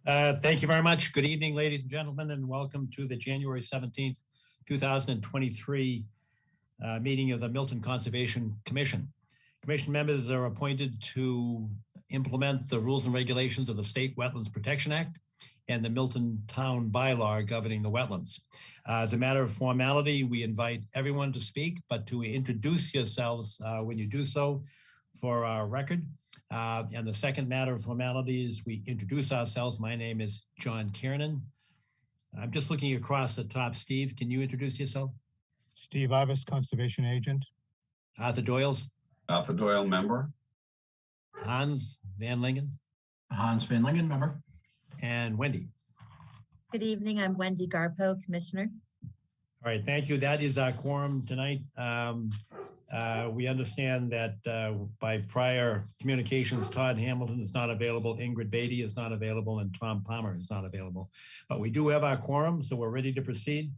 Thank you very much. Good evening, ladies and gentlemen, and welcome to the January 17th, 2023 meeting of the Milton Conservation Commission. Commission members are appointed to implement the rules and regulations of the State Wetlands Protection Act and the Milton Town Bylaw governing the wetlands. As a matter of formality, we invite everyone to speak, but to introduce yourselves when you do so for our record. And the second matter of formality is we introduce ourselves. My name is John Kiernan. I'm just looking across the top. Steve, can you introduce yourself? Steve Ivis, Conservation Agent. Arthur Doyles. Arthur Doyle, member. Hans Van Lingen. Hans Van Lingen, member. And Wendy. Good evening, I'm Wendy Garpo, Commissioner. All right, thank you. That is our quorum tonight. We understand that by prior communications, Todd Hamilton is not available, Ingrid Beatty is not available, and Tom Palmer is not available. But we do have our quorum, so we're ready to proceed.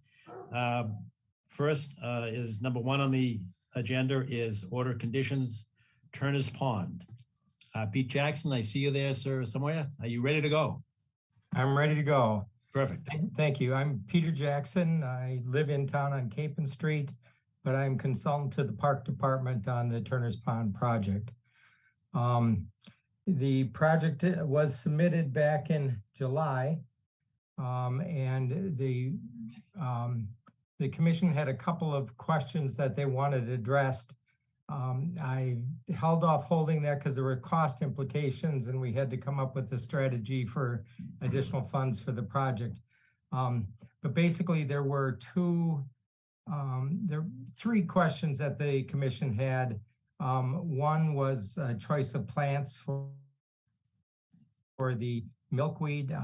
First is number one on the agenda is order conditions, Turner's Pond. Pete Jackson, I see you there, sir, somewhere. Are you ready to go? I'm ready to go. Perfect. Thank you. I'm Peter Jackson. I live in town on Capon Street, but I'm consultant to the Park Department on the Turner's Pond project. The project was submitted back in July, and the commission had a couple of questions that they wanted addressed. I held off holding that because there were cost implications and we had to come up with a strategy for additional funds for the project. But basically there were three questions that the commission had. One was choice of plants for the milkweed.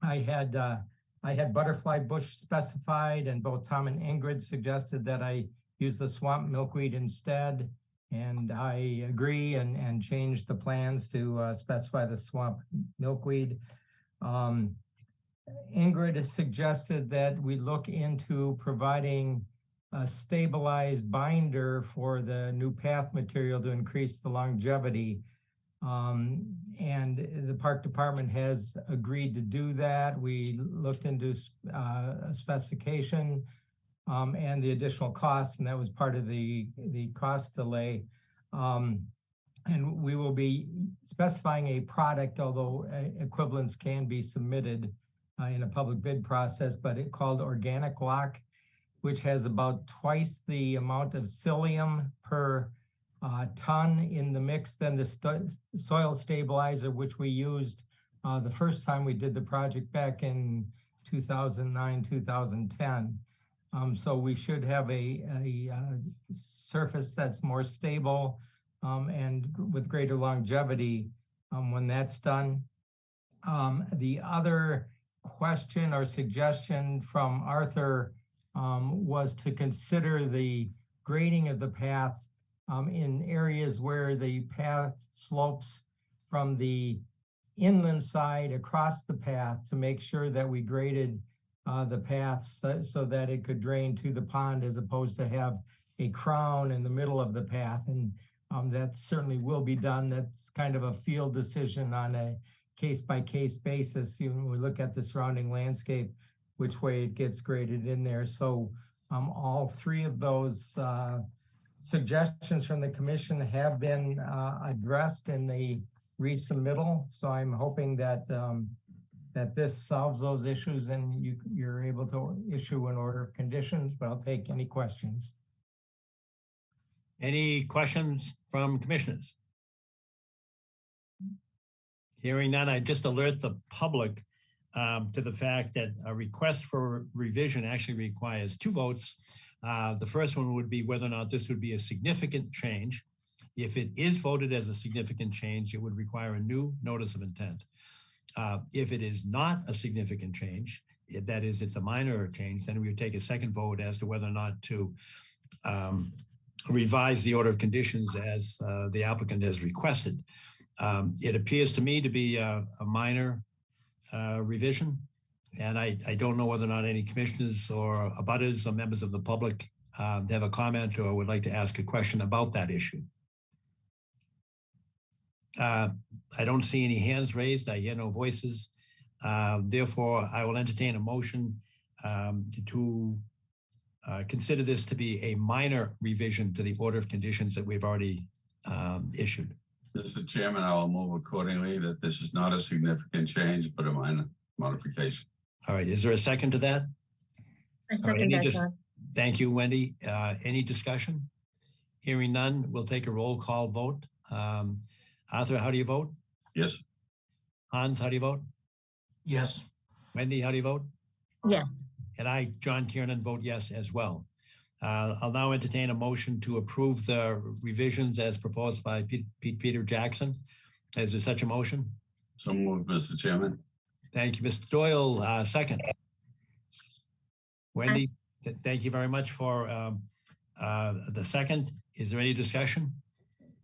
I had butterfly bush specified, and both Tom and Ingrid suggested that I use the swamp milkweed instead. And I agree and change the plans to specify the swamp milkweed. Ingrid suggested that we look into providing a stabilized binder for the new path material to increase the longevity. And the Park Department has agreed to do that. We looked into a specification and the additional costs, and that was part of the cost delay. And we will be specifying a product, although equivalents can be submitted in a public bid process, but it's called Organic Lock, which has about twice the amount of psyllium per ton in the mix than the soil stabilizer, which we used the first time we did the project back in 2009, 2010. So we should have a surface that's more stable and with greater longevity when that's done. The other question or suggestion from Arthur was to consider the grading of the path in areas where the path slopes from the inland side across the path, to make sure that we graded the path so that it could drain to the pond, as opposed to have a crown in the middle of the path. And that certainly will be done. That's kind of a field decision on a case-by-case basis. When we look at the surrounding landscape, which way it gets graded in there. So all three of those suggestions from the commission have been addressed in the resubmittal. So I'm hoping that that this solves those issues and you're able to issue an order of conditions, but I'll take any questions. Any questions from commissioners? Hearing none, I just alert the public to the fact that a request for revision actually requires 2 votes. The first one would be whether or not this would be a significant change. If it is voted as a significant change, it would require a new notice of intent. If it is not a significant change, that is, it's a minor change, then we would take a second vote as to whether or not to revise the order of conditions as the applicant has requested. It appears to me to be a minor revision, and I don't know whether or not any commissioners or abutters or members of the public have a comment or would like to ask a question about that issue. I don't see any hands raised. I hear no voices. Therefore, I will entertain a motion to consider this to be a minor revision to the order of conditions that we've already issued. Mr. Chairman, I will move accordingly that this is not a significant change, but a minor modification. All right, is there a second to that? I All right, second that, John. Thank you, Wendy. Any discussion? Hearing none, we'll take a roll call vote. Arthur, how do you vote? Yes. Hans, how do you vote? Yes. Wendy, how do you vote? Yes, And I, John Kiernan, vote yes as well. I'll now entertain a motion to approve the revisions as proposed by Peter Jackson. Is there such a motion? So moved, Mr. Chairman. Thank you, Mr. Doyle. Second. Wendy, thank you very much for the second. Is there any discussion?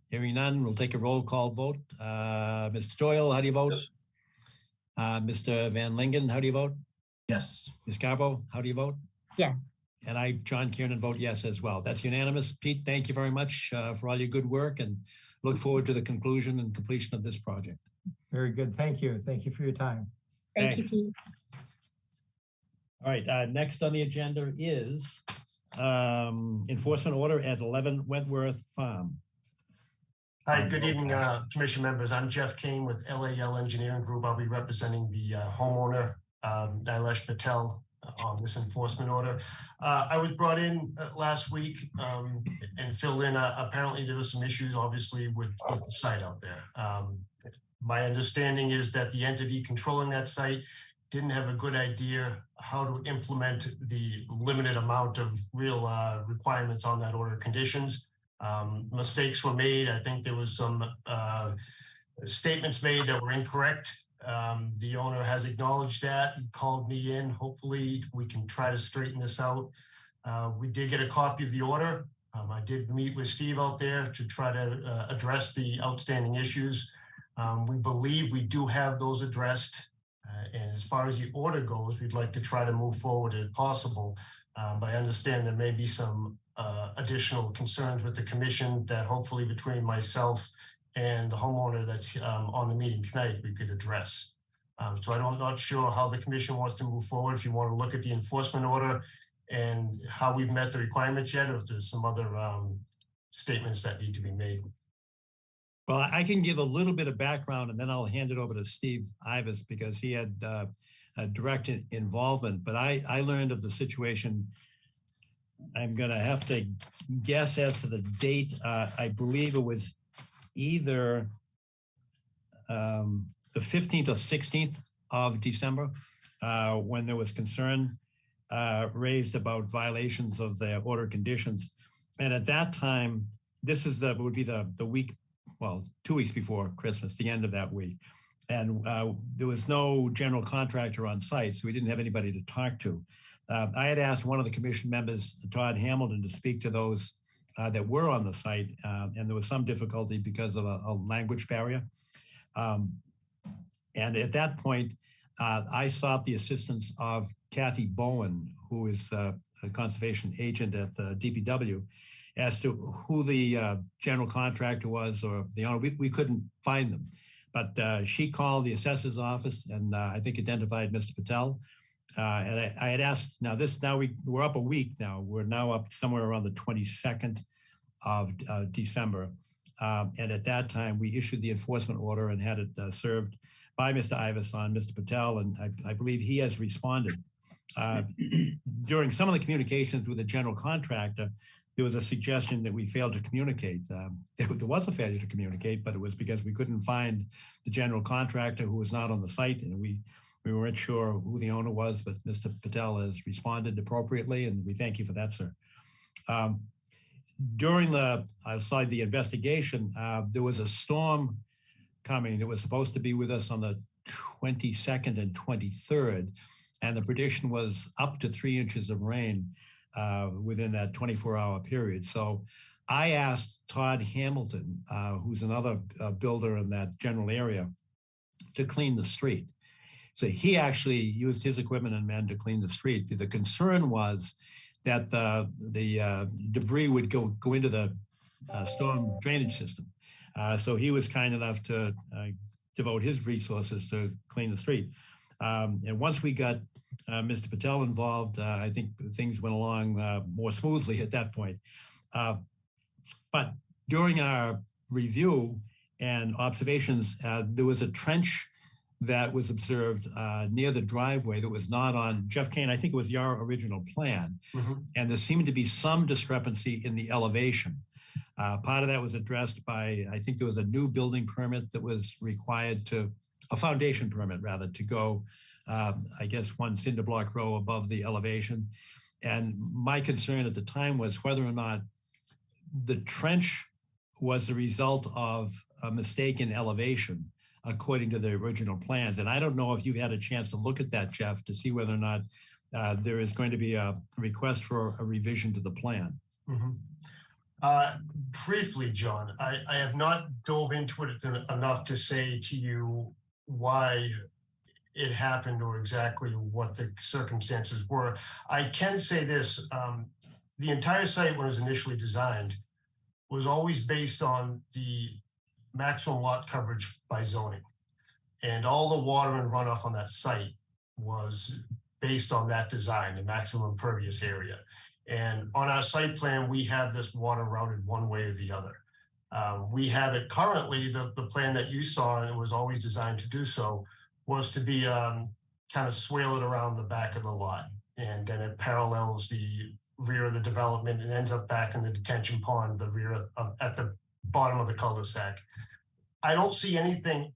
Hearing none, we'll take a roll call vote. Mr. Doyle, how do you vote? Yes. Mr. Van Lingen, how do you vote? Yes. Ms. Garbo, how do you vote? yes. And I, John Kiernan, vote yes as well. That's unanimous. Pete, thank you very much for all your good work and look forward to the conclusion and completion of this project. Very good. Thank you. Thank you for your time. Thank you, Thanks. Pete. All right, next on the agenda is enforcement order at 11 Wentworth Farm. Hi, good evening, commission members. I'm Jeff Kane with LAL Engineering Group. I'll be representing the homeowner, Nilesh Patel, on this enforcement order. I was brought in last week and filled in. Apparently, there were some issues, obviously, with the site out there. My understanding is that the entity controlling that site didn't have a good idea how to implement the limited amount of real requirements on that order of conditions. Mistakes were made. I think there was some statements made that were incorrect. The owner has acknowledged that. He called me in. Hopefully we can try to straighten this out. We did get a copy of the order. I did meet with Steve out there to try to address the outstanding issues. We believe we do have those addressed. And as far as the order goes, we'd like to try to move forward if possible. But I understand there may be some additional concerns with the commission that hopefully between myself and the homeowner that's on the meeting tonight, we could address. So I'm not sure how the commission wants to move forward. If you want to look at the enforcement order and how we've met the requirements yet, or if there's some other statements that need to be made. Well, I can give a little bit of background and then I'll hand it over to Steve Ivas because he had a direct involvement. But I learned of the situation. I'm going to have to guess as to the date. I believe it was either the 15th or 16th of December when there was concern raised about violations of the order conditions. And at that time, this is would be the week, well, 2 weeks before Christmas, the end of that week. And there was no general contractor on site, so we didn't have anybody to talk to. I had asked one of the commission members, Todd Hamilton, to speak to those that were on the site, and there was some difficulty because of a language barrier. And at that point, I sought the assistance of Kathy Bowen, who is a conservation agent at the DPW, as to who the general contractor was or the owner. We couldn't find them, but she called the assessor's office and I think identified Mr. Patel. And I had asked, now we're up a week now. We're now up somewhere around the 22nd of December. And at that time, we issued the enforcement order and had it served by Mr. Ivas on Mr. Patel. And I believe he has responded. During some of the communications with the general contractor, there was a suggestion that we failed to communicate. There was a failure to communicate, but it was because we couldn't find the general contractor who was not on the site. And we weren't sure who the owner was, but Mr. Patel has responded appropriately, and we thank you for that, sir. During the investigation, there was a storm coming that was supposed to be with us on the 22nd and 23rd, and the prediction was up to 3 inches of rain within that 24-hour period. So I asked Todd Hamilton, who's another builder in that general area, to clean the street. So he actually used his equipment and men to clean the street. The concern was that the debris would go into the storm drainage system. So he was kind enough to devote his resources to clean the street. And once we got Mr. Patel involved, I think things went along more smoothly at that point. But during our review and observations, there was a trench that was observed near the driveway that was not on, Jeff Kane, I think it was your original plan. And there seemed to be some discrepancy in the elevation. Part of that was addressed by, I think there was a new building permit that was required to, a foundation permit rather, to go, I guess, 1 cinder block row above the elevation. And my concern at the time was whether or not the trench was the result of a mistake in elevation according to the original plans. And I don't know if you've had a chance to look at that, Jeff, to see whether or not there is going to be a request for a revision to the plan. Briefly, John, I have not dove into it enough to say to you why it happened or exactly what the circumstances were. I can say this, the entire site when it was initially designed was always based on the maximum lot coverage by zoning. And all the water and runoff on that site was based on that design, the maximum impervious area. And on our site plan, we have this water routed one way or the other. We have it currently, the plan that you saw, and it was always designed to do so, was to be kind of swale it around the back of the lot. And then it parallels the rear of the development and ends up back in the detention pond, the rear at the bottom of the cul-de-sac. I don't see anything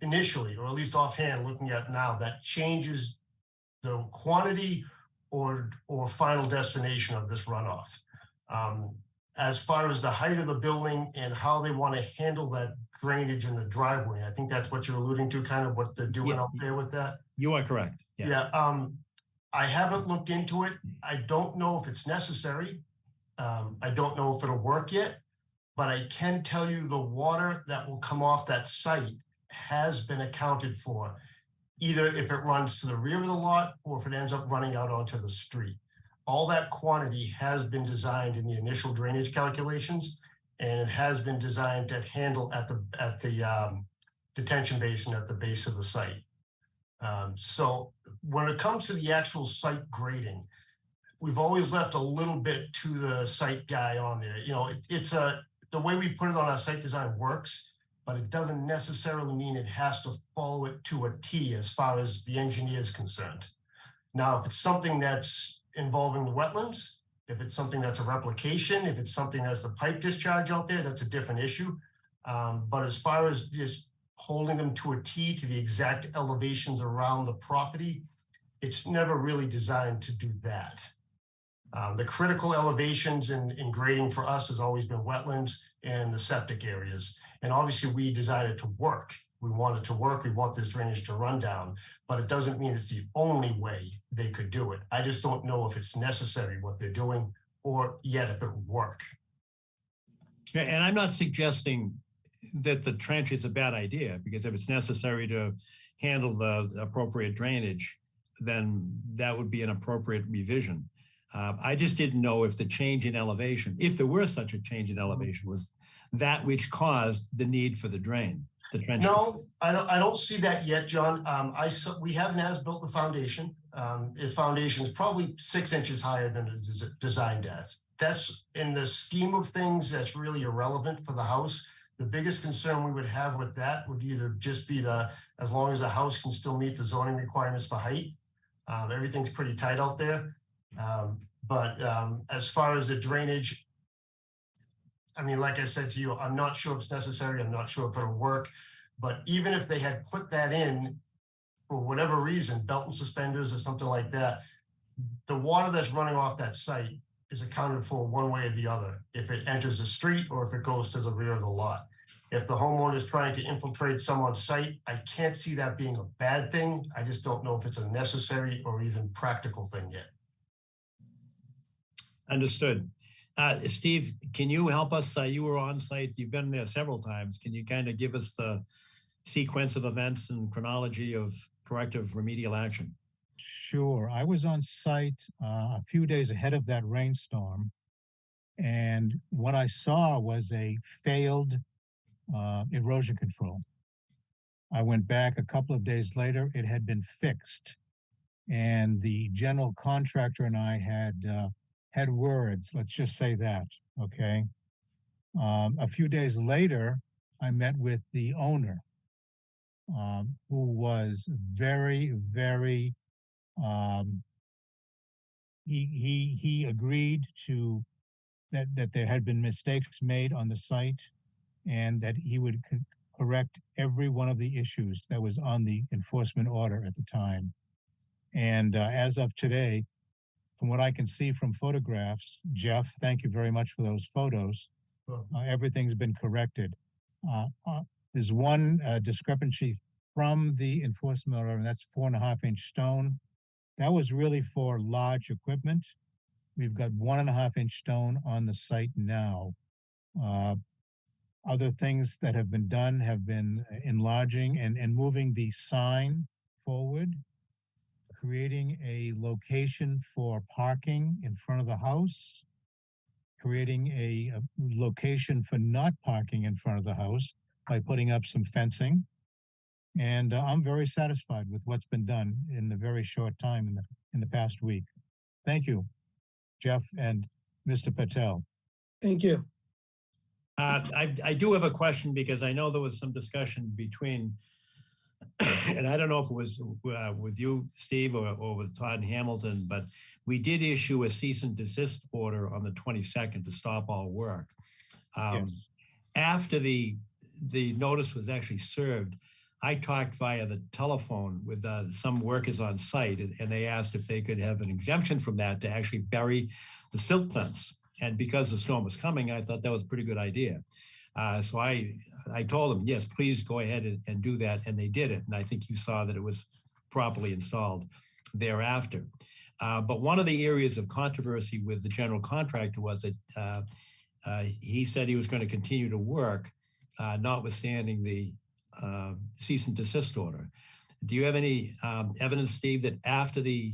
initially, or at least offhand looking at now, that changes the quantity or final destination of this runoff. As far as the height of the building and how they want to handle that drainage in the driveway, I think that's what you're alluding to, kind of what they're doing out there with that. You are correct. Yeah. I haven't looked into it. I don't know if it's necessary. I don't know if it'll work yet, but I can tell you the water that will come off that site has been accounted for, either if it runs to the rear of the lot or if it ends up running out onto the street. All that quantity has been designed in the initial drainage calculations, and it has been designed to handle at the detention basin at the base of the site. So when it comes to the actual site grading, we've always left a little bit to the site guy on there. You know, the way we put it on our site design works, but it doesn't necessarily mean it has to follow it to a T as far as the engineer is concerned. Now, if it's something that's involving the wetlands, if it's something that's a replication, if it's something that's the pipe discharge out there, that's a different issue. But as far as just holding them to a T to the exact elevations around the property, it's never really designed to do that. The critical elevations in grading for us has always been wetlands and the septic areas. And obviously we designed it to work. We want it to work. We want this drainage to run down, but it doesn't mean it's the only way they could do it. I just don't know if it's necessary what they're doing, or yet if it would work. And I'm not suggesting that the trench is a bad idea, because if it's necessary to handle the appropriate drainage, then that would be an appropriate revision. I just didn't know if the change in elevation, if there were such a change in elevation, was that which caused the need for the drain, the trench. No, I don't see that yet, John. We haven't as-built the foundation. The foundation is probably 6 inches higher than the designed as. That's, in the scheme of things, that's really irrelevant for the house. The biggest concern we would have with that would either just be as long as the house can still meet the zoning requirements for height. Everything's pretty tight out there. But as far as the drainage, I mean, like I said to you, I'm not sure if it's necessary. I'm not sure if it'll work. But even if they had put that in for whatever reason, belt and suspenders or something like that, the water that's running off that site is accounted for one way or the other, if it enters the street or if it goes to the rear of the lot. If the homeowner is trying to infiltrate someone's site, I can't see that being a bad thing. I just don't know if it's a necessary or even practical thing yet. Understood. Steve, can you help us? You were on site. You've been there several times. Can you kind of give us the sequence of events and chronology of corrective remedial action? Sure. I was on site a few days ahead of that rainstorm, and what I saw was a failed erosion control. I went back a couple of days later, it had been fixed. And the general contractor and I had words, let's just say that, okay? A few days later, I met with the owner, who was very, very, um, he agreed to that there had been mistakes made on the site and that he would correct every one of the issues that was on the enforcement order at the time. And as of today, from what I can see from photographs, Jeff, thank you very much for those photos. Well, Everything's been corrected. There's one discrepancy from the enforcement order, and that's 4.5-inch stone. That was really for large equipment. We've got 1.5-inch stone on the site now. Other things that have been done have been enlarging and moving the sign forward, creating a location for parking in front of the house, creating a location for not parking in front of the house by putting up some fencing. And I'm very satisfied with what's been done in the very short time in the past week. Thank you, Jeff and Mr. Patel. Thank you. I do have a question because I know there was some discussion between, and I don't know if it was with you, Steve, or with Todd Hamilton, but we did issue a cease and desist order on the 22nd to stop all work. Yes. After the notice was actually served, I talked via the telephone with some workers on site, and they asked if they could have an exemption from that to actually bury the silt fence. And because the storm was coming, I thought that was a pretty good idea. So I told them, yes, please go ahead and do that. And they did it. And I think you saw that it was properly installed thereafter. But one of the areas of controversy with the general contractor was that he said he was going to continue to work, notwithstanding the cease and desist order. Do you have any evidence, Steve, that after the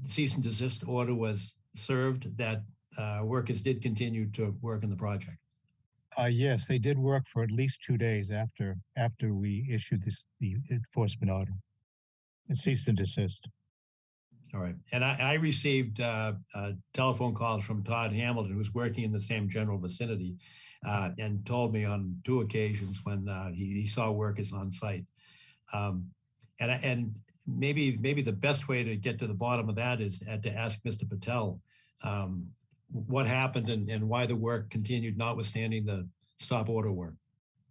cease and desist order was served, that workers did continue to work in the project? Yes, they did work for at least 2 days after we issued the enforcement order. Cease and desist. All right. And I received telephone calls from Todd Hamilton, who's working in the same general vicinity, and told me on 2 occasions when he saw workers on site. And maybe the best way to get to the bottom of that is to ask Mr. Patel what happened and why the work continued, notwithstanding the stop order work.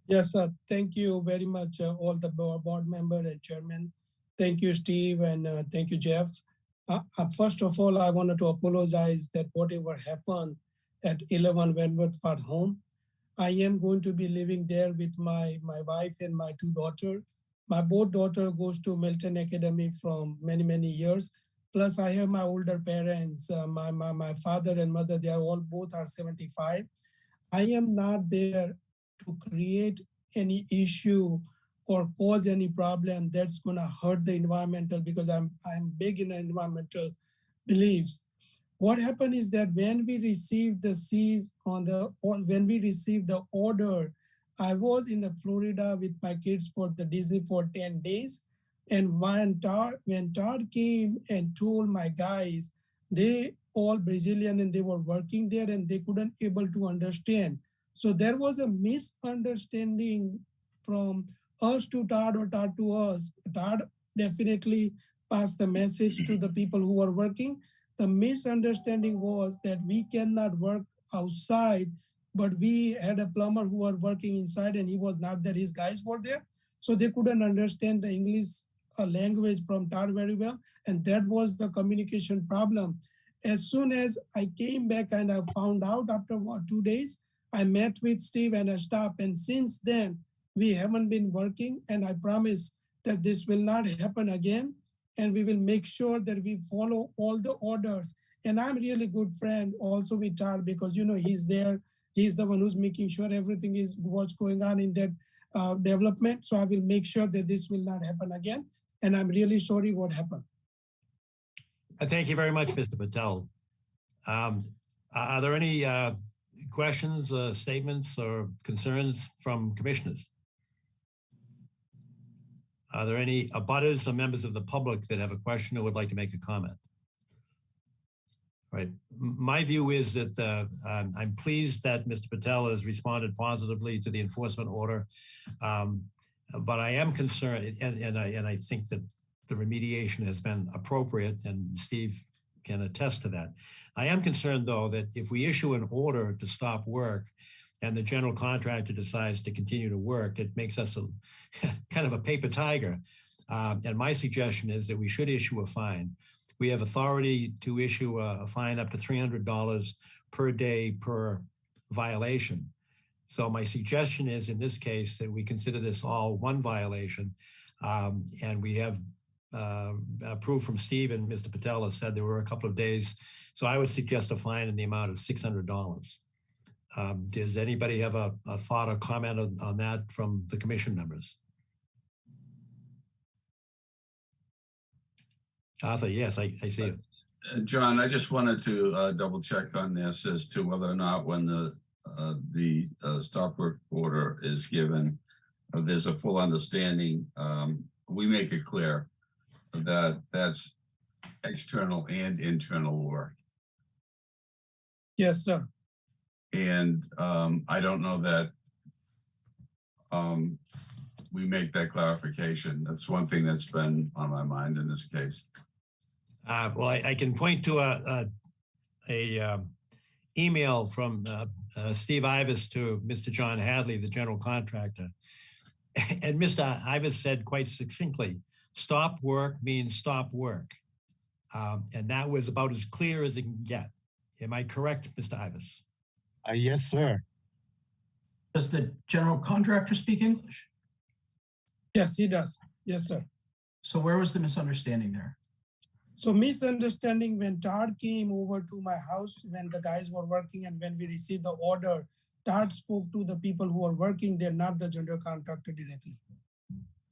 Yes, thank you very much, all the board member and chairman. Thank you, Steve, and thank you, Jeff. First of all, I wanted to apologize that whatever happened at 11 Wentworth Farm home. I am going to be living there with my wife and my 2 daughters. My both daughter goes to Milton Academy from many years. Plus, I have my older parents, my father and mother. They are both 75. I am not there to create any issue or cause any problem that's going to hurt the environmental, because I'm big in environmental beliefs. What happened is that when we received when we received the order, I was in Florida with my kids for the Disney for 10 days. And when Todd came and told my guys, they all Brazilian and they were working there and they couldn't able to understand. So there was a misunderstanding from us to Todd or Todd to us. Todd definitely passed the message to the people who were working. The misunderstanding was that we cannot work outside, but we had a plumber who was working inside and he was not there. His guys were there. So they couldn't understand the English language from Todd very well. And that was the communication problem. As soon as I came back and I found out after 2 days, I met with Steve and I stopped. And since then, we haven't been working. And I promise that this will not happen again. And we will make sure that we follow all the orders. And I'm really good friend also with Todd because, he's there. He's the one who's making sure everything is what's going on in that development. So I will make sure that this will not happen again. And I'm really sorry what happened. Thank you very much, Mr. Patel. Are there any questions, statements, or concerns from commissioners? Are there any abutters or members of the public that have a question or would like to make a comment? Right. My view is that I'm pleased that Mr. Patel has responded positively to the enforcement order. But I am concerned, and I think that the remediation has been appropriate, and Steve can attest to that. I am concerned, though, that if we issue an order to stop work and the general contractor decides to continue to work, it makes us a kind of a paper tiger. And my suggestion is that we should issue a fine. We have authority to issue a fine up to $300 per day per violation. So my suggestion is, in this case, that we consider this all one violation. And we have approved from Steve, and Mr. Patel has said there were a couple of days. So I would suggest a fine in the amount of $600. Does anybody have a thought or comment on that from the commission members? Arthur, yes, I see it. John, I just wanted to double check on this as to whether or not when the stop work order is given, there's a full understanding. We make it clear that that's external and internal work. Yes, sir. And I don't know that we make that clarification. That's one thing that's been on my mind in this case. Well, I can point to a email from Steve Ivas to Mr. John Hadley, the general contractor. And Mr. Ivas said quite succinctly, stop work means stop work. And that was about as clear as it can get. Am I correct, Mr. Ivas? Yes, sir. Does the general contractor speak English? Yes, he does. Yes, sir. So where was the misunderstanding there? So misunderstanding when Todd came over to my house when the guys were working, and when we received the order, Todd spoke to the people who are working there, not the general contractor directly.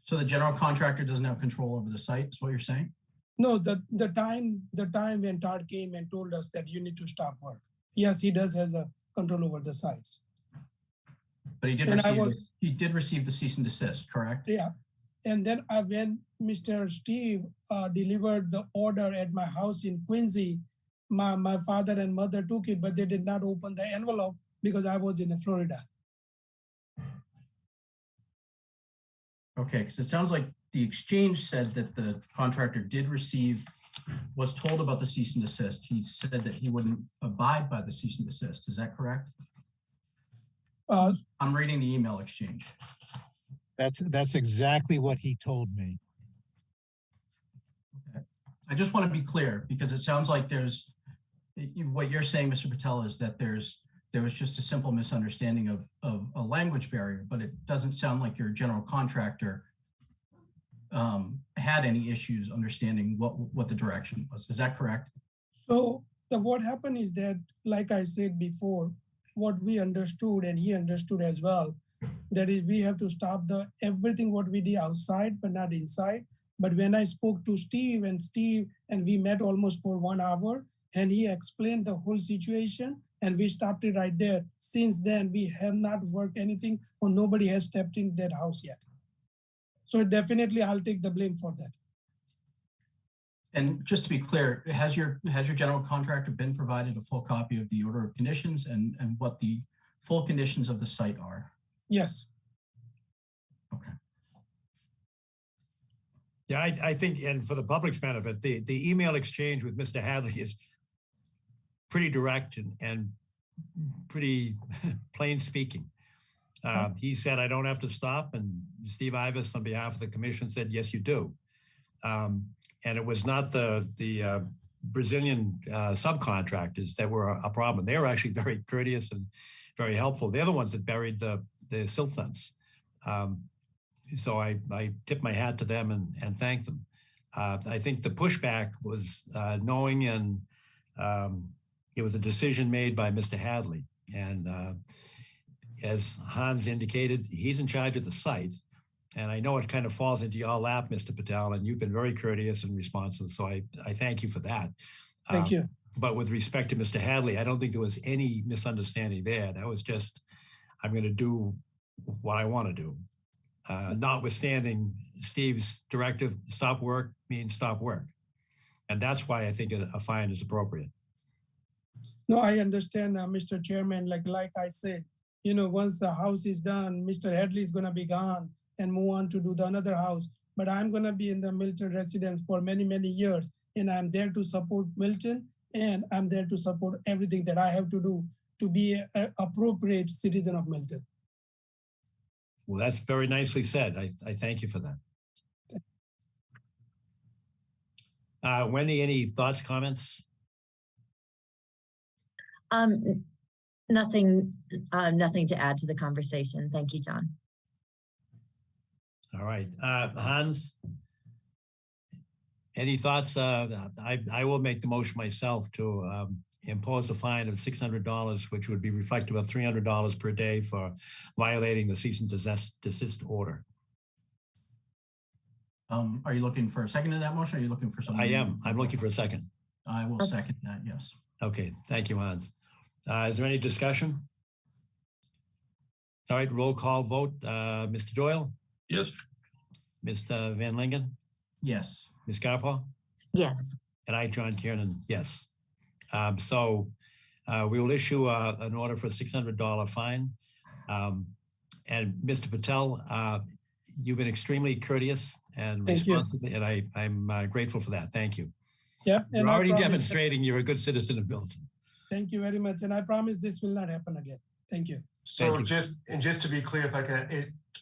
So the general contractor doesn't have control over the site, is what you're saying? No, the time when Todd came and told us that you need to stop work. Yes, he does has a control over the sites. But he did receive the cease and desist, correct? Yeah. And then when Mr. Steve delivered the order at my house in Quincy, my father and mother took it, but they did not open the envelope because I was in Florida. Okay, because it sounds like the exchange said that the contractor was told about the cease and desist. He said that he wouldn't abide by the cease and desist. Is that correct? I'm reading the email exchange. That's exactly what he told me. Okay. I just want to be clear because it sounds like what you're saying, Mr. Patel, is that there was just a simple misunderstanding of a language barrier, but it doesn't sound like your general contractor had any issues understanding what the direction was. Is that correct? So what happened is that, like I said before, what we understood and he understood as well, that is we have to stop everything what we did outside, but not inside. But when I spoke to Steve and we met almost for 1 hour, and he explained the whole situation, and we stopped it right there. Since then, we have not worked anything, or nobody has stepped in that house yet. So definitely, I'll take the blame for that. And just to be clear, has your general contractor been provided a full copy of the order of conditions and what the full conditions of the site are? Yes. Okay. Yeah, I think, and for the public's benefit, the email exchange with Mr. Hadley is pretty direct and pretty plain speaking. He said, I don't have to stop. And Steve Ivas, on behalf of the commission, said, yes, you do. And it was not the Brazilian subcontractors that were a problem. They were actually very courteous and very helpful. They're the ones that buried the silt fence. So I tip my hat to them and thank them. I think the pushback was knowing, and it was a decision made by Mr. Hadley. And as Hans indicated, he's in charge of the site. And I know it kind of falls into your lap, Mr. Patel, and you've been very courteous and responsive. So I thank you for that. Thank you. But with respect to Mr. Hadley, I don't think there was any misunderstanding there. That was just, I'm going to do what I want to do. notwithstanding Steve's directive, stop work means stop work. And that's why I think a fine is appropriate. No, I understand, Mr. Chairman, like I said, once the house is done, Mr. Headley is gonna be gone and move on to do the another house. But I'm gonna be in the Milton residence for many, many years. And I'm there to support Milton, and I'm there to support everything that I have to do to be an appropriate citizen of Milton. Well, that's very nicely said. I thank you for that. Wendy, any thoughts, comments? Nothing to add to the conversation. Thank you, John. All right, Hans, any thoughts? I will make the motion myself to impose a fine of $600, which would be reflective of $300 per day for violating the cease and desist order. Are you looking for a second to that motion? Or are you looking for something? I am. I'm looking for a second. I will second that, yes. Okay, thank you, Hans. Is there any discussion? All right, roll call vote. Mr. Doyle? Yes. Mr. Van Lingen? Yes. Ms. Garpaw? Yes. And I, John Kiernan, yes. So we will issue an order for a $600 fine. And Mr. Patel, you've been extremely courteous and responsive, and I'm grateful for that. Thank you. Yeah. You're already demonstrating you're a good citizen of Milton. Thank you very much. And I promise this will not happen again. Thank you. So just to be clear, if I can,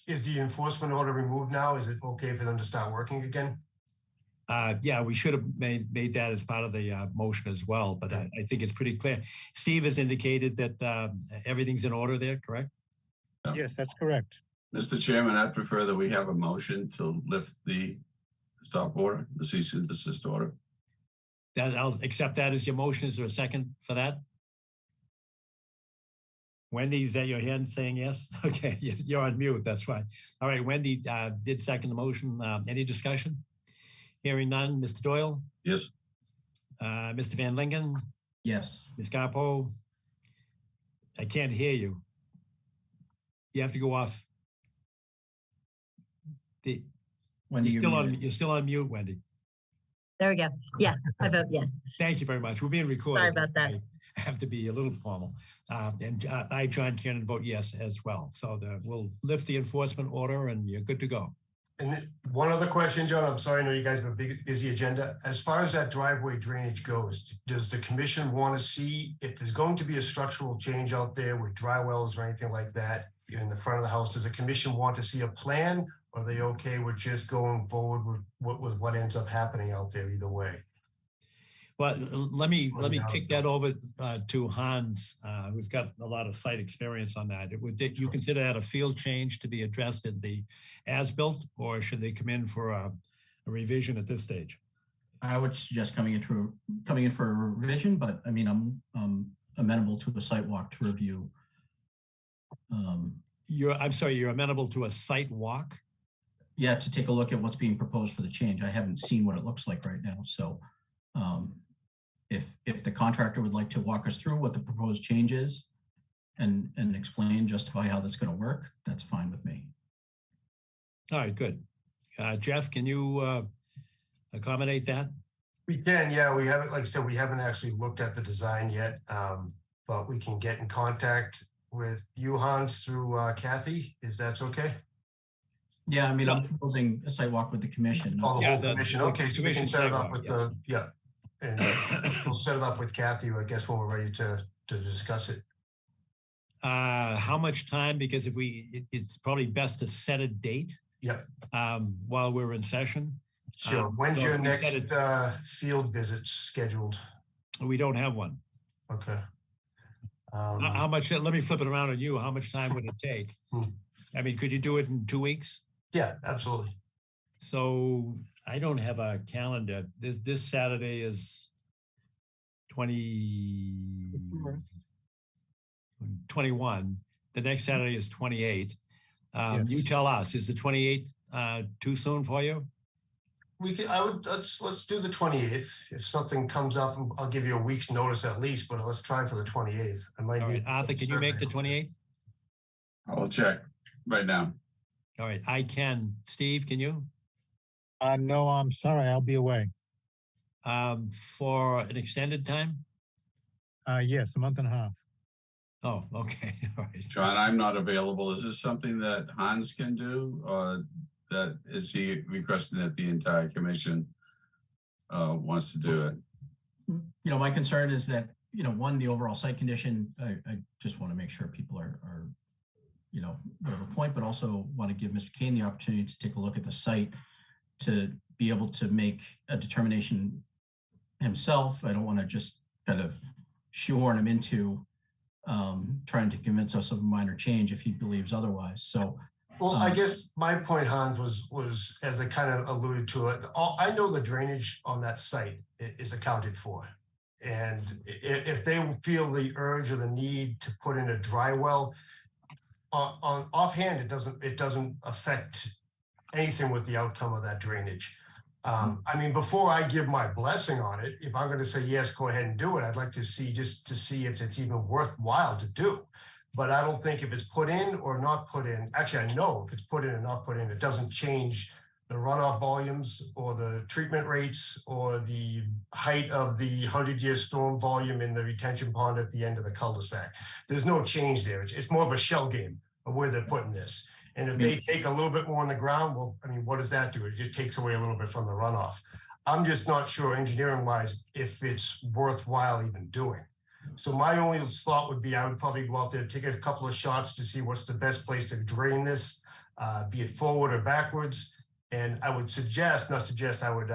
is the enforcement order removed now? Is it okay for them to start working again? Yeah, we should have made that as part of the motion as well, but I think it's pretty clear. Steve has indicated that everything's in order there, correct? Yes, that's correct. Mr. Chairman, I'd prefer that we have a motion to lift the stop order, the cease and desist order. I'll accept that as your motion. Is there a second for that? Wendy, is that your hand saying yes? Okay, you're on mute, that's why. All right, Wendy did second the motion. Any discussion? Hearing none. Mr. Doyle? Yes. Mr. Van Lingen? Yes. Ms. Garpo? I can't hear you. You have to go off. Wendy, you're still on mute, Wendy. There we go. Yes, I vote yes. Thank you very much. We're being recorded. Sorry about that. I have to be a little formal. And I, John Kiernan, vote yes as well. So we'll lift the enforcement order and you're good to go. And one other question, John, I'm sorry, I know you guys have a big, busy agenda. As far as that driveway drainage goes, does the commission want to see if there's going to be a structural change out there with dry wells or anything like that in the front of the house? Does the commission want to see a plan? Or are they okay with just going forward with what ends up happening out there either way? Well, let me kick that over to Hans, who's got a lot of site experience on that. You consider that a field change to be addressed in the as-built, or should they come in for a revision at this stage? I would suggest coming in for a revision, but I mean, I'm amenable to a site walk to review. I'm sorry, you're amenable to a site walk? Yeah, to take a look at what's being proposed for the change. I haven't seen what it looks like right now, so. If the contractor would like to walk us through what the proposed change is and justify how that's going to work, that's fine with me. All right, good. Jeff, can you accommodate that? We can, yeah. We haven't, like I said, we haven't actually looked at the design yet, but we can get in contact with you, Hans, through Kathy, if that's okay. Yeah, I mean, I'm proposing a site walk with the commission. Oh, the whole commission. Okay, so we can set it up with yes. And we'll set it up with Kathy, I guess, when we're ready to discuss it. How much time? Because it's probably best to set a date. Yep. While we're in session. Sure. When's your next field visit scheduled? We don't have one. Okay. How much? Let me flip it around on you. How much time would it take? I mean, could you do it in 2 weeks? Yeah, absolutely. So I don't have a calendar. This Saturday is 21. The next Saturday is 28. Yes. You tell us, is the 28th too soon for you? Let's do the 28th. If something comes up, I'll give you a week's notice at least, but let's try for the 28th. I might. All right, Arthur, can you make the 28th? I will check right now. All right, I can. Steve, can you? No, I'm sorry, I'll be away. For an extended time? Yes, a month and a half. Oh, okay, all right. John, I'm not available. Is this something that Hans can do, or that is he requesting that the entire commission wants to do it? You know, my concern is that, you know, one, the overall site condition, I just want to make sure people are, you know, whatever point, but also want to give Mr. Kane the opportunity to take a look at the site to be able to make a determination himself. I don't want to just kind of shoehorn him into trying to convince us of a minor change if he believes otherwise. So, Well, I guess my point, Hans, was as I kind of alluded to it, I know the drainage on that site is accounted for. And if they feel the urge or the need to put in a dry well, on offhand, it doesn't affect anything with the outcome of that drainage. I mean, before I give my blessing on it, if I'm going to say yes, go ahead and do it, I'd like to see just to see if it's even worthwhile to do. But I don't think if it's put in or not put in, actually, I know if it's put in or not put in, it doesn't change the runoff volumes or the treatment rates or the height of the 100-year storm volume in the retention pond at the end of the cul-de-sac. There's no change there. It's more of a shell game of where they're putting this. And if they take a little bit more on the ground, well, I mean, what does that do? It just takes away a little bit from the runoff. I'm just not sure engineering-wise if it's worthwhile even doing. So my only thought would be I would probably go out there, take a couple of shots to see what's the best place to drain this, be it forward or backwards. And I would suggest, I would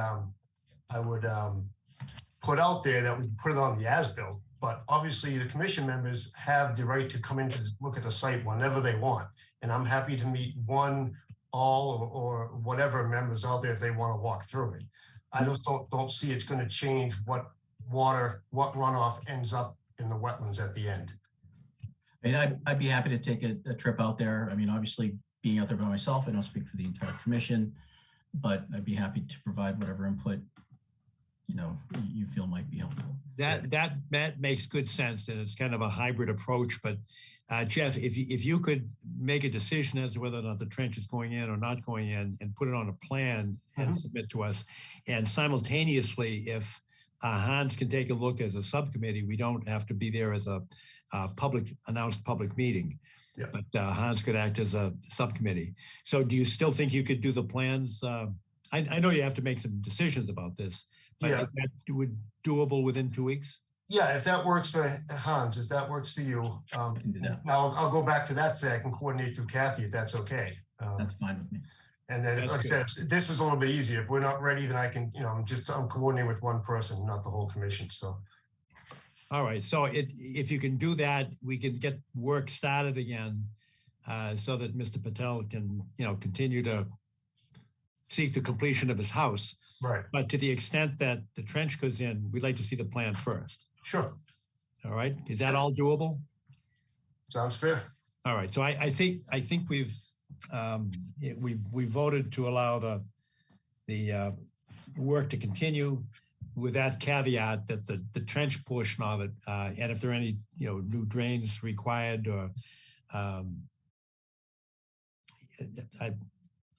put out there that we put it on the as-built. But obviously the commission members have the right to come in to look at the site whenever they want. And I'm happy to meet one, all, or whatever members out there if they want to walk through it. I just don't see it's going to change what runoff ends up in the wetlands at the end. I mean, I'd be happy to take a trip out there. I mean, obviously being out there by myself, I don't speak for the entire commission, but I'd be happy to provide whatever input, you know, you feel might be helpful. That makes good sense, and it's kind of a hybrid approach. But Jeff, if you could make a decision as to whether or not the trench is going in or not going in, and put it on a plan and submit to us, and simultaneously, if Hans can take a look as a subcommittee, we don't have to be there as a announced public meeting. Yeah. But Hans could act as a subcommittee. So do you still think you could do the plans? I know you have to make some decisions about this, but Yeah. is that doable within 2 weeks? Yeah, if that works for Hans, if that works for you, I'll go back to that so I can coordinate through Kathy if that's okay. That's fine with me. And then, That's like I said, this is a little bit easier. If we're not ready, then I can, you know, I'm coordinating with one person, not the whole commission. So. All right, so if you can do that, we can get work started again so that Mr. Patel can, you know, continue to seek the completion of his house. Right. But to the extent that the trench goes in, we'd like to see the plan first. Sure. All right, is that all doable? Sounds fair. All right, so I think we've voted to allow the work to continue with that caveat that the trench portion of it, and if there are any, you know, new drains required, or I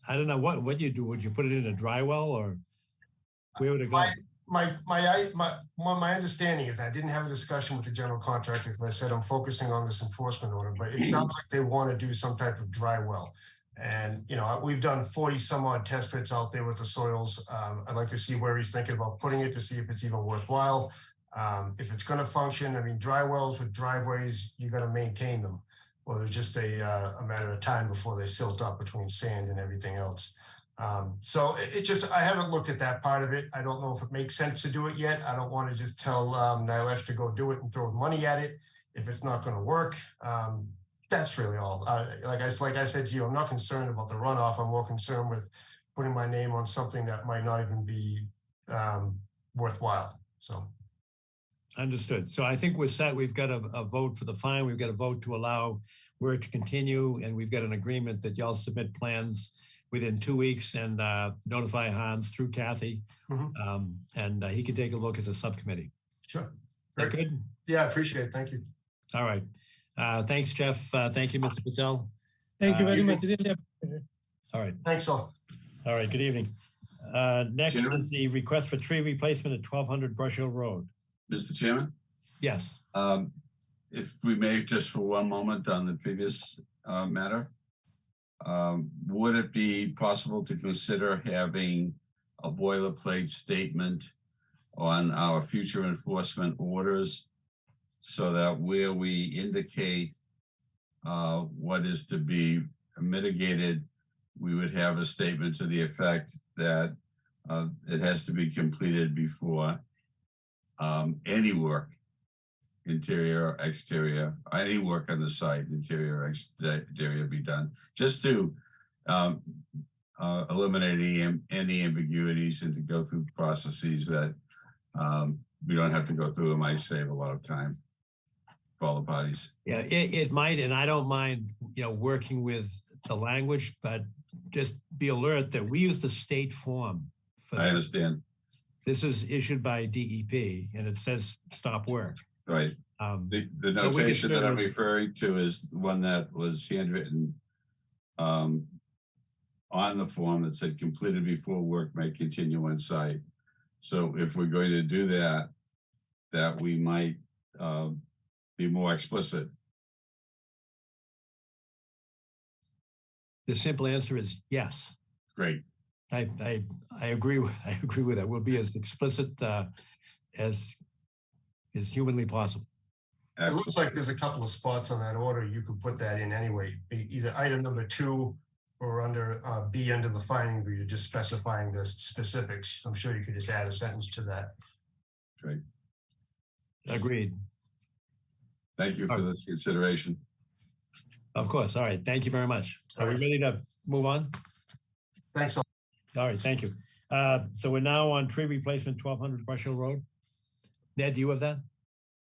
don't know what you do. Would you put it in a dry well, or where would it go? My understanding is I didn't have a discussion with the general contractor because I said I'm focusing on this enforcement order, but it sounds like they want to do some type of dry well. And, you know, we've done 40 some odd test pits out there with the soils. I'd like to see where he's thinking about putting it to see if it's even worthwhile. If it's going to function, I mean, dry wells with driveways, you got to maintain them. Well, there's just a matter of time before they silt up between sand and everything else. So I haven't looked at that part of it. I don't know if it makes sense to do it yet. I don't want to just tell Nilesh to go do it and throw money at it if it's not going to work. That's really all. Like I said to you, I'm not concerned about the runoff. I'm more concerned with putting my name on something that might not even be worthwhile. So. Understood. So I think we're set. We've got a vote for the fine. We've got a vote to allow work to continue. And we've got an agreement that y'all submit plans within 2 weeks and notify Hans through Kathy. And he can take a look as a subcommittee. Sure. Very good. Yeah, I appreciate it. Thank you. All right. Thanks, Jeff. Thank you, Mr. Patel. Thank you very much. Really appreciate it. All right. Thanks all. All right. Good evening. Next Chairman? is the request for tree replacement at 1200 Brush Hill Road. Mr. Chairman, Yes. if we may, just for one moment on the previous matter, would it be possible to consider having a boilerplate statement on our future enforcement orders so that where we indicate what is to be mitigated, we would have a statement to the effect that it has to be completed before any work, interior or exterior, any work on the site, interior or exterior, be done, just to eliminate any ambiguities and to go through processes that we don't have to go through. It might save a lot of time for all the parties. Yeah, it might, and I don't mind, working with the language, but just be alert that we use the state form. I understand. This is issued by DEP, and it says stop work. Right. The notation that I'm referring to is one that was handwritten on the form that said completed before work may continue on site. So if we're going to do that, that we might be more explicit. The simple answer is yes. Great. I agree. I agree with that. We'll be as explicit as is humanly possible. It looks like there's a couple of spots on that order. You could put that in anyway, either item number 2 or under B under the finding where you're just specifying the specifics. I'm sure you could just add a sentence to that. Great. Agreed. Thank you for this consideration. Of course. All right. Thank you very much. Are we ready to move on? Thanks all. All right. Thank you. So we're now on tree replacement, 1200 Brush Hill Road. Ned, do you have that?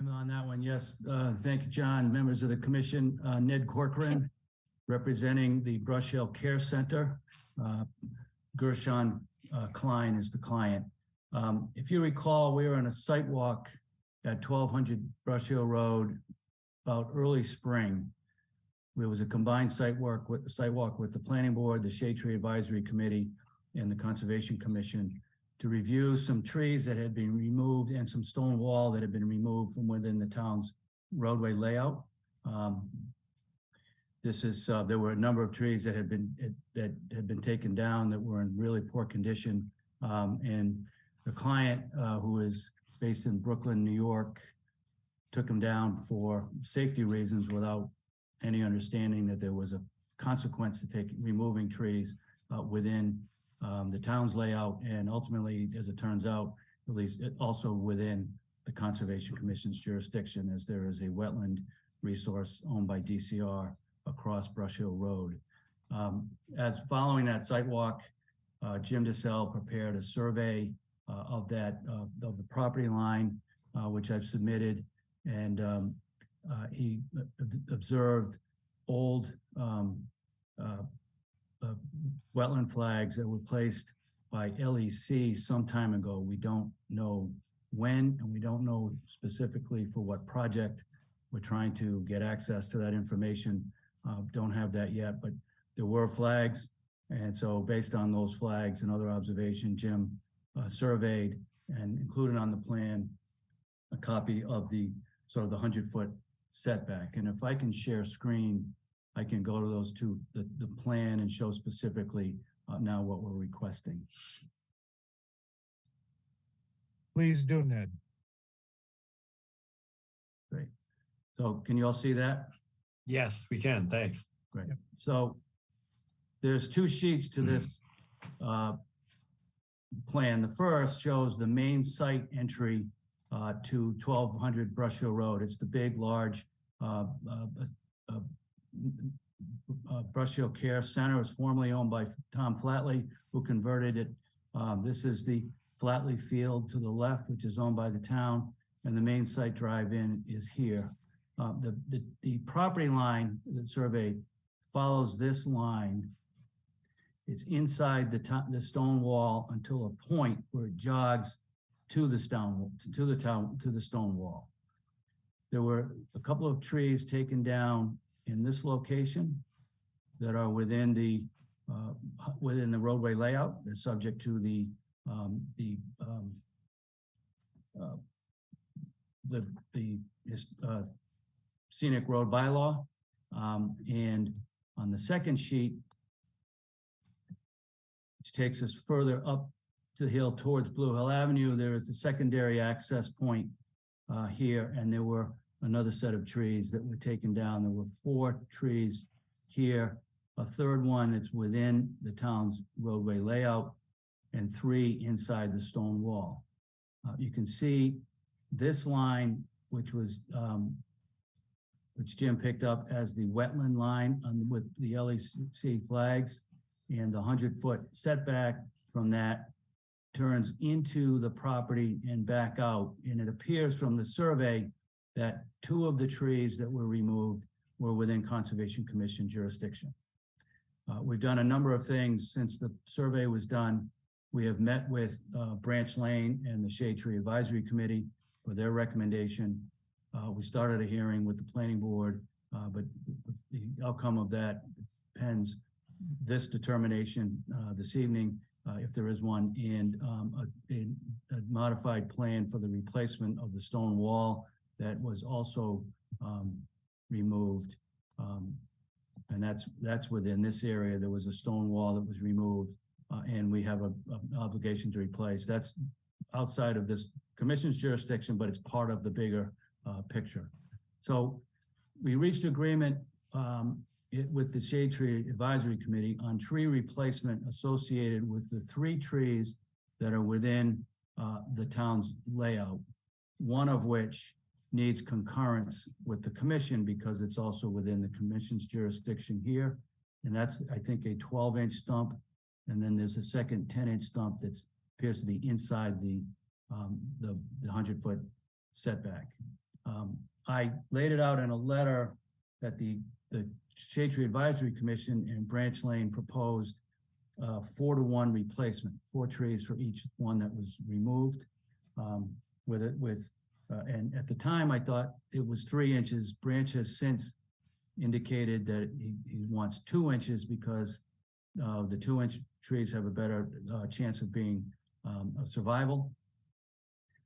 On that one, yes. Thank you, John. Members of the commission, Ned Corcoran, representing the Brush Hill Care Center. Gershon Klein is the client. If you recall, we were on a site walk at 1200 Brush Hill Road about early spring. There was a combined site walk with the Planning Board, the Shade Tree Advisory Committee, and the Conservation Commission to review some trees that had been removed and some stone wall that had been removed from within the town's roadway layout. There were a number of trees that had been taken down that were in really poor condition. And the client, who is based in Brooklyn, New York, took them down for safety reasons without any understanding that there was a consequence to removing trees within the town's layout, and ultimately, as it turns out, at least also within the Conservation Commission's jurisdiction, as there is a wetland resource owned by DCR across Brush Hill Road. As following that site walk, Jim DeSalle prepared a survey of the property line, which I've submitted, and he observed old wetland flags that were placed by LEC some time ago. We don't know when, and we don't know specifically for what project. We're trying to get access to that information. Don't have that yet, but there were flags. And so based on those flags and other observation, Jim surveyed and included on the plan a copy of the sort of the 100-foot setback. And if I can share screen, I can go to those two, the plan, and show specifically now what we're requesting. Please do, Ned. Great. So can you all see that? Yes, we can. Thanks. Great. So there's 2 sheets to this plan. The first shows the main site entry to 1200 Brush Hill Road. It's the big, large Brush Hill Care Center. It was formerly owned by Tom Flatley, who converted it. This is the Flatley Field to the left, which is owned by the town, and the main site drive-in is here. The property line that surveyed follows this line. It's inside the stone wall until a point where it jogs to the stone wall. There were a couple of trees taken down in this location that are within the within the roadway layout. They're subject to the scenic road bylaw. And on the second sheet, which takes us further up the hill towards Blue Hill Avenue, there is a secondary access point here, and there were another set of trees that were taken down. There were 4 trees here, a third one that's within the town's roadway layout, and 3 inside the stone wall. You can see this line, which Jim picked up as the wetland line with the LEC flags, and the 100-foot setback from that turns into the property and back out. And it appears from the survey that 2 of the trees that were removed were within Conservation Commission jurisdiction. We've done a number of things since the survey was done. We have met with Branch Lane and the Shade Tree Advisory Committee for their recommendation. We started a hearing with the planning board, but the outcome of that depends this determination this evening, if there is one, and a modified plan for the replacement of the stone wall that was also removed. And that's within this area. There was a stone wall that was removed, and we have an obligation to replace. That's outside of this commission's jurisdiction, but it's part of the bigger picture. So we reached agreement with the Shade Tree Advisory Committee on tree replacement associated with the 3 trees that are within the town's layout, one of which needs concurrence with the commission because it's also within the commission's jurisdiction here. And that's, I think, a 12-inch stump. And then there's a second 10-inch stump that appears to be inside the 100-foot setback. I laid it out in a letter that the Shade Tree Advisory Commission and Branch Lane proposed 4-to-1 replacement, 4 trees for each one that was removed. And at the time, I thought it was 3 inches. Branch has since indicated that he wants 2 inches because the 2-inch trees have a better chance of being a survival.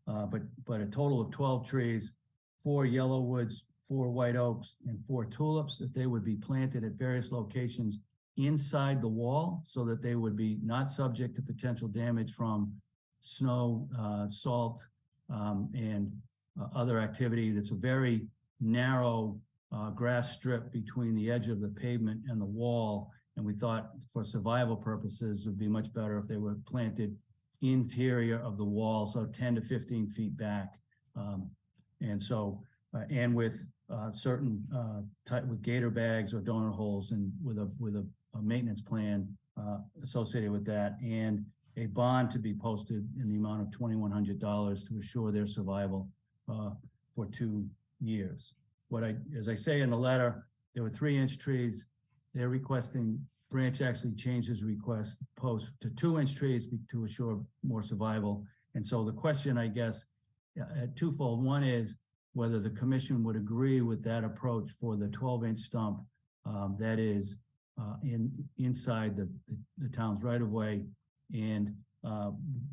But a total of 12 trees, 4 yellow woods, 4 white oaks, and 4 tulips, that they would be planted at various locations inside the wall so that they would be not subject to potential damage from snow, salt, and other activity. That's a very narrow grass strip between the edge of the pavement and the wall. And we thought for survival purposes, it would be much better if they were planted interior of the wall, so 10 to 15 feet back. And so, and with certain with gator bags or donor holes, and with a maintenance plan associated with that, and a bond to be posted in the amount of $2,100 to assure their survival for 2 years. As I say in the letter, there were 3-inch trees. They're requesting, Branch actually changed his request post to 2-inch trees to assure more survival. And so the question, I guess, twofold. One is whether the commission would agree with that approach for the 12-inch stump that is inside the town's right-of-way, and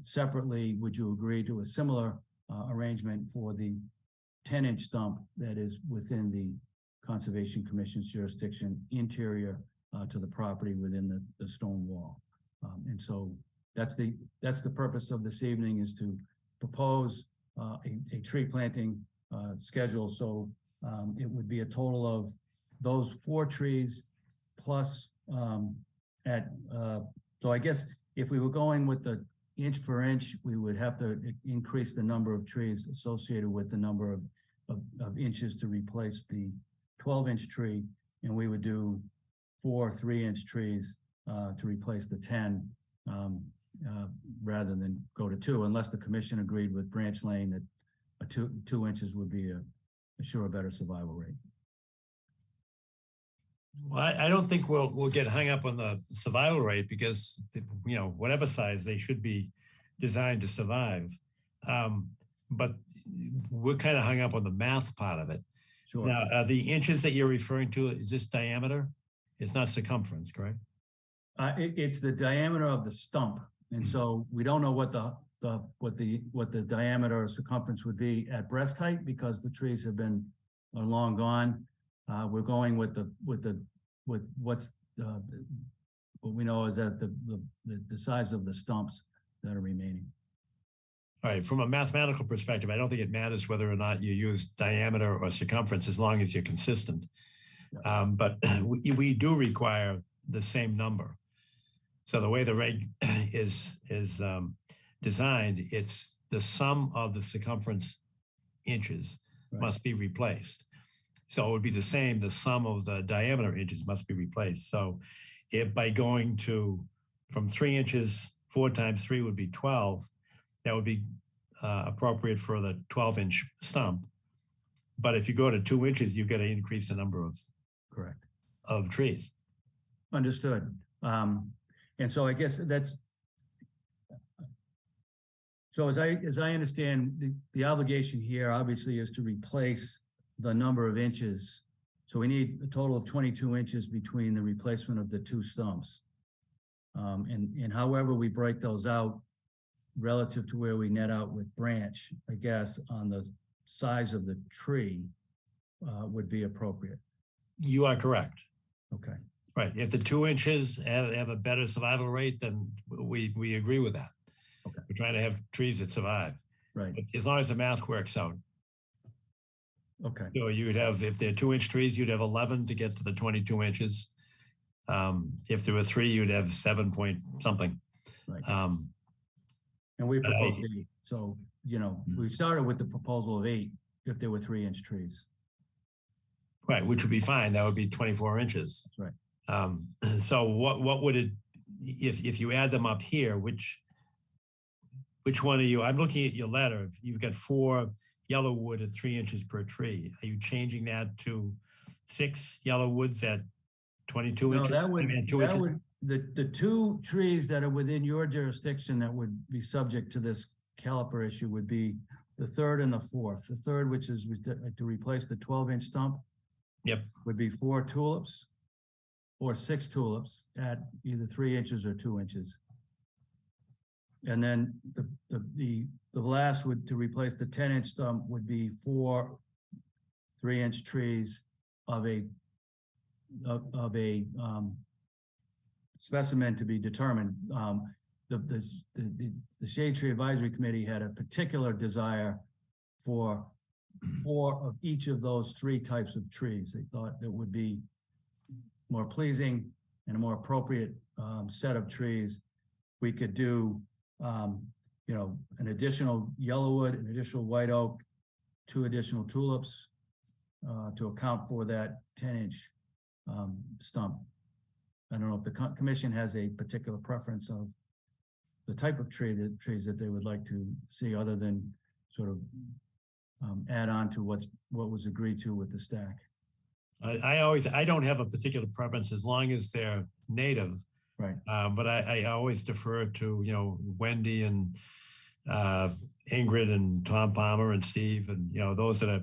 separately, would you agree to a similar arrangement for the 10-inch stump that is within the Conservation Commission's jurisdiction, interior to the property within the stone wall? And so that's the purpose of this evening, is to propose a tree planting schedule. So it would be a total of those 4 trees plus so I guess if we were going with the inch per inch, we would have to increase the number of trees associated with the number of inches to replace the 12-inch tree, and we would do 4 3-inch trees to replace the 10 rather than go to 2, unless the commission agreed with Branch Lane that a 2 inches would be a better survival rate. Well, I don't think we'll get hung up on the survival rate, because whatever size, they should be designed to survive. But we're kind of hung up on the math part of it. Sure. Now, the inches that you're referring to, is this diameter? It's not circumference, correct? It's the diameter of the stump. And so we don't know what the diameter or circumference would be at breast height because the trees are long gone. We're going with what's what we know is that the size of the stumps that are remaining. All right, from a mathematical perspective, I don't think it matters whether or not you use diameter or circumference as long as you're consistent. But we do require the same number. So the way the reg is designed, it's the sum of the circumference inches must be replaced. So it would be the same, the sum of the diameter inches must be replaced. So if by going from 3 inches, 4 times 3 would be 12, that would be appropriate for the 12-inch stump. But if you go to 2 inches, you've got to increase the number of trees. Understood. And so I guess so as I understand, the obligation here obviously is to replace the number of inches. So we need a total of 22 inches between the replacement of the 2 stumps. And however we break those out relative to where we net out with branch, I guess, on the size of the tree would be appropriate. You are correct. Okay. Right. If the 2 inches have a better survival rate, then we agree with that. Okay. We're trying to have trees that survive. Right. But as long as the math works out. Okay. So you would have, if they're 2-inch trees, you'd have 11 to get to the 22 inches. If there were 3, you'd have 7 point something. Right. And we proposed 8. So, we started with the proposal of 8 if there were 3-inch trees. Right, which would be fine. That would be 24 inches. Right. So what would it, if you add them up here, which one are you? I'm looking at your letter. You've got 4 yellow wood at 3 inches per tree. Are you changing that to 6 yellow woods at 22 inches? No, that would the 2 trees that are within your jurisdiction that would be subject to this caliper issue would be the 3rd and the 4th. The 3rd, which is to replace the 12-inch stump. Yep. Would be 4 tulips or 6 tulips at either 3 inches or 2 inches. And then the last to replace the 10-inch stump would be 4 3-inch trees of a specimen to be determined. The Shade Tree Advisory Committee had a particular desire for 4 of each of those 3 types of trees. They thought it would be more pleasing and a more appropriate set of trees. We could do, an additional yellowwood, an additional white oak, 2 additional tulips to account for that 10-inch stump. I don't know if the commission has a particular preference of the type of trees that they would like to see, other than sort of add on to what was agreed to with the stack. I don't have a particular preference as long as they're native. Right. But I always defer to, Wendy and Ingrid and Tom Palmer and Steve and, those that are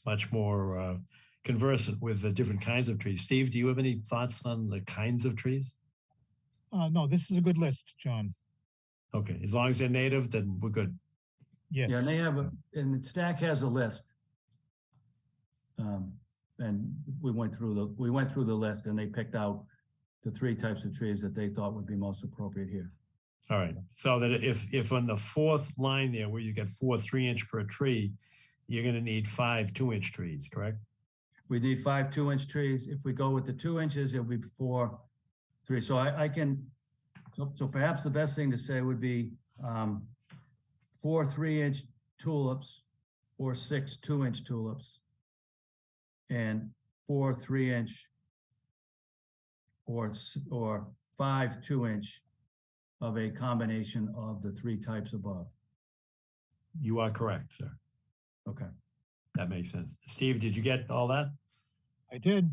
much more conversant with the different kinds of trees. Steve, do you have any thoughts on the kinds of trees? No, this is a good list, John. Okay, as long as they're native, then we're good. Yes. Yeah, and they have and the stack has a list. And we went through the list and they picked out the 3 types of trees that they thought would be most appropriate here. All right, so that if on the 4th line there where you get 4 3-inch per tree, you're going to need 5 2-inch trees, correct? We need 5 2-inch trees. If we go with the 2 inches, it'll be 4 3. So so perhaps the best thing to say would be 4 3-inch tulips or 6 2-inch tulips and 4 3-inch or 5 2-inch of a combination of the 3 types above. You are correct, sir. Okay. That makes sense. Steve, did you get all that? I did.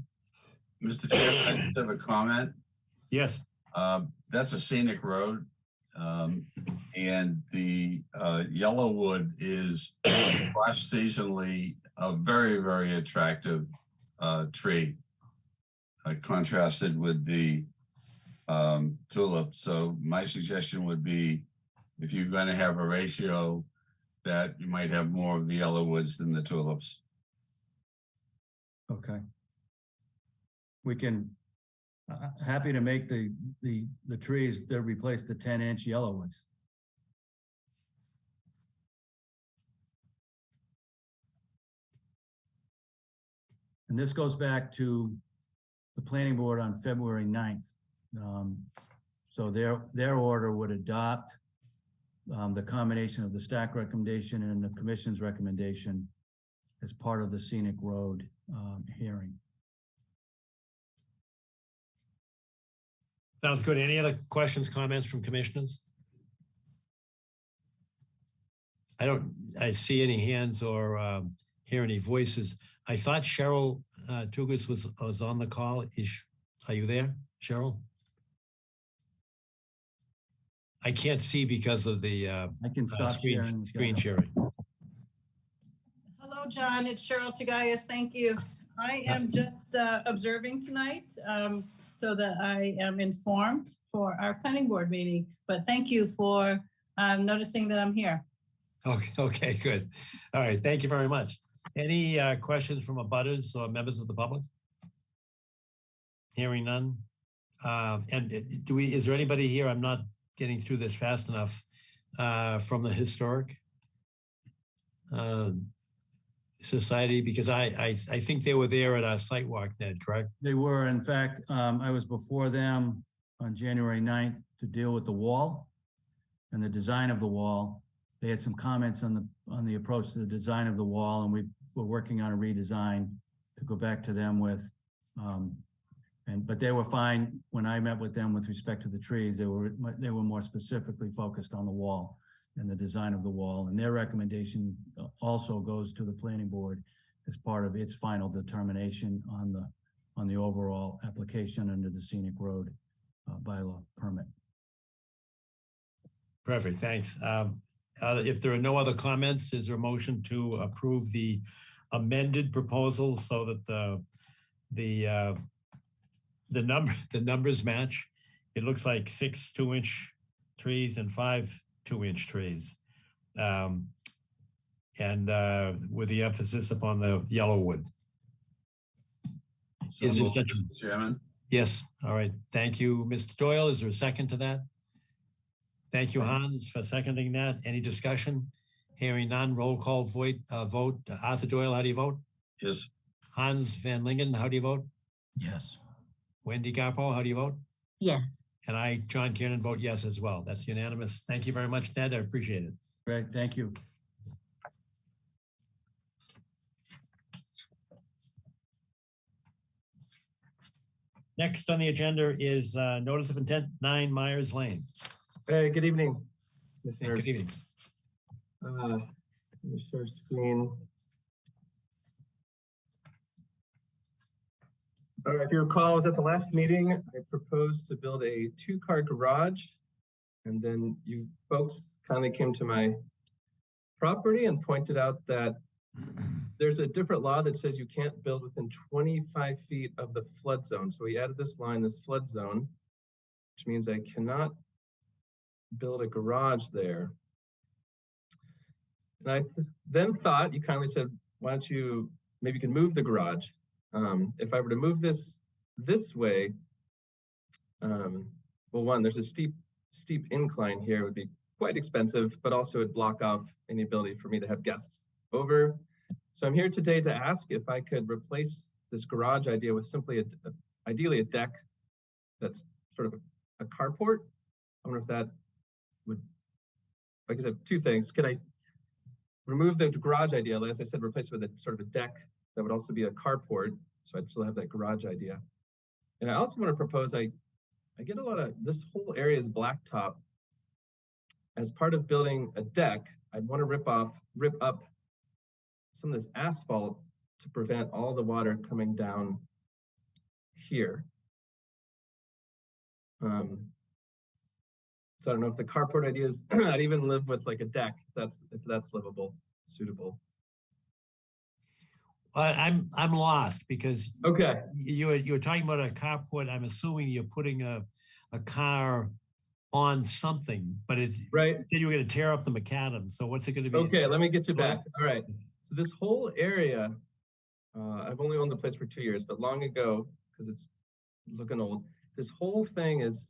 Mr. Chair, I just have a comment. Yes. That's a scenic road. And the yellowwood is cross-seasonally a very, very attractive tree, contrasted with the tulips. So my suggestion would be, if you're going to have a ratio, that you might have more of the yellow woods than the tulips. Okay. We can, happy to make the trees that replace the 10-inch yellowwoods. And this goes back to the planning board on February 9th. So their order would adopt the combination of the stack recommendation and the commission's recommendation as part of the scenic road hearing. Sounds good. Any other questions, comments from commissioners? I see any hands or hear any voices. I thought Cheryl Tugas was on the call. Are you there, Cheryl? I can't see because of the I can stop sharing. screen sharing. Hello, John. It's Cheryl Tagayas. Thank you. I am just observing tonight so that I am informed for our planning board meeting. But thank you for noticing that I'm here. Okay, good. All right, thank you very much. Any questions from abutters or members of the public? Hearing none. And is there anybody here? I'm not getting through this fast enough from the historic society, because I think they were there at our site walk, Ned, correct? They were. In fact, I was before them on January 9th to deal with the wall and the design of the wall. They had some comments on the approach to the design of the wall, and we were working on a redesign to go back to them with. But they were fine when I met with them with respect to the trees. They were more specifically focused on the wall and the design of the wall, and their recommendation also goes to the planning board as part of its final determination on the overall application under the scenic road bylaw permit. Perfect, thanks. If there are no other comments, is there a motion to approve the amended proposal so that the numbers match? It looks like 6 2-inch trees and 5 2-inch trees, and with the emphasis upon the yellow wood. So Is there moved, such a Mr. Chairman? Yes, all right. Thank you, Mr. Doyle. Is there a second to that? Thank you, Hans, for seconding that. Any discussion? Hearing none, roll call vote. Arthur Doyle, how do you vote? Yes. Hans Van Lingen, how do you vote? Yes. Wendy Garpo, how do you vote? Yes. And I, John Kiernan, vote yes as well. That's unanimous. Thank you very much, Ned. I appreciate it. Great, thank you. Next on the agenda is notice of intent 9 Myers Lane. Hey, good evening. Hey, good evening. Let me share screen. All right, if you recall, I was at the last meeting. I proposed to build a 2-car garage, and then you folks kindly came to my property and pointed out that there's a different law that says you can't build within 25 feet of the flood zone. So we added this line, this flood zone, which means I cannot build a garage there. And I then thought, you kindly said, why don't you, maybe you can move the garage. If I were to move this way, well, one, there's a steep incline here. It would be quite expensive, but also it'd block off any ability for me to have guests over. So I'm here today to ask if I could replace this garage idea with simply ideally a deck that's sort of a carport. I wonder if that would, like I said, 2 things. Could I remove the garage idea, as I said, replace it with a sort of a deck that would also be a carport, so I'd still have that garage idea. And I also want to propose, I get a lot of, this whole area is blacktop. As part of building a deck, I'd want to rip up some of this asphalt to prevent all the water coming down here. So I don't know if the carport idea is, I'd even live with like a deck, if that's livable, suitable. I'm lost because okay, you were talking about a carport. I'm assuming you're putting a a car on something, but it's, Right. you said you were going to tear up the macadam. So what's it going to be? Okay, let me get you back. All right. So this whole area, I've only owned the place for 2 years, but long ago, because it's looking old, this whole thing is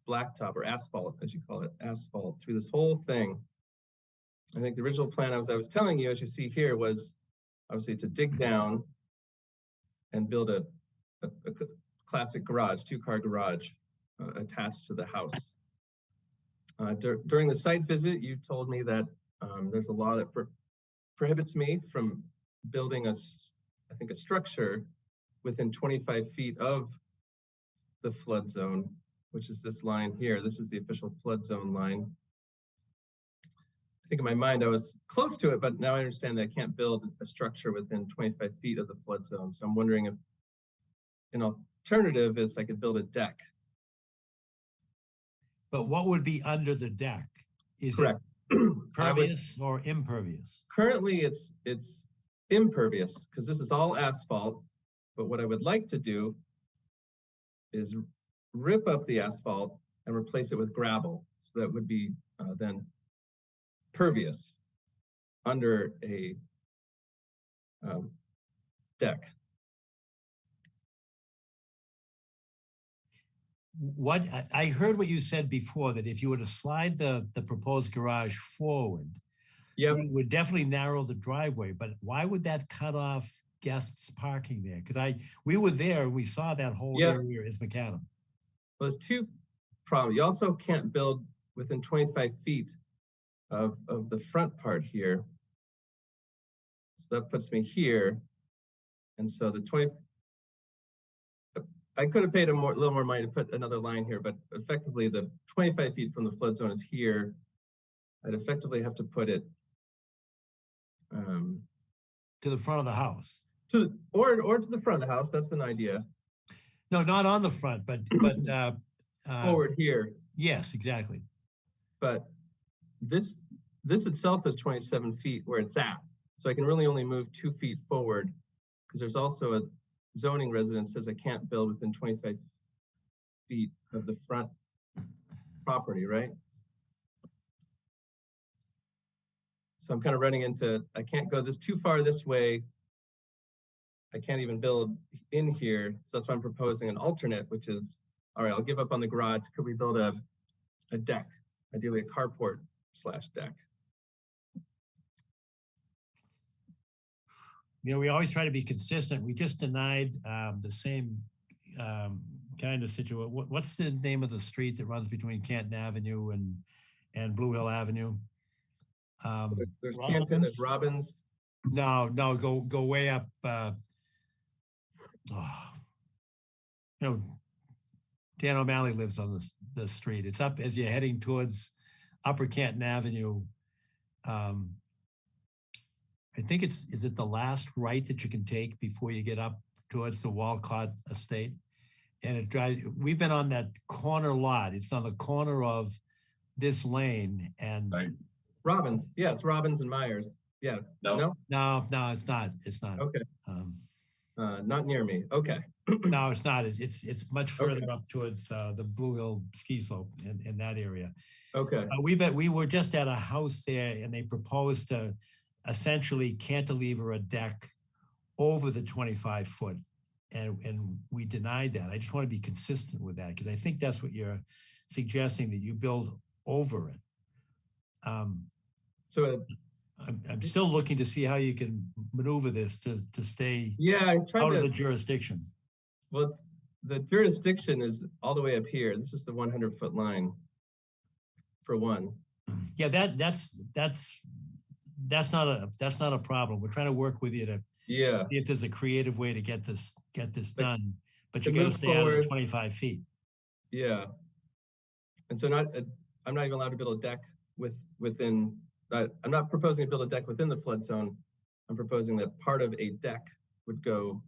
blacktop or asphalt, as you call it, asphalt through this whole thing. I think the original plan I was telling you, as you see here, was obviously to dig down and build a classic garage, 2-car garage attached to the house. During the site visit, you told me that there's a law that prohibits me from building a structure within 25 feet of the flood zone, which is this line here. This is the official flood zone line. I think in my mind I was close to it, but now I understand that I can't build a structure within 25 feet of the flood zone. So I'm wondering if an alternative is I could build a deck. But what would be under the deck? Is Correct. it pervious or impervious? Currently it's impervious because this is all asphalt. But what I would like to do is rip up the asphalt and replace it with gravel. So that would be then pervious under a deck. What I heard what you said before, that if you were to slide the proposed garage forward, Yep. you would definitely narrow the driveway, but why would that cut off guests parking there? Because we were there, we saw that whole Yep. area is macadam. Well, there's two problems. You also can't build within 25 feet of the front part here. So that puts me here. And so I could have paid a little more money to put another line here, but effectively the 25 feet from the flood zone is here. I'd effectively have to put it To the front of the house. or to the front of the house. That's an idea. No, not on the front, but Forward here. Yes, exactly. But this itself is 27 feet where it's at. So I can really only move 2 feet forward because there's also a zoning residence says I can't build within 25 feet of the front property, right? So I'm kind of running into, I can't go too far this way. I can't even build in here. So that's why I'm proposing an alternate, which is, all right, I'll give up on the garage. Could we build a deck, ideally a carport / deck? You know, we always try to be consistent. We just denied the same kind of situation. What's the name of the street that runs between Canton Avenue and Blue Hill Avenue? There's Canton, there's Robbins. No, go way up. You know, Dan O'Malley lives on the street. It's up as you're heading towards Upper Canton Avenue. I think is it the last right that you can take before you get up towards the Walcott estate? And it drives, we've been on that corner lot. It's on the corner of this lane and. Right. Robbins, yeah, it's Robbins and Myers. Yeah, No. No, it's not. It's not. Okay. Not near me. Okay. No, it's not. It's much further Okay. up towards the Blue Hill ski slope in that area. Okay. We were just at a house there and they proposed to essentially cantilever a deck over the 25 foot. And we denied that. I just want to be consistent with that because I think that's what you're suggesting, that you build over it. So I'm still looking to see how you can maneuver this to stay yeah, I tried out of to. the jurisdiction. Well, the jurisdiction is all the way up here. This is the 100-foot line. For one. Yeah, that's not a problem. We're trying to work with you to see if there's a creative way to get this done, but you got to stay out of the 25 feet. Yeah, and so I'm not even allowed to build a deck within. I'm not proposing to build a deck within the flood zone. I'm proposing that part of a deck would go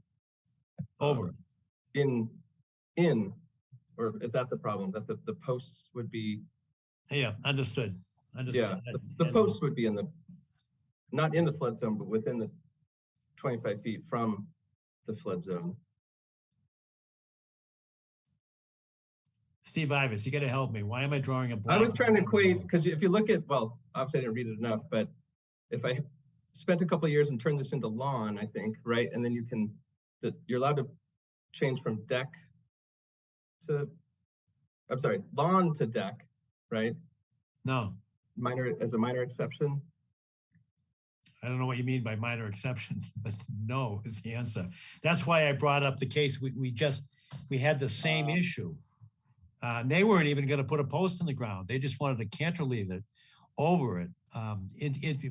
over in, or is that the problem? That the posts would be. Yeah, understood. Yeah, the posts would be not in the flood zone, but within the 25 feet from the flood zone. Steve Ivers, you gotta help me. Why am I drawing a I blank? was trying to equate, because if you look at, well, obviously I didn't read it enough, but if I spent a couple of years and turned this into lawn, I think, right? And then you can, you're allowed to change from deck to, I'm sorry, lawn to deck, right? No, As a minor exception. I don't know what you mean by minor exception, but no is the answer. That's why I brought up the case. We had the same issue. They weren't even gonna put a post in the ground. They just wanted to cantilever it over it.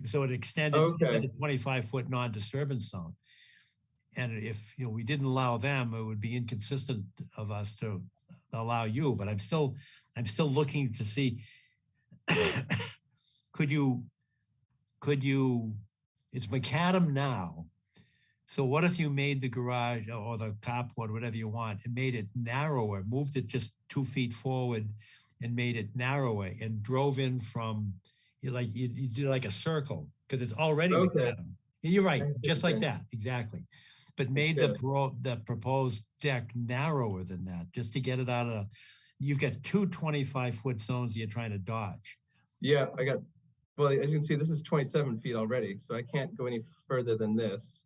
So it extended Okay. the 25-foot non-disturbance zone. And if we didn't allow them, it would be inconsistent of us to allow you. But I'm still looking to see could you? It's macadam now. So what if you made the garage or the carport, whatever you want, and made it narrower, moved it just 2 feet forward and made it narrower and drove in from, you do like a circle because it's already Okay. macadam. You're right, I see just what like you're that, exactly. But made good. the proposed deck narrower than that, just to get it out of, you've got two 25-foot zones you're trying to dodge. Yeah, well, as you can see, this is 27 feet already, so I can't go any further than this.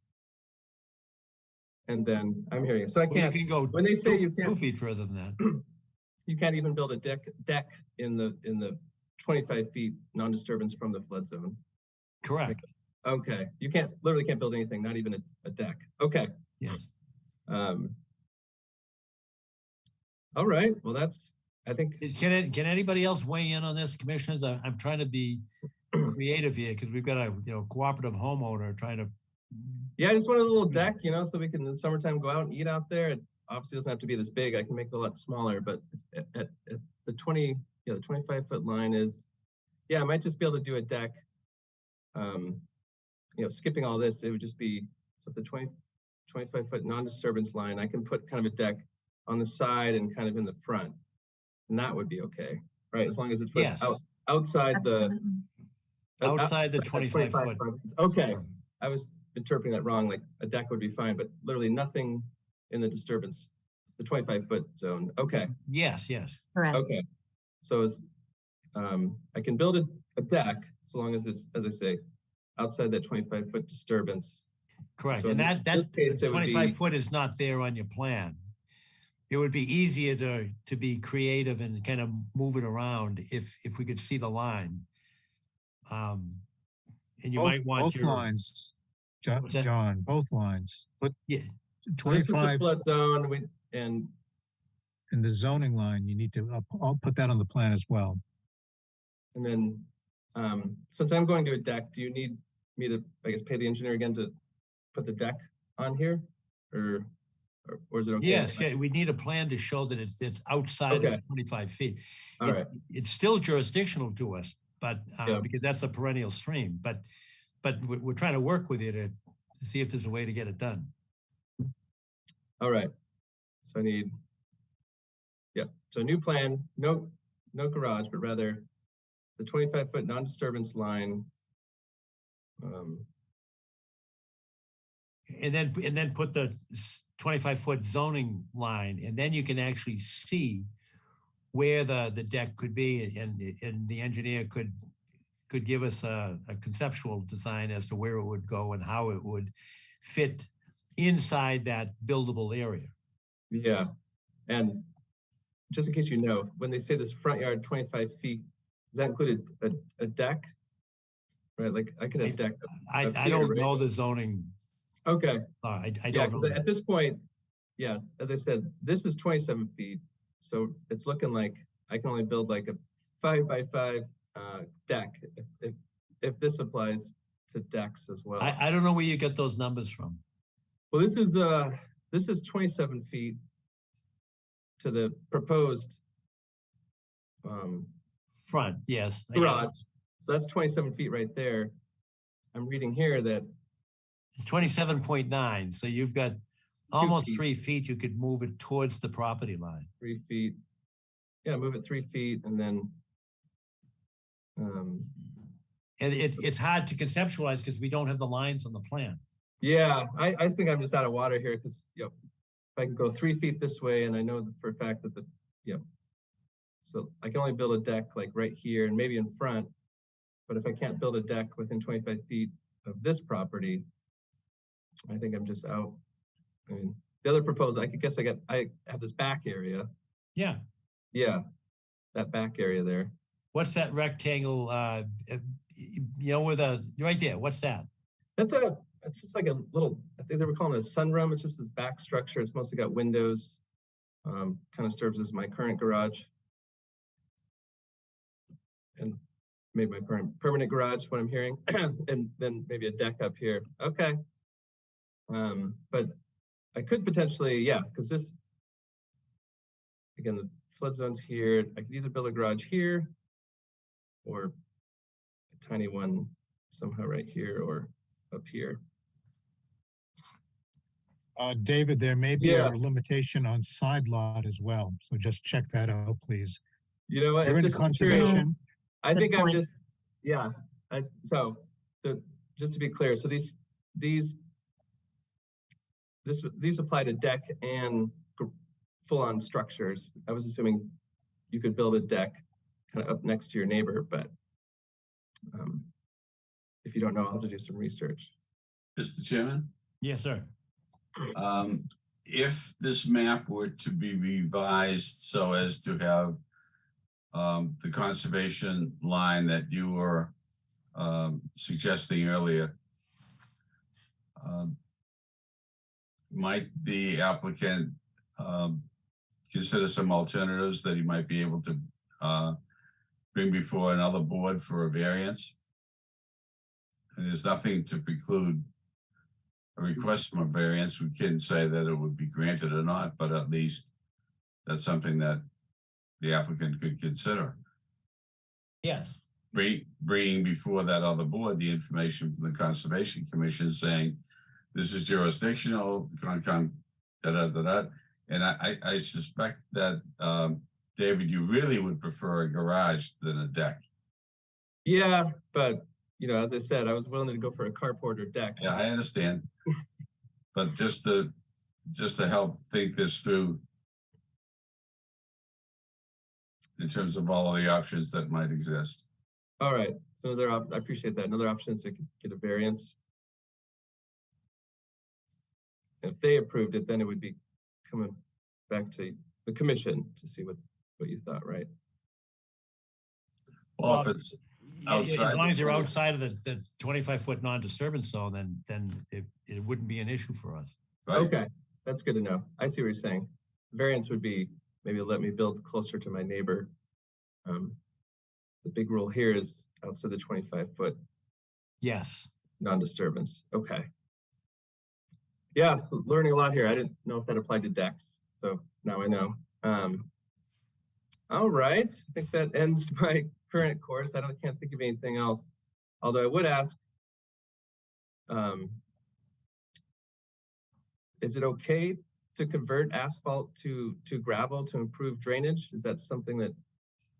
And then I'm hearing it. So I Well, you can't, can go when they say you 2 can't, feet further than that. you can't even build a deck in the 25 feet non-disturbance from the flood zone. Correct. Okay, you literally can't build anything, not even a deck. Okay. Yes. All right, well, I think. Can anybody else weigh in on this, commissioners? I'm trying to be creative here because we've got a cooperative homeowner trying to. Yeah, I just want a little deck, so we can in the summertime go out and eat out there. It obviously doesn't have to be this big. I can make it a lot smaller, but at the 25-foot line is, I might just be able to do a deck. Skipping all this, it would just be, so the 25-foot non-disturbance line, I can put kind of a deck on the side and kind of in the front. And that would be okay, right? As long as it's Yes. outside Absolutely. Outside the 25 foot. Okay, I was interpreting that wrong. Like a deck would be fine, but literally nothing in the disturbance, the 25-foot zone. Okay. Yes, yes. Correct. Okay. So I can build a deck so long as it's, as I say, outside that 25-foot disturbance. Correct. So And in that this case, it would be 25 foot is not there on your plan. It would be easier to be creative and kind of move it around if we could see the line. And you might want both your lines, What's that? John, both lines. Put Yeah. So this is the 25 flood zone, and in the zoning line. You need to, I'll put that on the plan as well. then since I'm going to a deck, do you need me to, I guess, pay the engineer again to put the deck on here, or is it okay? Yes, yeah, we need a plan to show that it's outside Okay. of 25 feet. All right. It's still jurisdictional to us, but Yeah. because that's a perennial stream. But we're trying to work with you to see if there's a way to get it done. All right. So I need, so new plan, no garage, but rather the 25-foot non-disturbance line. And then put the 25-foot zoning line, and then you can actually see where the deck could be, and the engineer could give us a conceptual design as to where it would go and how it would fit inside that buildable area. Yeah, and just in case you know, when they say this front yard 25 feet, does that include a deck? Right, like I could have deck. I here, don't right? know the zoning. Okay. I Yeah, don't because know. at this point, as I said, this is 27 feet. So it's looking like I can only build like a 5x5 deck if this applies to decks as well. I don't know where you get those numbers from. Well, this is 27 feet to the proposed Front, yes. garage. So that's 27 feet right there. I'm reading here that It's 27.9, so you've got almost feet. 3 feet. You could move it towards the property line. 3 feet. Yeah, move it 3 feet and then. And it's hard to conceptualize because we don't have the lines on the plan. Yeah, I think I'm just out of water here because if I can go 3 feet this way, and I know for a fact that So I can only build a deck like right here and maybe in front, but if I can't build a deck within 25 feet of this property, I think I'm just out. I mean, the other proposal, I have this back area. Yeah. Yeah, that back area there. What's that rectangle, with right there, what's that? It's just like a little, I think they were calling it a sunroom. It's just this back structure. It's mostly got windows. Kind of serves as my current garage. And maybe my permanent garage, what I'm hearing. And then maybe a deck up here. Okay. But I could potentially, yeah, because this, again, the flood zone's here. I could either build a garage here or a tiny one somehow right here or up here. David, there may be Yeah. a limitation on side lot as well, so just check that out, please. You know what? You're if in this is true, conservation. I Good think I'm point. just, yeah. Just to be clear, so these apply to deck and full-on structures. I was assuming you could build a deck kind of up next to your neighbor, but if you don't know, I'll have to do some research. Mr. Chairman, Yes, sir. if this map were to be revised so as to have the conservation line that you were suggesting earlier, might the applicant consider some alternatives that he might be able to bring before another board for a variance? And there's nothing to preclude a request from a variance. We can say that it would be granted or not, but at least that's something that the applicant could consider. Yes. Bringing before that other board the information from the Conservation Commission saying this is jurisdictional, and I suspect that David, you really would prefer a garage than a deck. Yeah, but as I said, I was willing to go for a carport or deck. Yeah, I understand, but just to help think this through in terms of all of the options that might exist. All right, so I appreciate that. Another option is to get a variance. If they approved it, then it would be coming back to the commission to see what you thought, right? Well, if it's outside, as long as you're outside of the 25-foot non-disturbance zone, then it wouldn't be an issue for us. right? Okay, that's good to know. I see what you're saying. Variance would be maybe let me build closer to my neighbor. The big rule here is outside the 25-foot Yes. non-disturbance. Okay. Yeah, learning a lot here. I didn't know if that applied to decks, so now I know. All right, I think that ends my current course. I can't think of anything else. Although I would ask, is it okay to convert asphalt to gravel to improve drainage? Is that something that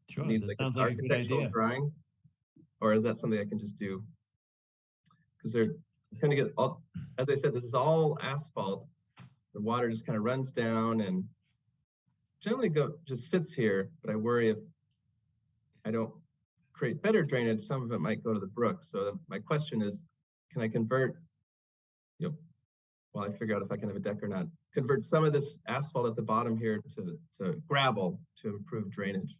Sure. needs That like sounds an like a good architectural idea. drawing? Or is that something I can just do? Because they're kind of get all, as I said, this is all asphalt. The water just kind of runs down and generally just sits here, but I worry if I don't create better drainage, some of it might go to the brook. So my question is, can I convert, while I figure out if I can have a deck or not, convert some of this asphalt at the bottom here to gravel to improve drainage?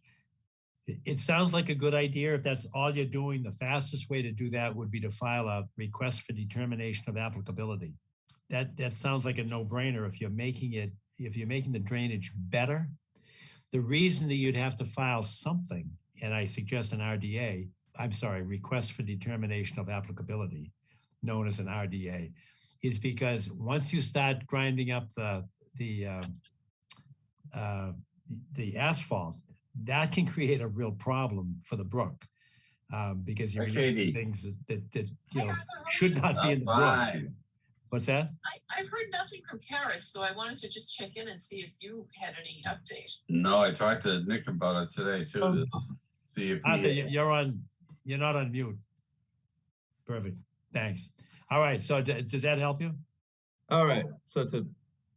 It sounds like a good idea. If that's all you're doing, the fastest way to do that would be to file a request for determination of applicability. That sounds like a no-brainer. If you're making the drainage better, the reason that you'd have to file something, and I suggest an RDA, request for determination of applicability, known as an RDA, is because once you start grinding up the asphalt, that can create a real problem for the brook because you're using things that should not be in the brook. Fine. What's that? I've heard nothing from Karis, so I wanted to just check in and see if you had any updates. No, I talked to Nick about it today too, to see if Arthur, he, you're not on mute. Perfect. Thanks. All right. So does that help you? All right, so to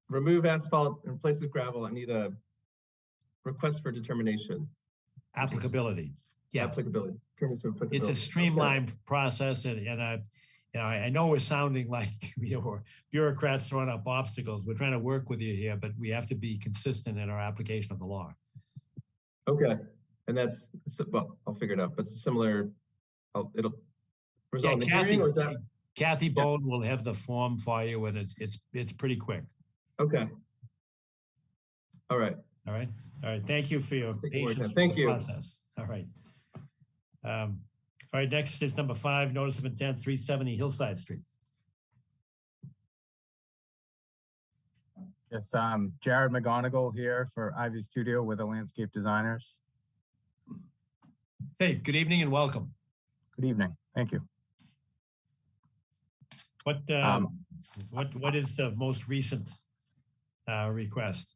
remove asphalt and replace with gravel, I need a request for determination. Applicability. Yes. Applicability. Permits of It's a applicability. streamlined process I know we're sounding like, we're bureaucrats throwing up obstacles. We're trying to work with you here, but we have to be consistent in our application of the law. Okay, and that's, well, I'll figure it out, but similar, it'll result in a hearing, or is that? Kathy Bowden will have the form for you, and it's pretty quick. Okay. All right. All right. All right. Thank you for your patience with Thank the you. process. All right. All right, next is number 5, notice of intent, 370 Hillside Street. Yes, Jared McGonigal here for Ivy Studio with the landscape designers. Hey, good evening and welcome. Good evening. Thank you. What is the most recent request?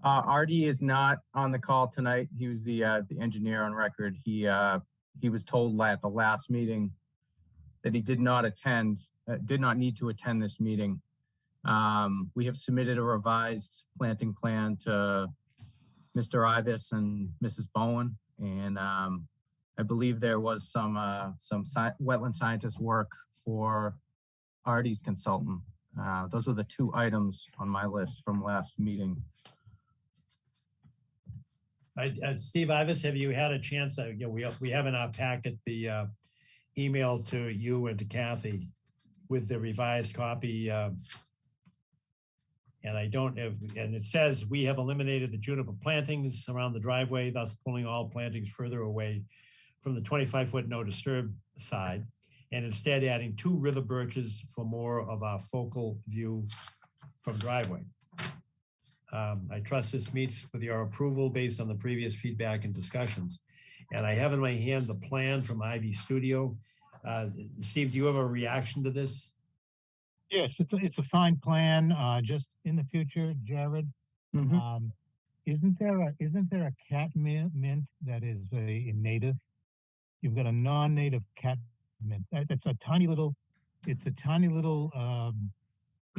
Artie is not on the call tonight. He was the engineer on record. He was told at the last meeting that he did not need to attend this meeting. We have submitted a revised planting plan to Mr. Ivis and Mrs. Bowen, and I believe there was some wetland scientist work for Artie's consultant. Those were the 2 items on my list from last meeting. Steve Ivis, have you had a chance? We have in our packet the email to you and to Kathy with the revised copy. And it says we have eliminated the juniper plantings around the driveway, thus pulling all plantings further away from the 25-foot no disturb side, and instead adding 2 river birches for more of our focal view from driveway. I trust this meets with your approval based on the previous feedback and discussions. And I have in my hand the plan from Ivy Studio. Steve, do you have a reaction to this? Yes, it's a fine plan. Just in the future, Jared, isn't there a cat mint that is a native? You've got a non-native cat mint. It's a tiny little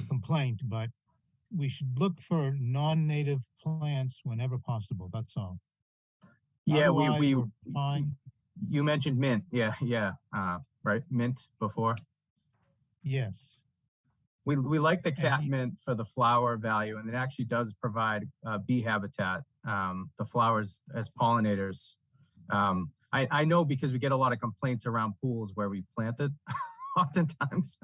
complaint, but we should look for non-native plants whenever possible. That's all. Yeah, Otherwise, we we're fine. You mentioned mint. Yeah. Right, mint before. Yes. We like the cat mint for the flower value, and it actually does provide bee habitat. The flowers as pollinators. I know because we get a lot of complaints around pools where we planted, oftentimes.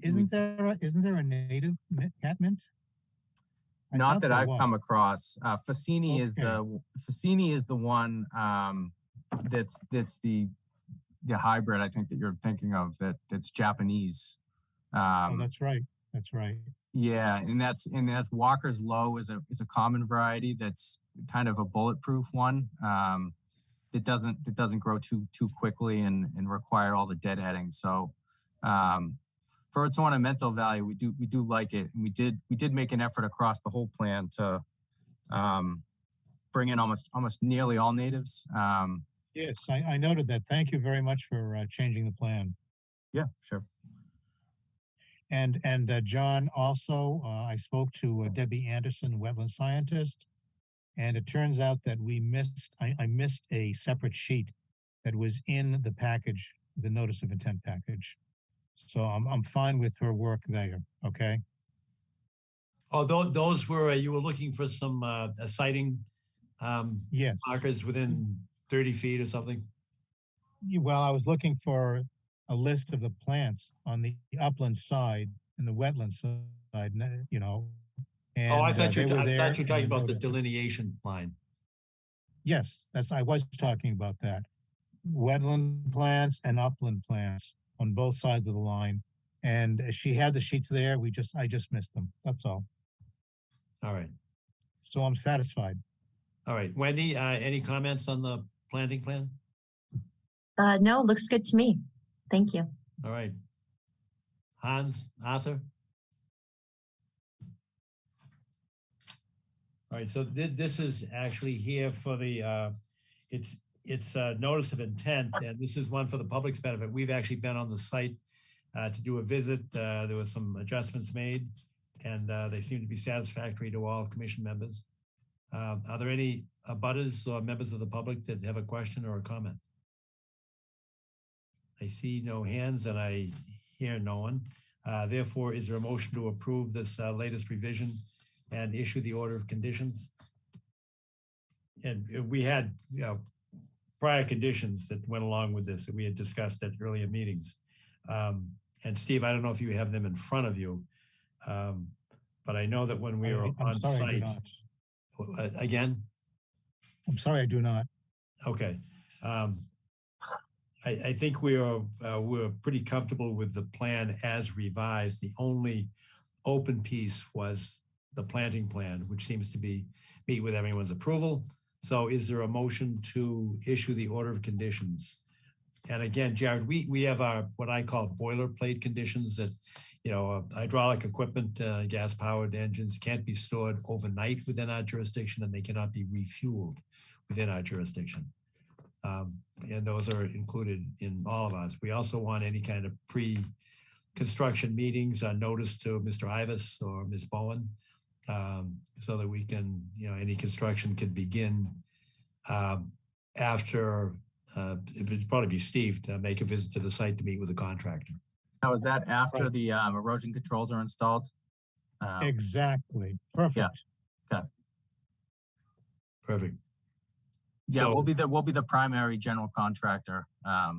Isn't there a native cat mint? Not that I've come across. Fassini is the one that's the hybrid I think that you're thinking of that's Japanese. Oh, that's right. That's right. Yeah, and that's Walker's Low is a common variety that's kind of a bulletproof one. That doesn't grow too quickly and require all the deadheading. So for its ornamental value, we do like it. And we did make an effort across the whole plan to bring in almost nearly all natives. Yes, I noted that. Thank you very much for changing the plan. Yeah, sure. And John, also, I spoke to Debbie Anderson, wetland scientist, and it turns out that I missed a separate sheet that was in the package, the notice of intent package. So I'm fine with her work there. Okay. Oh, those were you were looking for some sighting yes, markers within 30 feet or something? Well, I was looking for a list of the plants on the upland side and the wetland side, you know. And, I thought you were there talking about the noticed delineation line. Yes, I was talking about that. Wetland plants and upland plants on both sides of the line. And she had the sheets there. I just missed them. That's all. All right. So I'm satisfied. All right. Wendy, any comments on the planting plan? No, looks good to me. Thank you. All right. Hans, Arthur? All right, so this is actually here for the, it's a notice of intent, and this is one for the public's benefit. We've actually been on the site to do a visit. There were some adjustments made, and they seem to be satisfactory to all commission members. Are there any abutters or members of the public that have a question or a comment? I see no hands and I hear no one. Therefore, is there a motion to approve this latest revision and issue the order of conditions? And we had, prior conditions that went along with this that we had discussed at earlier meetings. And Steve, I don't know if you have them in front of you, but I know that when we were on site, again? I'm sorry, I do not. Okay. I think we're pretty comfortable with the plan as revised. The only open piece was the planting plan, which seems to meet with everyone's approval. So is there a motion to issue the order of conditions? And again, Jared, we have our, what I call boilerplate conditions that, hydraulic equipment, gas powered engines can't be stored overnight within our jurisdiction and they cannot be refueled within our jurisdiction. And those are included in all of us. We also want any kind of pre-construction meetings, notice to Mr. Ivas or Ms. Bowen, so that we can, any construction can begin after, it would probably be Steve to make a visit to the site to meet with the contractor. Now, is that after the erosion controls are installed? Exactly. Perfect. Yeah. Okay. Perfect. Yeah, So- we'll be the primary general contractor.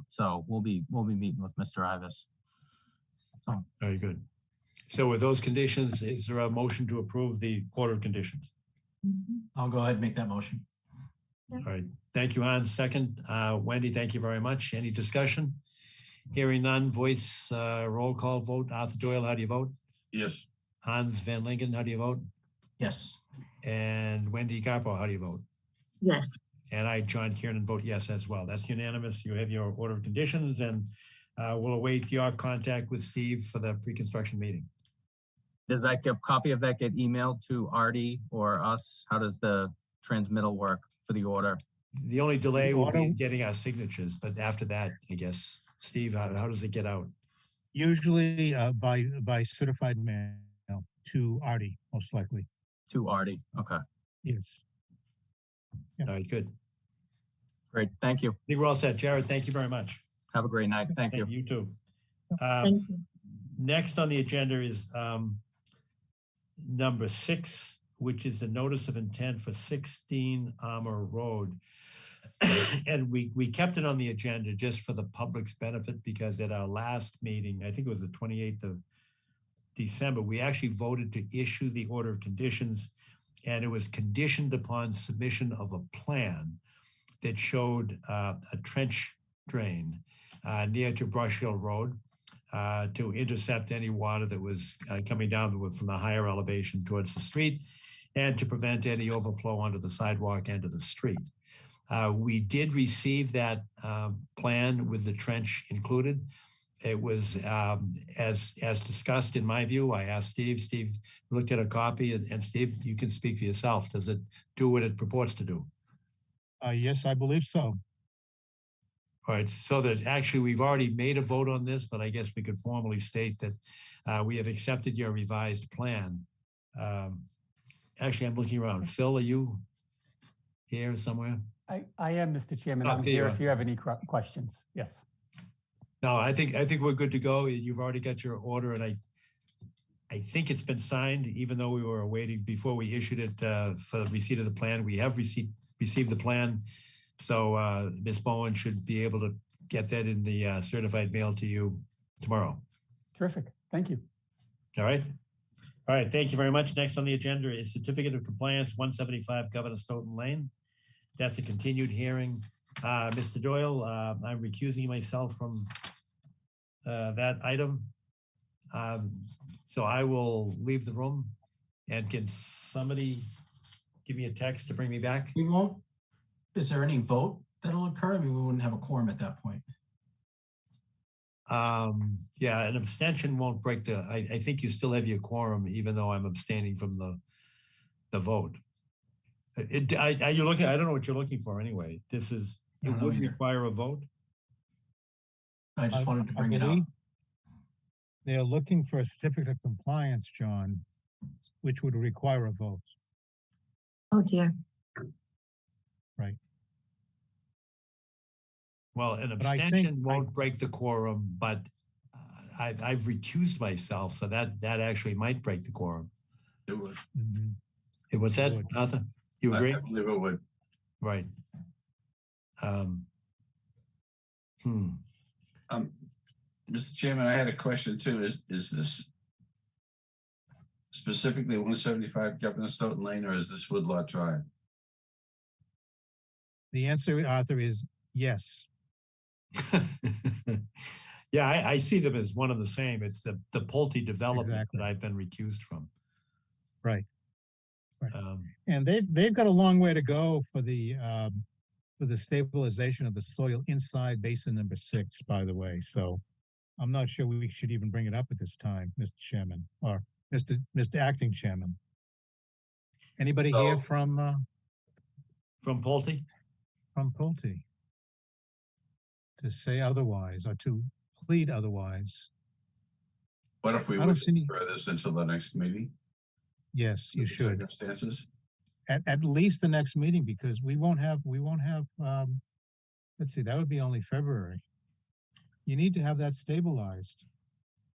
So we'll be meeting with Mr. Ivas. So Very good. So with those conditions, is there a motion to approve the order of conditions? I'll go ahead and make that motion. All right. Thank you, Hans. Second, Wendy, thank you very much. Any discussion? Hearing none, voice roll call vote. Arthur Doyle, how do you vote? Yes. Hans Van Linken, how do you vote? Yes. And Wendy Garpo, how do you vote? Yes. And I, John Kiernan, vote yes as well. That's unanimous. You have your order of conditions and we'll await your contact with Steve for the pre-construction meeting. does that copy of that get emailed to Artie or us? How does the transmittal work for the order? The only delay will be Auto- in getting our signatures, but after that, I guess, Steve, how does it get out? Usually by certified mail to Artie, most likely. To Artie. Okay, Yes. All right, good. great. Thank you. I think we're all set. Jared, thank you very much. Have a great night. Thank you. You too. Thank you. Next on the agenda is number 6, which is the notice of intent for 16 Armour Road. And we kept it on the agenda just for the public's benefit because at our last meeting, I think it was the 28th of December, we actually voted to issue the order of conditions, and it was conditioned upon submission of a plan that showed a trench drain near to Brush Hill Road to intercept any water that was coming down from the higher elevation towards the street and to prevent any overflow onto the sidewalk and to the street. We did receive that plan with the trench included. It was, as discussed in my view, I asked Steve looked at a copy, and Steve, you can speak for yourself. Does it do what it purports to do? Yes, I believe so. All right, so that actually we've already made a vote on this, but I guess we could formally state that we have accepted your revised plan. Actually, I'm looking around. Phil, are you here somewhere? I am, Mr. Chairman. Oh, I'm there you here are. if you have any questions. Yes. No, I think we're good to go. You've already got your order, and I think it's been signed, even though we were waiting before we issued it for the receipt of the plan. We have received the plan, so Ms. Bowen should be able to get that in the certified mail to you tomorrow. Terrific. Thank you. All right. All right. Thank you very much. Next on the agenda is Certificate of Compliance, 175 Governor Stoughton Lane. That's a continued hearing. Mr. Doyle, I'm recusing myself from that item. So I will leave the room. And can somebody give me a text to bring me back? We won't. Is there any vote that'll occur? I mean, we wouldn't have a quorum at that point. Yeah, an abstention won't break the, I think you still have your quorum, even though I'm abstaining from the vote. Are you looking, I don't know what you're looking for anyway. This is, it would require a vote? I just wanted to bring it up. They're looking for a certificate of compliance, John, which would require a vote. Oh dear. Well, an But I think abstention won't break the quorum, but I've recused myself, so that actually might break the quorum. It would. Mhm. What's that, Would. Arthur? You I agree? believe it would. Right. Hmm. Mr. Chairman, I had a question too. Is this specifically 175 Governor Stoughton Lane, or is this Woodlot Drive? The answer, Arthur, is yes. Yeah, I see them as one and the same. It's the Pulte development Exactly. that I've been recused from. Right. Right. Um, And they've got a long way to go for the stabilization of the soil inside basin number 6, by the way. So I'm not sure we should even bring it up at this time, Mr. Chairman, or Mr. Acting Chairman. Anybody here from Pulte? From Pulte to say otherwise or to plead otherwise? What if we I don't would see any. defer this until the next meeting? Yes, you Under the should. Circumstances? At least the next meeting, because we won't have, let's see, that would be only February. You need to have that stabilized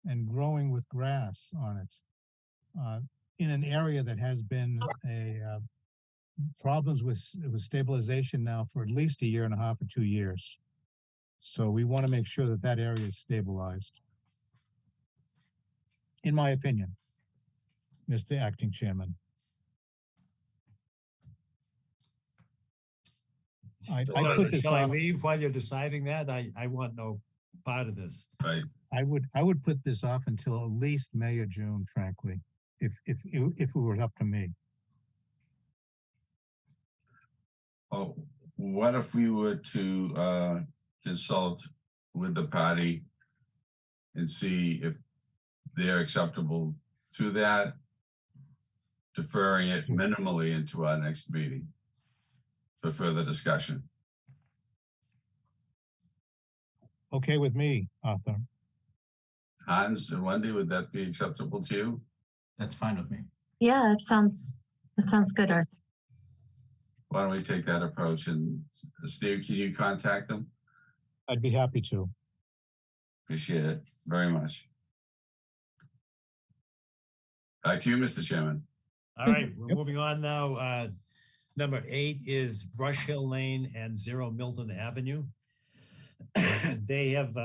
and growing with grass on it in an area that has been problems with stabilization now for at least 1.5 years or 2 years. So we want to make sure that that area is stabilized. In my opinion, Mr. Acting Chairman. I put this Shall I off. leave while you're deciding that? I want no part of this. Right. I would put this off until at least May or June, frankly, if it were up to me. Oh, what if we were to consult with the party and see if they're acceptable to that, deferring it minimally into our next meeting for further discussion? Okay with me, Arthur. Hans and Wendy, would that be acceptable to you? That's fine with me. Yeah, that sounds good, Arthur. Why don't we take that approach? And Steve, can you contact them? I'd be happy to. Appreciate it very much. Back to you, Mr. Chairman. All right, we're moving on now. Number 8 is Brush Hill Lane and 0 Milton Avenue. They have,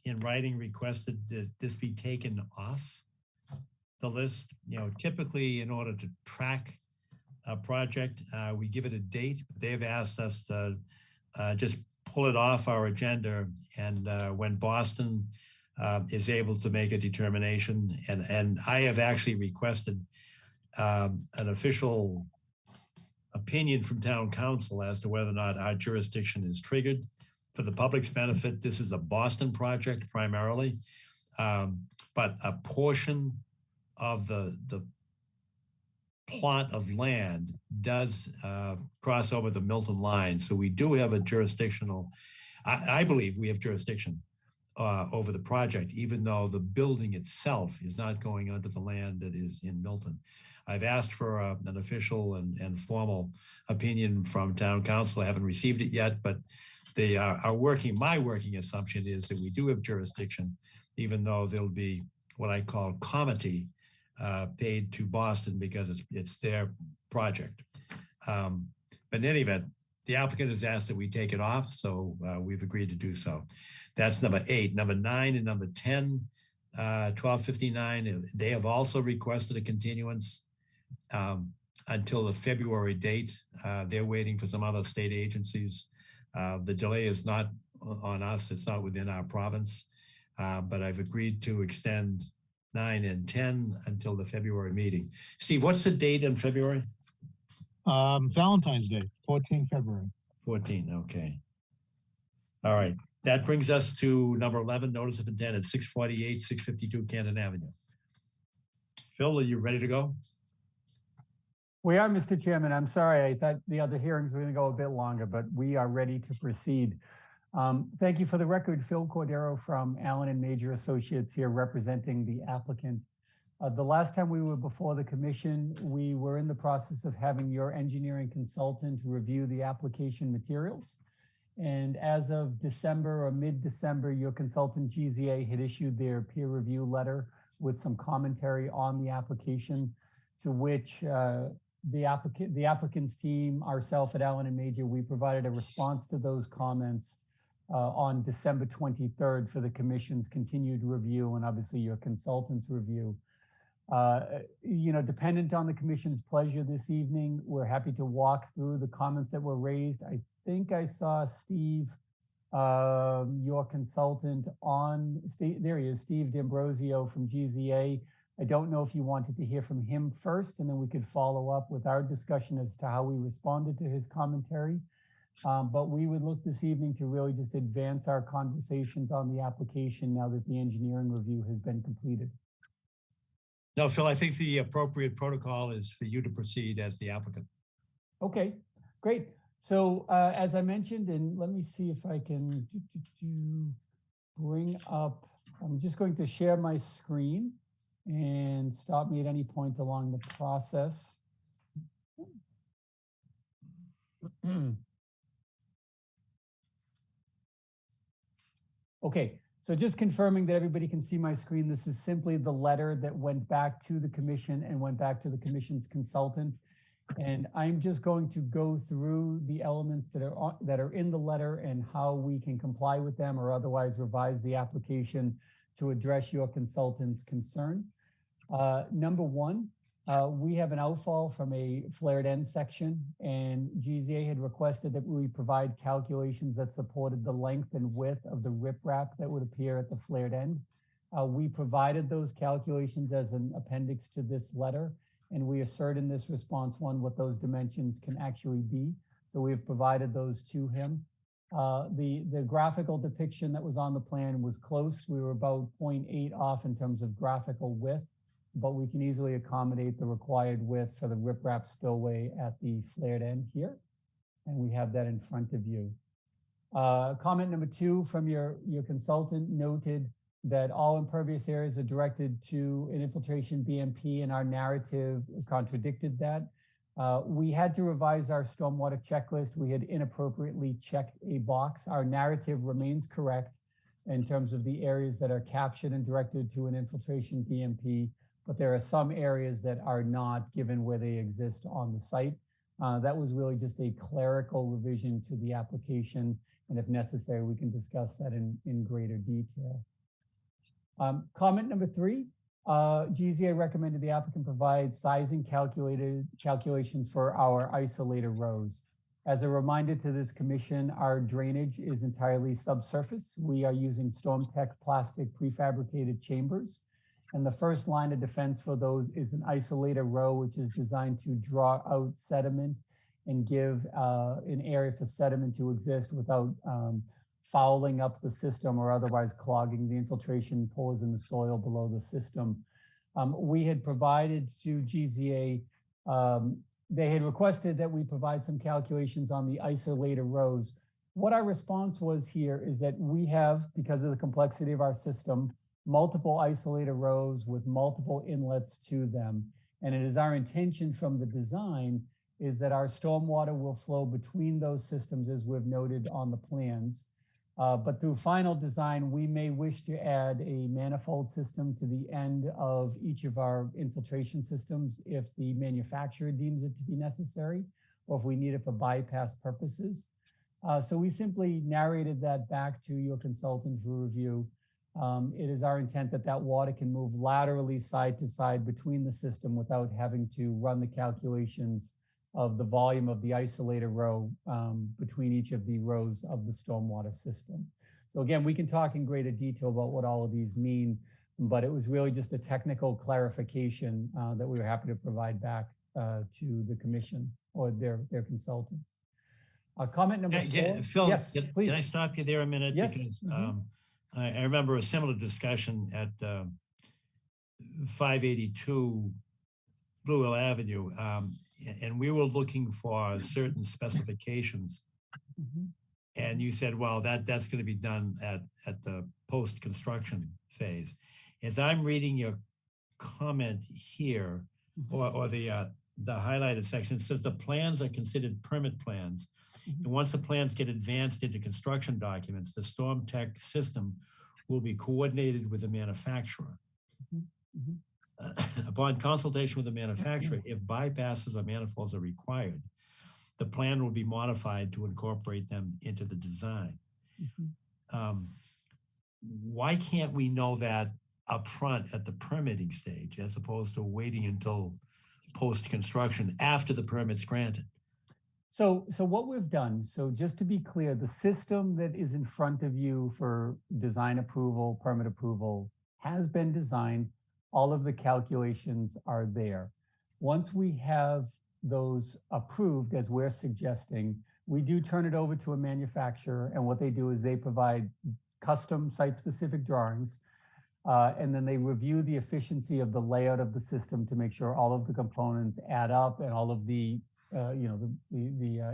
in writing, requested that this be taken off the list. You know, typically, in order to track a project, we give it a date. They've asked us to just pull it off our agenda, and when Boston is able to make a determination, and I have actually requested an official opinion from town council as to whether or not our jurisdiction is triggered. For the public's benefit, this is a Boston project primarily, but a portion of the plot of land does cross over the Milton line. So we do have a jurisdictional, I believe we have jurisdiction over the project, even though the building itself is not going onto the land that is in Milton. I've asked for an official and formal opinion from town council. I haven't received it yet, but they are working. My working assumption is that we do have jurisdiction, even though there'll be what I call comity paid to Boston because it's their project. But in any event, the applicant has asked that we take it off, so we've agreed to do so. That's number 8. Number 9 and number 10, 1259, they have also requested a continuance until the February date. They're waiting for some other state agencies. The delay is not on us, it's not within our province, but I've agreed to extend 9 and 10 until the February meeting. Steve, what's the date in February? Valentine's Day, 14 February. 14, okay. All right, that brings us to number 11, notice of intent at 648, 652 Canton Avenue. Phil, are you ready to go? We are, Mr. Chairman. I'm sorry. I thought the other hearings were going to go a bit longer, but we are ready to proceed. Thank you. For the record, Phil Cordero from Allen and Major Associates here representing the applicant. The last time we were before the commission, we were in the process of having your engineering consultant review the application materials. And as of December or mid-December, your consultant GZA had issued their peer review letter with some commentary on the application, to which the applicant's team, ourself at Allen and Major, we provided a response to those comments on December 23rd for the commission's continued review and obviously your consultant's review. Dependent on the commission's pleasure this evening, we're happy to walk through the comments that were raised. I think I saw Steve, your consultant there he is, Steve D'Ambrosio from GZA. I don't know if you wanted to hear from him first, and then we could follow up with our discussion as to how we responded to his commentary. But we would look this evening to really just advance our conversations on the application now that the engineering review has been completed. No, Phil, I think the appropriate protocol is for you to proceed as the applicant. Okay, great. So as I mentioned, and let me see if I can bring up, I'm just going to share my screen and stop me at any point along the process. Okay, so just confirming that everybody can see my screen. This is simply the letter that went back to the commission and went back to the commission's consultant. And I'm just going to go through the elements that are in the letter and how we can comply with them or otherwise revise the application to address your consultant's concern. Number one, we have an outfall from a flared end section, and GZA had requested that we provide calculations that supported the length and width of the riprap that would appear at the flared end. We provided those calculations as an appendix to this letter, and we assert in this response one what those dimensions can actually be. So we have provided those to him. The graphical depiction that was on the plan was close. We were about 0.8 off in terms of graphical width, but we can easily accommodate the required width for the riprap spillway at the flared end here. And we have that in front of you. Comment number two from your consultant noted that all impervious areas are directed to an infiltration BMP, and our narrative contradicted that. We had to revise our stormwater checklist. We had inappropriately checked a box. Our narrative remains correct in terms of the areas that are captured and directed to an infiltration BMP, but there are some areas that are not, given where they exist on the site. That was really just a clerical revision to the application, and if necessary, we can discuss that in greater detail. Comment number three, GZA recommended the applicant provide sizing calculations for our isolator rows. As a reminder to this commission, our drainage is entirely subsurface. We are using StormTech plastic prefabricated chambers. And the first line of defense for those is an isolator row, which is designed to draw out sediment and give an area for sediment to exist without fouling up the system or otherwise clogging the infiltration pores in the soil below the system. We had provided to GZA, they had requested that we provide some calculations on the isolator rows. What our response was here is that we have, because of the complexity of our system, multiple isolator rows with multiple inlets to them. And it is our intention from the design is that our stormwater will flow between those systems as we've noted on the plans. But through final design, we may wish to add a manifold system to the end of each of our infiltration systems if the manufacturer deems it to be necessary, or if we need it for bypass purposes. So we simply narrated that back to your consultant for review. It is our intent that that water can move laterally side to side between the system without having to run the calculations of the volume of the isolator row between each of the rows of the stormwater system. So again, we can talk in greater detail about what all of these mean, but it was really just a technical clarification that we were happy to provide back to the commission or their consultant. Comment number four. Phil, yes, please. Can I stop you there a minute? Yes. Because I remember a similar discussion at 582 Blue Hill Avenue, and we were looking for certain specifications. And you said, well, that's going to be done at the post-construction phase. As I'm reading your comment here, or the highlighted section. It says the plans are considered permit plans. And once the plans get advanced into construction documents, the storm tech system will be coordinated with the manufacturer. Upon consultation with the manufacturer, if bypasses or manifolds are required, the plan will be modified to incorporate them into the design. Why can't we know that upfront at the permitting stage, as opposed to waiting until post-construction after the permit's granted? So what we've done, so just to be clear, the system that is in front of you for design approval, permit approval has been designed. All of the calculations are there. Once we have those approved, as we're suggesting, we do turn it over to a manufacturer, and what they do is they provide custom site-specific drawings, and then they review the efficiency of the layout of the system to make sure all of the components add up and all of the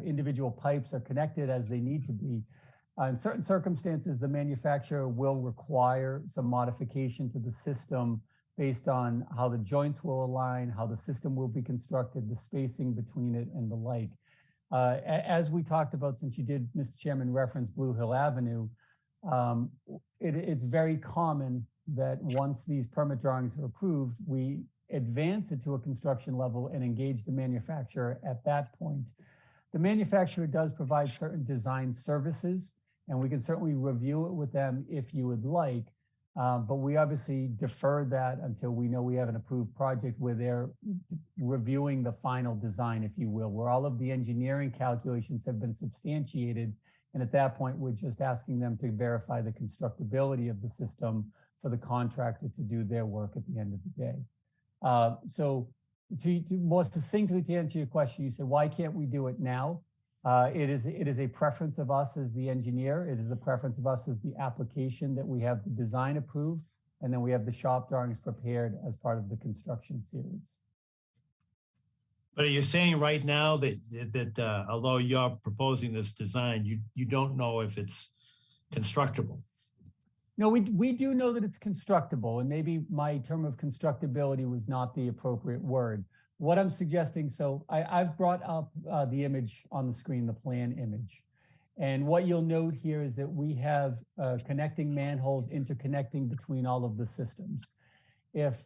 individual pipes are connected as they need to be. In certain circumstances, the manufacturer will require some modification to the system based on how the joints will align, how the system will be constructed, the spacing between it, and the like. As we talked about, since you did, Mr. Chairman, reference Blue Hill Avenue, it's very common that once these permit drawings are approved, we advance it to a construction level and engage the manufacturer at that point. The manufacturer does provide certain design services, and we can certainly review it with them if you would like, but we obviously defer that until we know we have an approved project where they're reviewing the final design, if you will, where all of the engineering calculations have been substantiated. And at that point, we're just asking them to verify the constructability of the system for the contractor to do their work at the end of the day. So to more succinctly to answer your question, you said, why can't we do it now? It is a preference of us as the engineer. It is a preference of us as the application that we have the design approved, and then we have the shop drawings prepared as part of the construction series. But are you saying right now that although you're proposing this design, you don't know if it's constructible? No, we do know that it's constructible, and maybe my term of constructability was not the appropriate word. What I'm suggesting, so I've brought up the image on the screen, the plan image. And what you'll note here is that we have connecting manholes interconnecting between all of the systems. If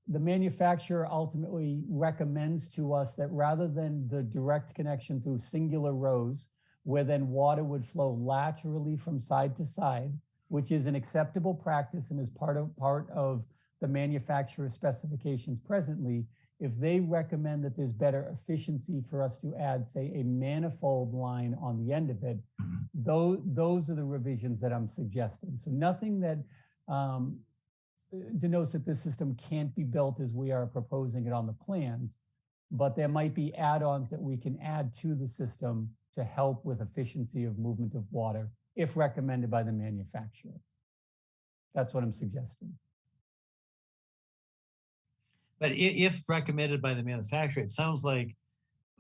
the manufacturer ultimately recommends to us that rather than the direct connection through singular rows, where then water would flow laterally from side to side, which is an acceptable practice and is part of the manufacturer's specifications presently, if they recommend that there's better efficiency for us to add, say, a manifold line on the end of it, those are the revisions that I'm suggesting. So nothing that denotes that this system can't be built as we are proposing it on the plans, but there might be add-ons that we can add to the system to help with efficiency of movement of water, if recommended by the manufacturer. That's what I'm suggesting. But if recommended by the manufacturer, it sounds like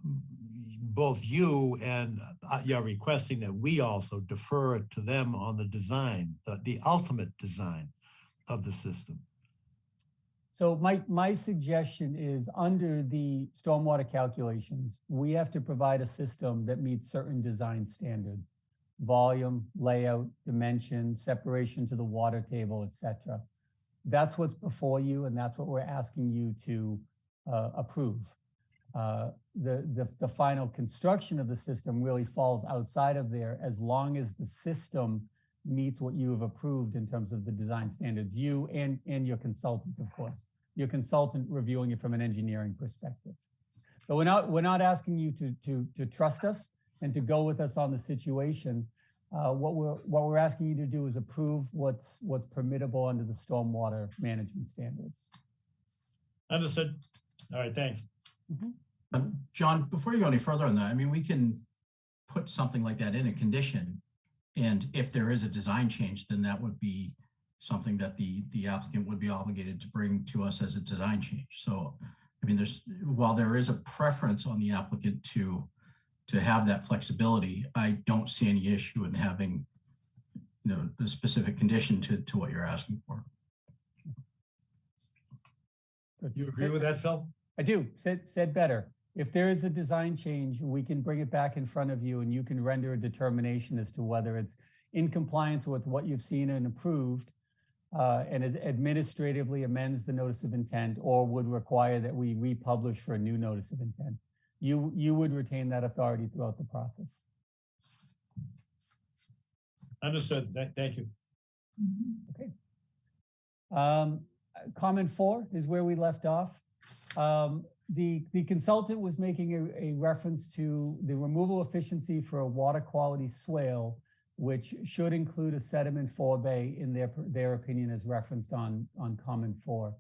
both you and you're requesting that we also defer to them on the design, the ultimate design of the system. So my suggestion is, under the stormwater calculations, we have to provide a system that meets certain design standards: volume, layout, dimension, separation to the water table, etc. That's what's before you, and that's what we're asking you to approve. The final construction of the system really falls outside of there, as long as the system meets what you have approved in terms of the design standards, you and your consultant, of course, your consultant reviewing it from an engineering perspective. So we're not asking you to trust us and to go with us on the situation. What we're asking you to do is approve what's permittable under the stormwater management standards. Understood. All right, thanks. John, before you go any further on that, I mean, we can put something like that in a condition, and if there is a design change, then that would be something that the applicant would be obligated to bring to us as a design change. So, I mean, while there is a preference on the applicant to have that flexibility, I don't see any issue in having, the specific condition to what you're asking for. You agree with that, Phil? I do, said better. If there is a design change, we can bring it back in front of you and you can render a determination as to whether it's in compliance with what you've seen and approved, and it administratively amends the notice of intent or would require that we republish for a new notice of intent. You would retain that authority throughout the process. Understood. Thank you. Okay. Comment 4 is where we left off. The consultant was making a reference to the removal efficiency for a water quality swale, which should include a sediment forebay in their opinion as referenced on comment 4.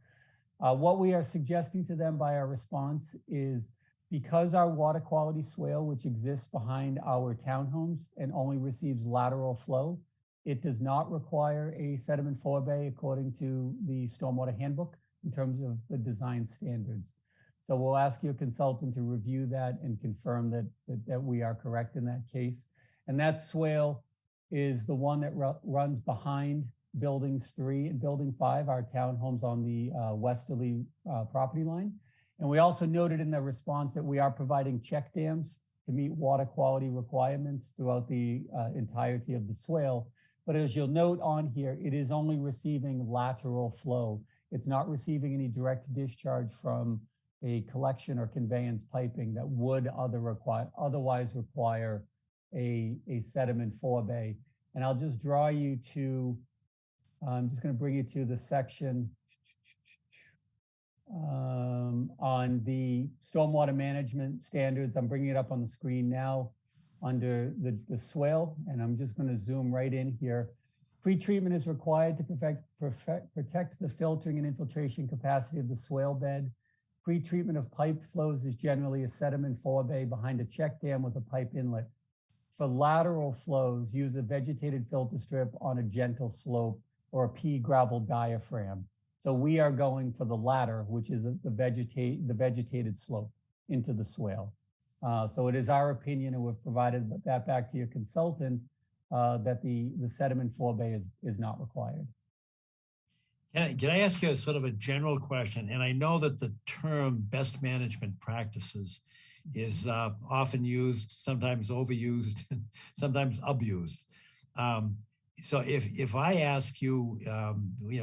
What we are suggesting to them by our response is because our water quality swale, which exists behind our townhomes and only receives lateral flow, it does not require a sediment forebay according to the stormwater handbook in terms of the design standards. So we'll ask your consultant to review that and confirm that we are correct in that case. And that swale is the one that runs behind buildings 3 and building 5, our townhomes on the westerly property line. And we also noted in the response that we are providing check dams to meet water quality requirements throughout the entirety of the swale. But as you'll note on here, it is only receiving lateral flow. It's not receiving any direct discharge from a collection or conveyance piping that would otherwise require a sediment forebay. And I'll just draw you to, I'm just going to bring you to the section on the stormwater management standards. I'm bringing it up on the screen now under the swale, and I'm just going to zoom right in here. Pre-treatment is required to protect the filtering and infiltration capacity of the swale bed. Pre-treatment of pipe flows is generally a sediment forebay behind a check dam with a pipe inlet. For lateral flows, use a vegetated filter strip on a gentle slope or a pea gravel diaphragm. So we are going for the latter, which is the vegetated slope into the swale. So it is our opinion, and we've provided that back to your consultant, that the sediment forebay is not required. Can I ask you a sort of a general question? And I know that the term best management practices is often used, sometimes overused, and sometimes abused. So if I ask you,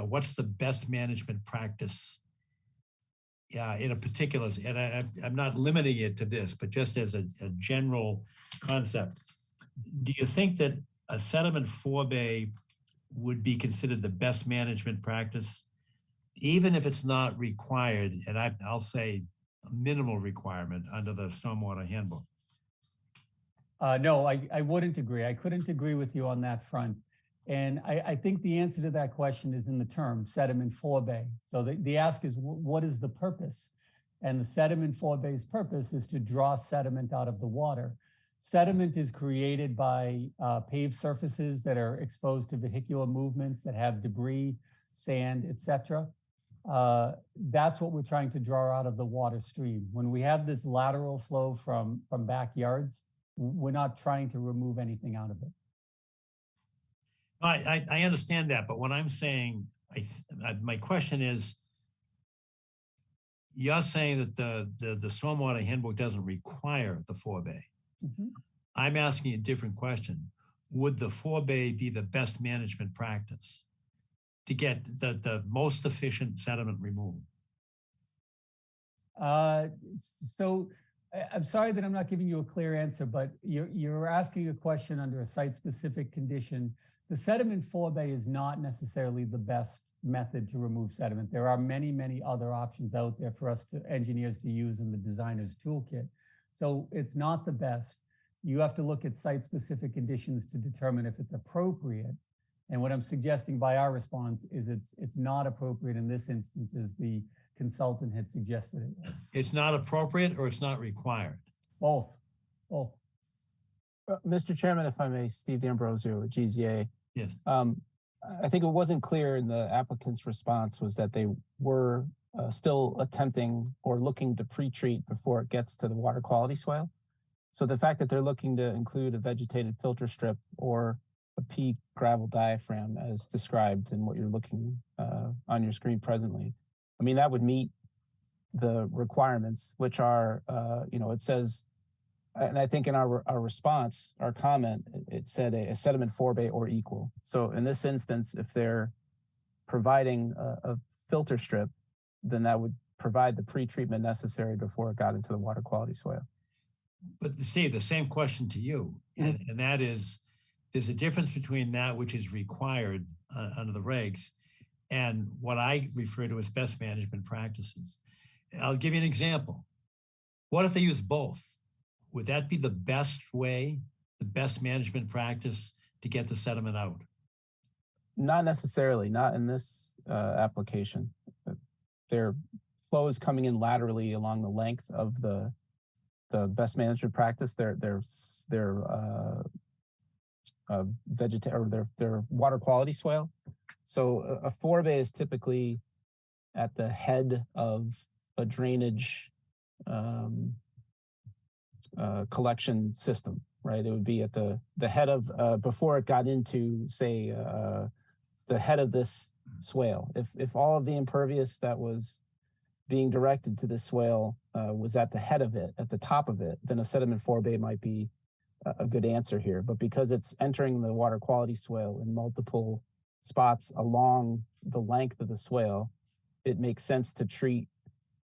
what's the best management practice in a particular, and I'm not limiting it to this, but just as a general concept, do you think that a sediment forebay would be considered the best management practice, even if it's not required, and I'll say a minimal requirement under the stormwater handbook? No, I wouldn't agree. I couldn't agree with you on that front. And I think the answer to that question is in the term sediment forebay. So the ask is, what is the purpose? And the sediment forebay's purpose is to draw sediment out of the water. Sediment is created by paved surfaces that are exposed to vehicular movements that have debris, sand, etc. That's what we're trying to draw out of the water stream. When we have this lateral flow from backyards, we're not trying to remove anything out of it. I understand that, but what I'm saying, my question is, you're saying that the stormwater handbook doesn't require the forebay. Mm-hmm. I'm asking a different question. Would the forebay be the best management practice to get the most efficient sediment removal? So I'm sorry that I'm not giving you a clear answer, but you're asking a question under a site-specific condition. The sediment forebay is not necessarily the best method to remove sediment. There are many, many other options out there for us engineers to use in the designer's toolkit. So it's not the best. You have to look at site-specific conditions to determine if it's appropriate. And what I'm suggesting by our response is it's not appropriate in this instance, as the consultant had suggested it was. It's not appropriate, or it's not required? Both. Mr. Chairman, if I may, Steve D'Ambrosio with GZA. Yes. I think it wasn't clear in the applicant's response was that they were still attempting or looking to pre-treat before it gets to the water quality swale. So the fact that they're looking to include a vegetated filter strip or a pea gravel diaphragm as described in what you're looking on your screen presently, I mean, that would meet the requirements, which are, it says, and I think in our response, our comment, it said a sediment forebay or equal. So in this instance, if they're providing a filter strip, then that would provide the pre-treatment necessary before it got into the water quality swale. But Steve, the same question to you, and that is, there's a difference between that which is required under the regs and what I refer to as best management practices. I'll give you an example. What if they use both? Would that be the best way, the best management practice to get the sediment out? Not necessarily, not in this application. Their flow is coming in laterally along the length of the best management practice. Their water quality swale. So a forebay is typically at the head of a drainage collection system, right? It would be at the head of, before it got into, say, the head of this swale. If all of the impervious that was being directed to this swale was at the head of it, at the top of it, then a sediment forebay might be a good answer here. But because it's entering the water quality swale in multiple spots along the length of the swale, it makes sense to treat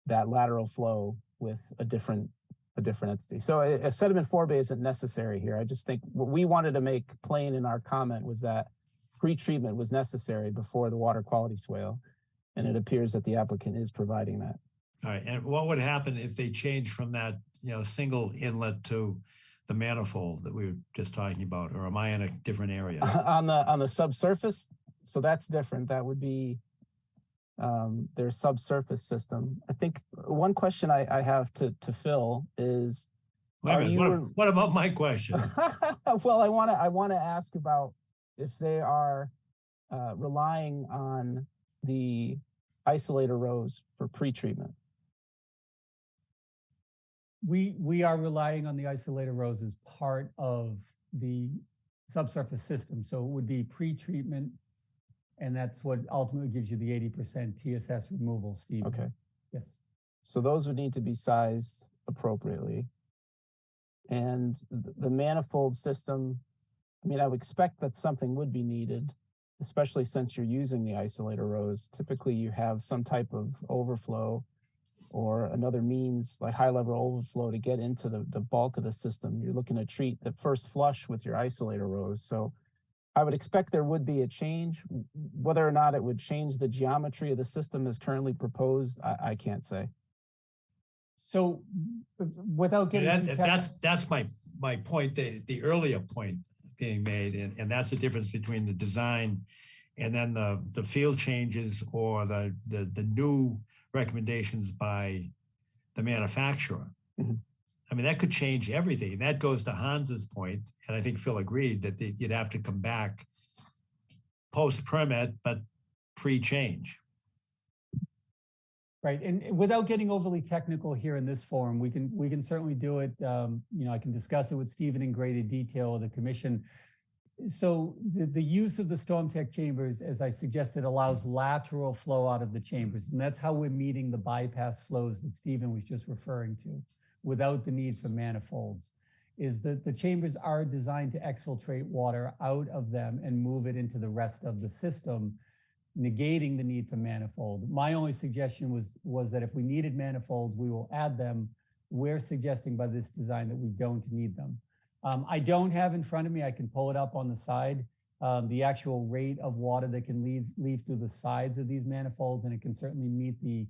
that lateral flow with a different entity. So a sediment forebay isn't necessary here. I just think what we wanted to make plain in our comment was that pre-treatment was necessary before the water quality swale, and it appears that the applicant is providing that. All right, and what would happen if they change from that, single inlet to the manifold that we were just talking about, or am I in a different area? On the subsurface, so that's different. That would be their subsurface system. I think one question I have to Phil is, wait a minute, what about my question? Well, I want to ask about if they are relying on the isolator rows for pre-treatment. We are relying on the isolator rows as part of the subsurface system. So it would be pre-treatment, and that's what ultimately gives you the 80% TSS removal, Steve. Okay. Yes. So those would need to be sized appropriately. And the manifold system, I mean, I would expect that something would be needed, especially since you're using the isolator rows. Typically you have some type of overflow or another means like high level overflow to get into the bulk of the system. You're looking to treat the first flush with your isolator rows. So I would expect there would be a change. Whether or not it would change the geometry of the system as currently proposed, I can't say. So without getting that's my point, the earlier point being made, and that's the difference between the design and then the field changes or the new recommendations by the manufacturer. Mm-hmm. I mean, that could change everything. That goes to Hans's point, and I think Phil agreed that you'd have to come back post-permit, but pre-change. Right, and without getting overly technical here in this forum, we can certainly do it. I can discuss it with Stephen in greater detail or the commission. So the use of the storm tech chambers, as I suggested, allows lateral flow out of the chambers, and that's how we're meeting the bypass flows that Stephen was just referring to, without the need for manifolds. Is that the chambers are designed to exfiltrate water out of them and move it into the rest of the system, negating the need for manifold. My only suggestion was that if we needed manifolds, we will add them. We're suggesting by this design that we don't need them. I don't have in front of me, I can pull it up on the side, the actual rate of water that can leave through the sides of these manifolds, and it can certainly meet the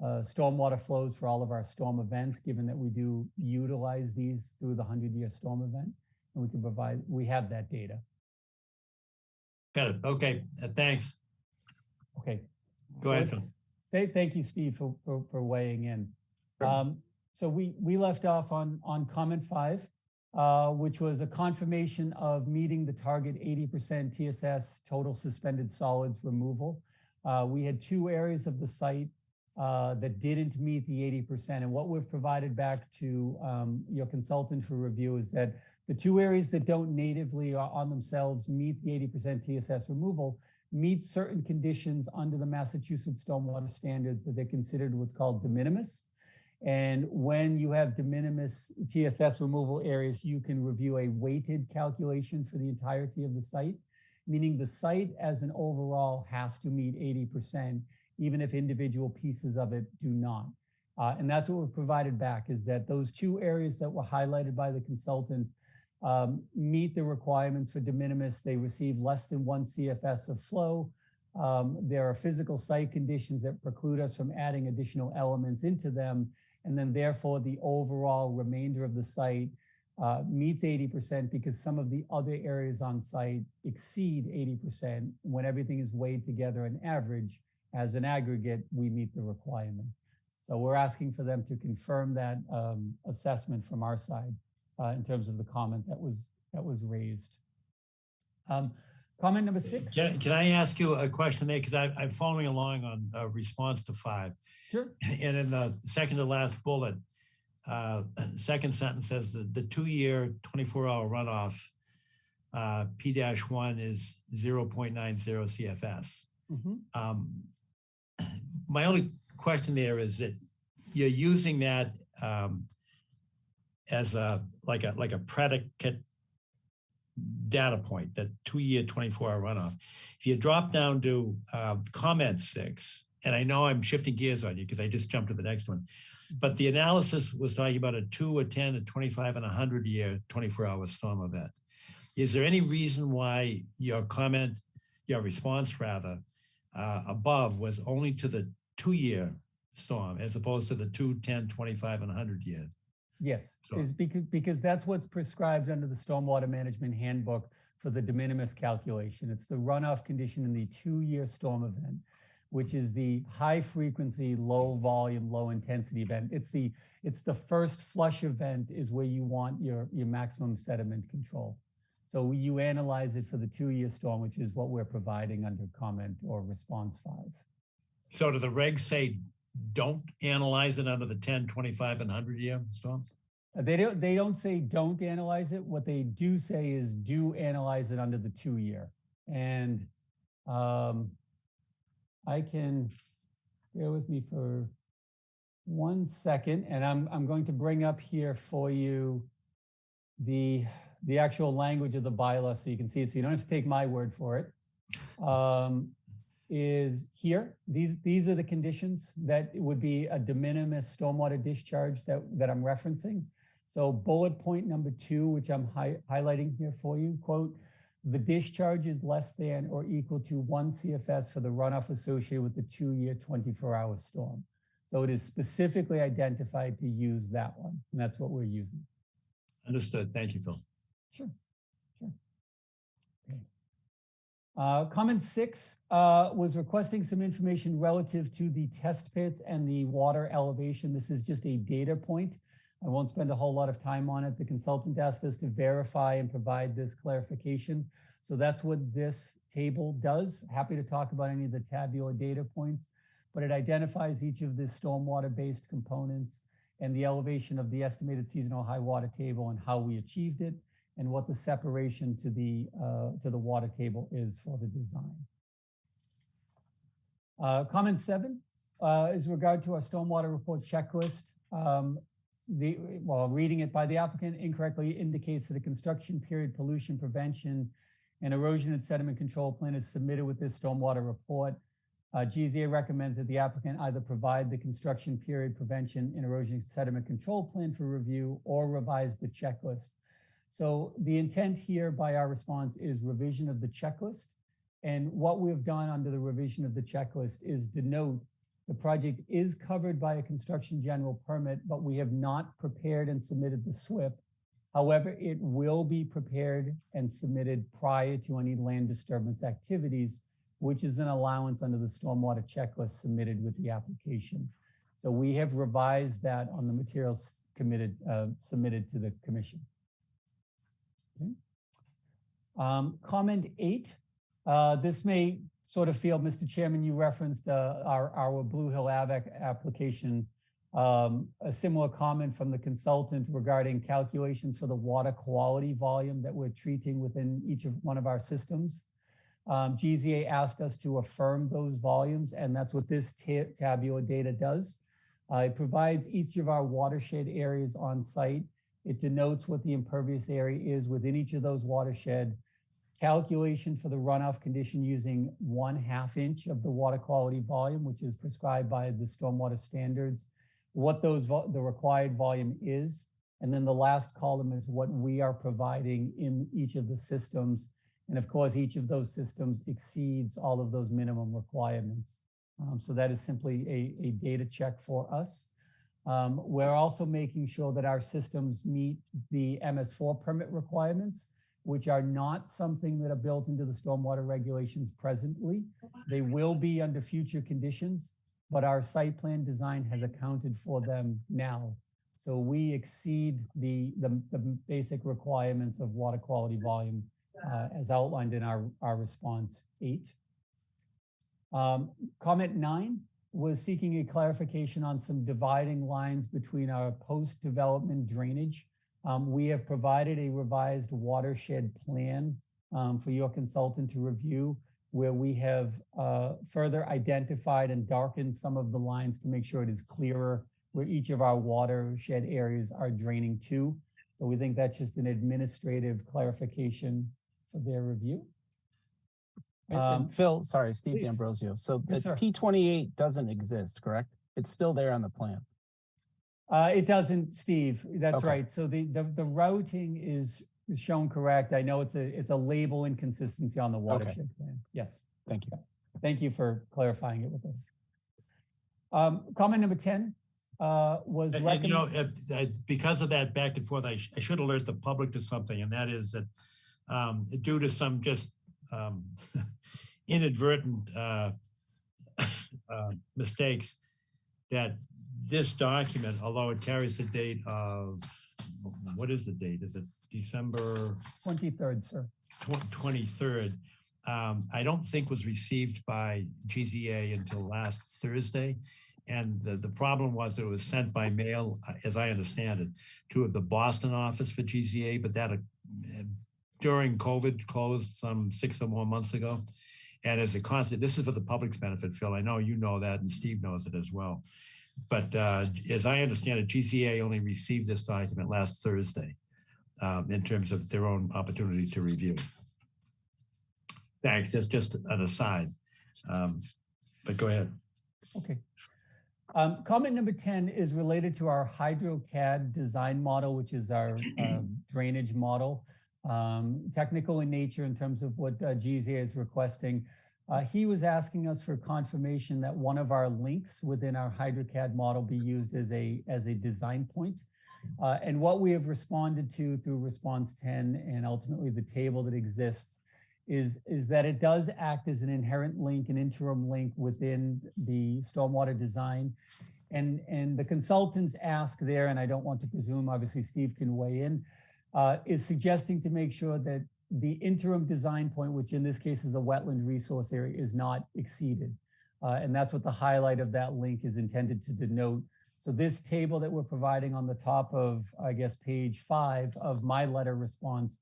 stormwater flows for all of our storm events, given that we do utilize these through the 100-year storm event, and we have that data. Got it, okay, thanks. Okay. Go ahead, Phil. Thank you, Steve, for weighing in. So we left off on comment 5, which was a confirmation of meeting the target 80% TSS total suspended solids removal. We had 2 areas of the site that didn't meet the 80%. And what we've provided back to your consultant for review is that the 2 areas that don't natively or on themselves meet the 80% TSS removal meet certain conditions under the Massachusetts stormwater standards that they're considered what's called de minimis. And when you have de minimis TSS removal areas, you can review a weighted calculation for the entirety of the site, meaning the site as an overall has to meet 80%, even if individual pieces of it do not. And that's what we've provided back, is that those two areas that were highlighted by the consultant meet the requirements for de minimis. They receive less than 1 CFS of flow. There are physical site conditions that preclude us from adding additional elements into them. And then therefore the overall remainder of the site meets 80% because some of the other areas on site exceed 80%. When everything is weighed together and average as an aggregate, we meet the requirement. So we're asking for them to confirm that assessment from our side in terms of the comment that was raised. Comment number 6. Can I ask you a question there? Because I'm following along on response to 5. Sure. And in the second to last bullet, second sentence says that the 2-year 24-hour runoff P-1 is 0.90 CFS. My only question there is that you're using that as like a predicate data point, that 2-year 24-hour runoff. If you drop down to comment 6, and I know I'm shifting gears on you because I just jumped to the next one, but the analysis was talking about a 2, a 10, a 25, and 100-year 24-hour storm event. Is there any reason why your comment, your response rather, above was only to the 2-year storm as opposed to the 2, 10, 25, and 100-year? Yes, is because that's what's prescribed under the Stormwater Management Handbook for the de minimis calculation. It's the runoff condition in the 2-year storm event, which is the high frequency, low volume, low intensity event. It's the first flush event is where you want your maximum sediment control. So you analyze it for the 2-year storm, which is what we're providing under comment or response 5. So do the regs say don't analyze it under the 10, 25, and 100-year storms? They don't say don't analyze it. What they do say is do analyze it under the 2-year. And I can, bear with me for 1 second, and I'm going to bring up here for you the actual language of the bylaw so you can see it, so you don't have to take my word for it. Is here. These are the conditions that would be a de minimis stormwater discharge that I'm referencing. So bullet point number 2, which I'm highlighting here for you, quote, the discharge is less than or equal to 1 CFS for the runoff associated with the 2-year 24-hour storm. So it is specifically identified to use that one, and that's what we're using. Understood. Thank you, Phil. Sure. Okay. Comment 6 was requesting some information relative to the test pit and the water elevation. This is just a data point. I won't spend a whole lot of time on it. The consultant asked us to verify and provide this clarification. So that's what this table does. Happy to talk about any of the tabular data points, but it identifies each of the stormwater-based components and the elevation of the estimated seasonal high water table and how we achieved it, and what the separation to the water table is for the design. Comment 7 is regard to our stormwater report checklist. Reading it by the applicant incorrectly indicates that a construction period pollution prevention and erosion and sediment control plan is submitted with this stormwater report. GZA recommends that the applicant either provide the construction period prevention and erosion and sediment control plan for review or revise the checklist. So the intent here by our response is revision of the checklist. And what we've done under the revision of the checklist is denote the project is covered by a construction general permit, but we have not prepared and submitted the SWIP. However, it will be prepared and submitted prior to any land disturbance activities, which is an allowance under the stormwater checklist submitted with the application. So we have revised that on the materials submitted to the commission. Okay. Comment 8, this may sort of feel, Mr. Chairman, you referenced our Blue Hill Ave application, a similar comment from the consultant regarding calculations for the water quality volume that we're treating within each of one of our systems. GZA asked us to affirm those volumes, and that's what this tabular data does. It provides each of our watershed areas on site. It denotes what the impervious area is within each of those watershed. Calculation for the runoff condition using 1/2 inch of the water quality volume, which is prescribed by the stormwater standards, what the required volume is. And then the last column is what we are providing in each of the systems. And of course, each of those systems exceeds all of those minimum requirements. So that is simply a data check for us. We're also making sure that our systems meet the MS4 permit requirements, which are not something that are built into the stormwater regulations presently. They will be under future conditions, but our site plan design has accounted for them now. So we exceed the basic requirements of water quality volume as outlined in our response 8. Comment 9 was seeking a clarification on some dividing lines between our post-development drainage. We have provided a revised watershed plan for your consultant to review, where we have further identified and darkened some of the lines to make sure it is clearer where each of our watershed areas are draining to. So we think that's just an administrative clarification for their review. And Phil, sorry, Steve please. D'Ambrosio. So Yes, the sir. P28 doesn't exist, correct? It's still there on the plan. It doesn't, Steve. That's Okay. right. So the routing is shown correct. I know it's a label inconsistency on the watershed plan. Yes. Thank you. Thank you for clarifying it with us. Comment number 10 was And, you know, because of that back and forth, I should alert the public to something, and that is that due to some just inadvertent mistakes, that this document, although it carries the date of, what is the date? Is it December 23rd, sir? 23rd? I don't think was received by GZA until last Thursday. And the problem was that it was sent by mail, as I understand it, to the Boston office for GZA, but that during COVID closed some 6 or more months ago. And as a constant, this is for the public's benefit, Phil. I know you know that, and Steve knows it as well. But as I understand it, GZA only received this document last Thursday in terms of their own opportunity to review. Thanks. That's just an aside. But go ahead. Okay. Comment number 10 is related to our HydroCAD design model, which is our drainage model. Technical in nature in terms of what GZA is requesting. He was asking us for confirmation that one of our links within our HydroCAD model be used as a design point. And what we have responded to through response 10 and ultimately the table that exists is that it does act as an inherent link, an interim link within the stormwater design. And the consultants ask there, and I don't want to presume, obviously Steve can weigh in, is suggesting to make sure that the interim design point, which in this case is a wetland resource area, is not exceeded. And that's what the highlight of that link is intended to denote. So this table that we're providing on the top of, I guess, page 5 of my letter response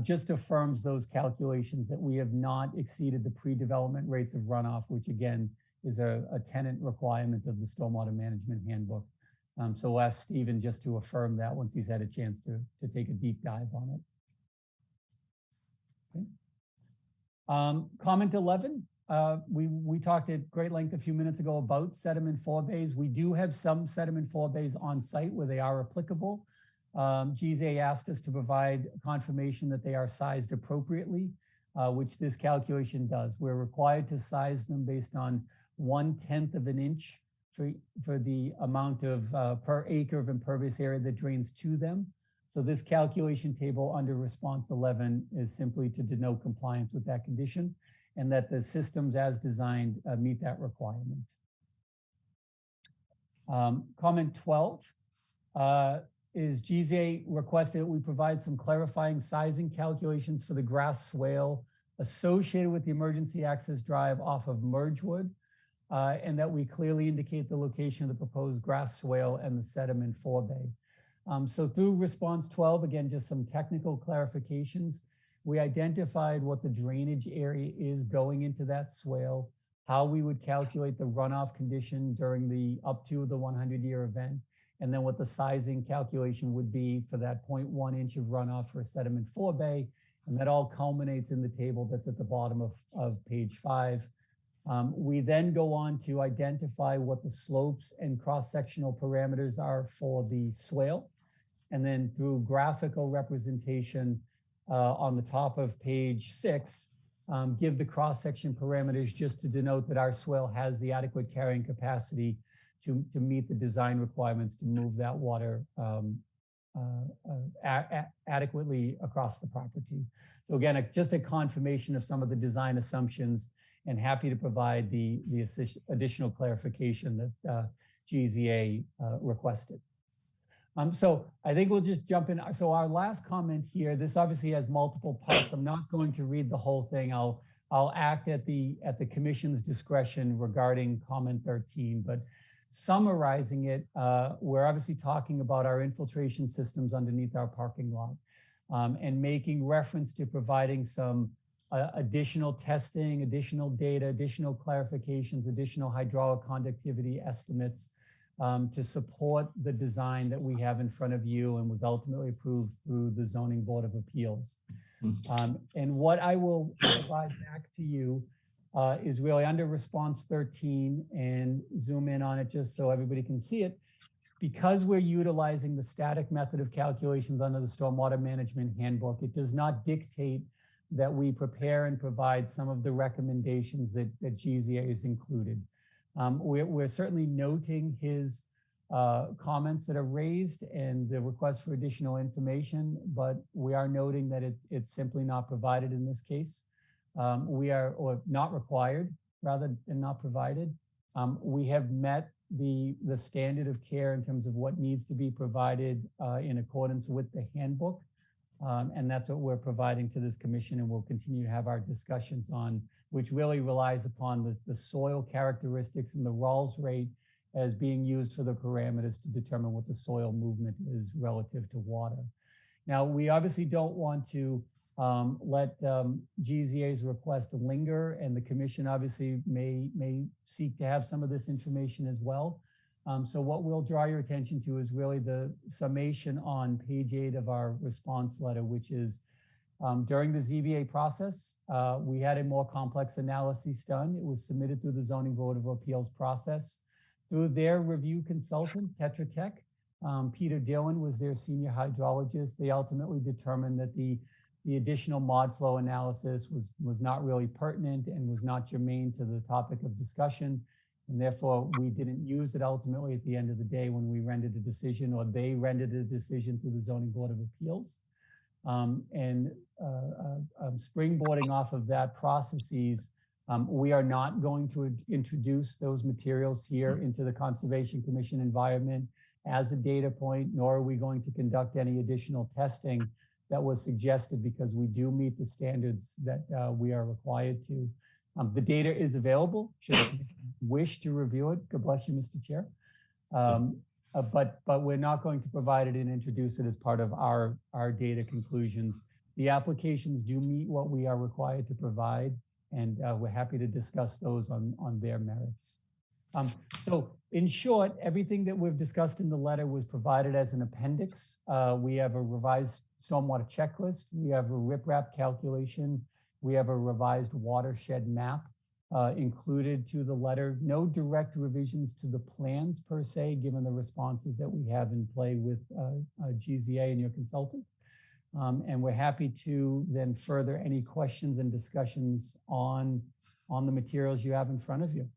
just affirms those calculations that we have not exceeded the pre-development rates of runoff, which again is a tenant requirement of the Stormwater Management Handbook. So we'll ask Stephen just to affirm that once he's had a chance to take a deep dive on it. Okay. Comment 11, we talked at great length a few minutes ago about sediment forebays. We do have some sediment forebays on site where they are applicable. GZA asked us to provide confirmation that they are sized appropriately, which this calculation does. We're required to size them based on 1/10 of an inch for the amount of per acre of impervious area that drains to them. So this calculation table under response 11 is simply to denote compliance with that condition and that the systems as designed meet that requirement. Comment 12 is GZA requested that we provide some clarifying sizing calculations for the grass swale associated with the emergency access drive off of Mergewood, and that we clearly indicate the location of the proposed grass swale and the sediment forebay. So through response 12, again, just some technical clarifications. we identified what the drainage area is going into that swale, how we would calculate the runoff condition during the up to the 100-year event, and then what the sizing calculation would be for that 0.1 inch of runoff for a sediment forebay. And that all culminates in the table that's at the bottom of page 5. We then go on to identify what the slopes and cross-sectional parameters are for the swale. And then through graphical representation on the top of page 6, give the cross-section parameters just to denote that our swale has the adequate carrying capacity to meet the design requirements to move that water adequately across the property. So again, just a confirmation of some of the design assumptions, and happy to provide the additional clarification that GZA requested. So I think we'll just jump in. So our last comment here, this obviously has multiple parts. I'm not going to read the whole thing. I'll act at the commission's discretion regarding comment 13, but summarizing it, we're obviously talking about our infiltration systems underneath our parking lot, and making reference to providing some additional testing, additional data, additional clarifications, additional hydraulic conductivity estimates to support the design that we have in front of you and was ultimately approved through the Zoning Board of Appeals. And what I will provide back to you is really under response 13, and zoom in on it just so everybody can see it. Because we're utilizing the static method of calculations under the Stormwater Management Handbook, it does not dictate that we prepare and provide some of the recommendations that GZA has included. We're certainly noting his comments that are raised and the request for additional information, but we are noting that it's simply not provided in this case. Or not required rather than not provided. We have met the standard of care in terms of what needs to be provided in accordance with the handbook. And that's what we're providing to this commission, and we'll continue to have our discussions on, which really relies upon the soil characteristics and the Rawls rate as being used for the parameters to determine what the soil movement is relative to water. Now, we obviously don't want to let GZA's request linger, and the commission obviously may seek to have some of this information as well. So what we'll draw your attention to is really the summation on page 8 of our response letter, which is during the ZBA process, we had a more complex analysis done. It was submitted through the Zoning Board of Appeals process. Through their review consultant, Tetra Tech, Peter Dillon was their senior hydrologist. They ultimately determined that the additional mod flow analysis was not really pertinent and was not germane to the topic of discussion. And therefore, we didn't use it ultimately at the end of the day when we rendered a decision, or they rendered a decision through the Zoning Board of Appeals. Springboarding off of that processes, we are not going to introduce those materials here into the Conservation Commission environment as a data point, nor are we going to conduct any additional testing that was suggested, because we do meet the standards that we are required to. The data is available, should you wish to review it. God bless you, Mr. Chair. But we're not going to provide it and introduce it as part of our data conclusions. The applications do meet what we are required to provide, and we're happy to discuss those on their merits. So in short, everything that we've discussed in the letter was provided as an appendix. We have a revised stormwater checklist. We have a riprap calculation. We have a revised watershed map included to the letter. No direct revisions to the plans per se, given the responses that we have in play with GZA and your consultant. And we're happy to then further any questions and discussions on the materials you have in front of you.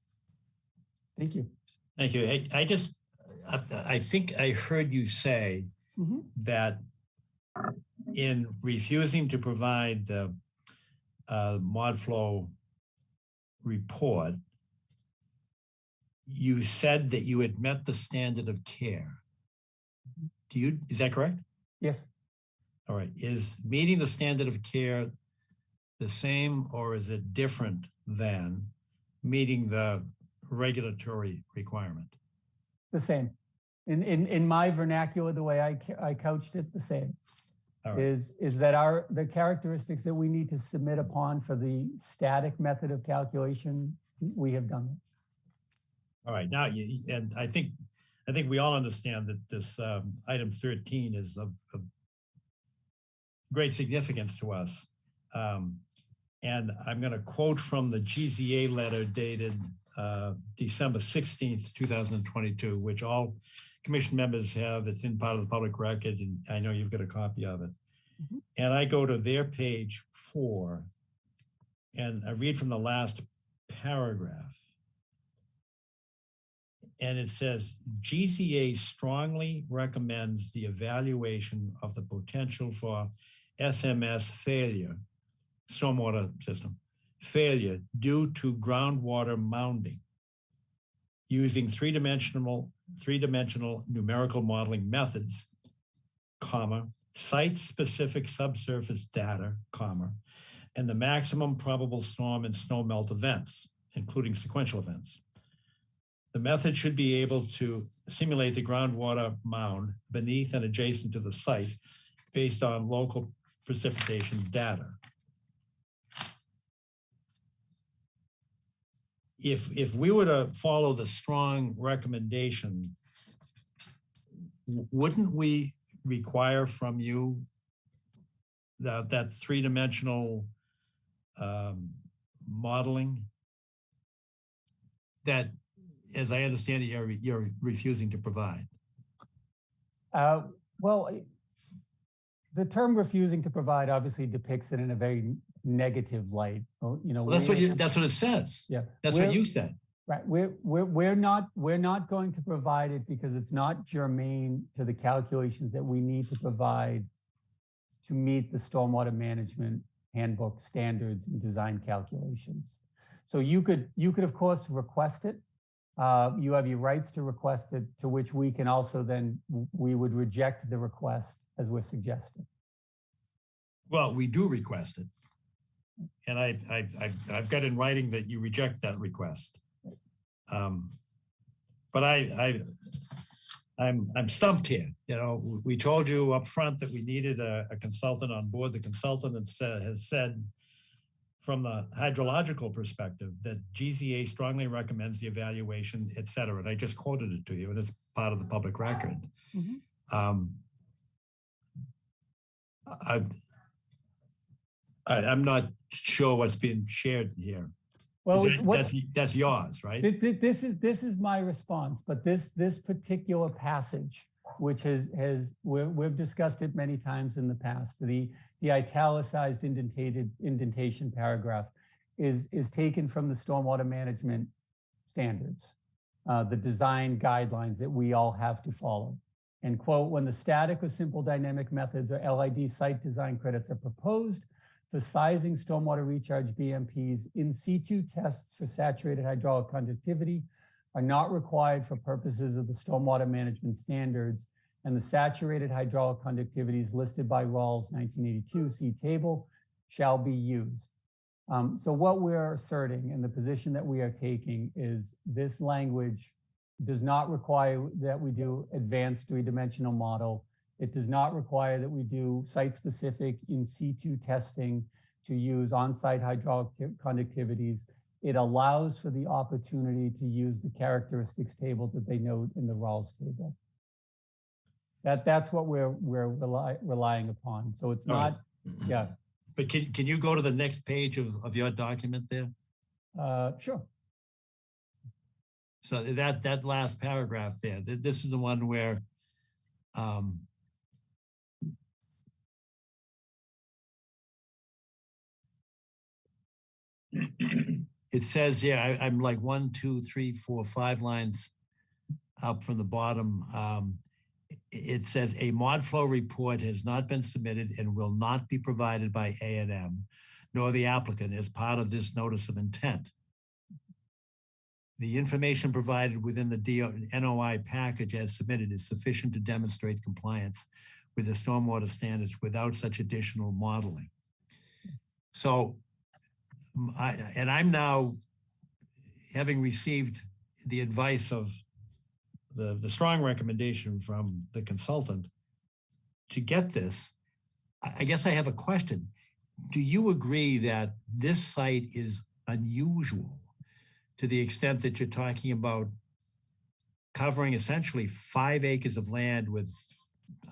Thank you. Thank you. I think I heard you say that in refusing to provide the mod flow report, you said that you had met the standard of care. Is that correct? Yes. All right. Is meeting the standard of care the same, or is it different than meeting the regulatory requirement? The same. In my vernacular, the way I couched it, the same. All right. is that the characteristics that we need to submit upon for the static method of calculation, we have done. All right, now, and I think we all understand that this item 13 is of great significance to us. And I'm going to quote from the GZA letter dated December 16th, 2022, which all commission members have. It's in part of the public record, and I know you've got a copy of it. Mm-hmm. And I go to their page 4, and I read from the last paragraph. And it says, GZA strongly recommends the evaluation of the potential for SMS failure, stormwater system failure due to groundwater mounding using three-dimensional numerical modeling methods, comma, site-specific subsurface data, comma, and the maximum probable storm and snow melt events, including sequential events. The method should be able to simulate the groundwater mound beneath and adjacent to the site based on local precipitation data. If we were to follow the strong recommendation, wouldn't we require from you that three-dimensional modeling that, as I understand it, you're refusing to provide? Well, the term refusing to provide obviously depicts it in a very negative light. You know, well, that's what it says. Yeah, that's what you said. Right. We're not going to provide it because it's not germane to the calculations that we need to provide to meet the stormwater management handbook standards and design calculations. So you could of course request it. You have your rights to request it, to which we can also then, we would reject the request as we're suggesting. Well, we do request it. And I've got in writing that you reject that request. But I'm stumped here. You know, we told you up front that we needed a consultant on board. The consultant has said, from the hydrological perspective, that GZA strongly recommends the evaluation, et cetera. And I just quoted it to you, and it's part of the public record. Mm-hmm. I'm not sure what's being shared here. Well, that's yours, right? This is my response, but this particular passage, which we've discussed it many times in the past, the italicized indentation paragraph is taken from the stormwater management standards, the design guidelines that we all have to follow. And quote, when the static or simple dynamic methods or LID site design credits are proposed for sizing stormwater recharge BMPs, in situ tests for saturated hydraulic conductivity are not required for purposes of the stormwater management standards, and the saturated hydraulic conductivities listed by Rawls 1982, see table, shall be used. So what we're asserting and the position that we are taking is this language does not require that we do advanced three-dimensional model. It does not require that we do site-specific in situ testing to use on-site hydraulic conductivities. It allows for the opportunity to use the characteristics table that they note in the Rawls table. That's what we're relying upon. So it's not, yeah. But can you go to the next page of your document there? Sure. So that last paragraph there, this is the one where it says, yeah, I'm like 1, 2, 3, 4, 5 lines up from the bottom. It says a mod flow report has not been submitted and will not be provided by A&M nor the applicant as part of this notice of intent. The information provided within the NOI package as submitted is sufficient to demonstrate compliance with the stormwater standards without such additional modeling. So, I'm now, having received the advice of the strong recommendation from the consultant to get this, I guess I have a question. Do you agree that this site is unusual to the extent that you're talking about covering essentially 5 acres of land with,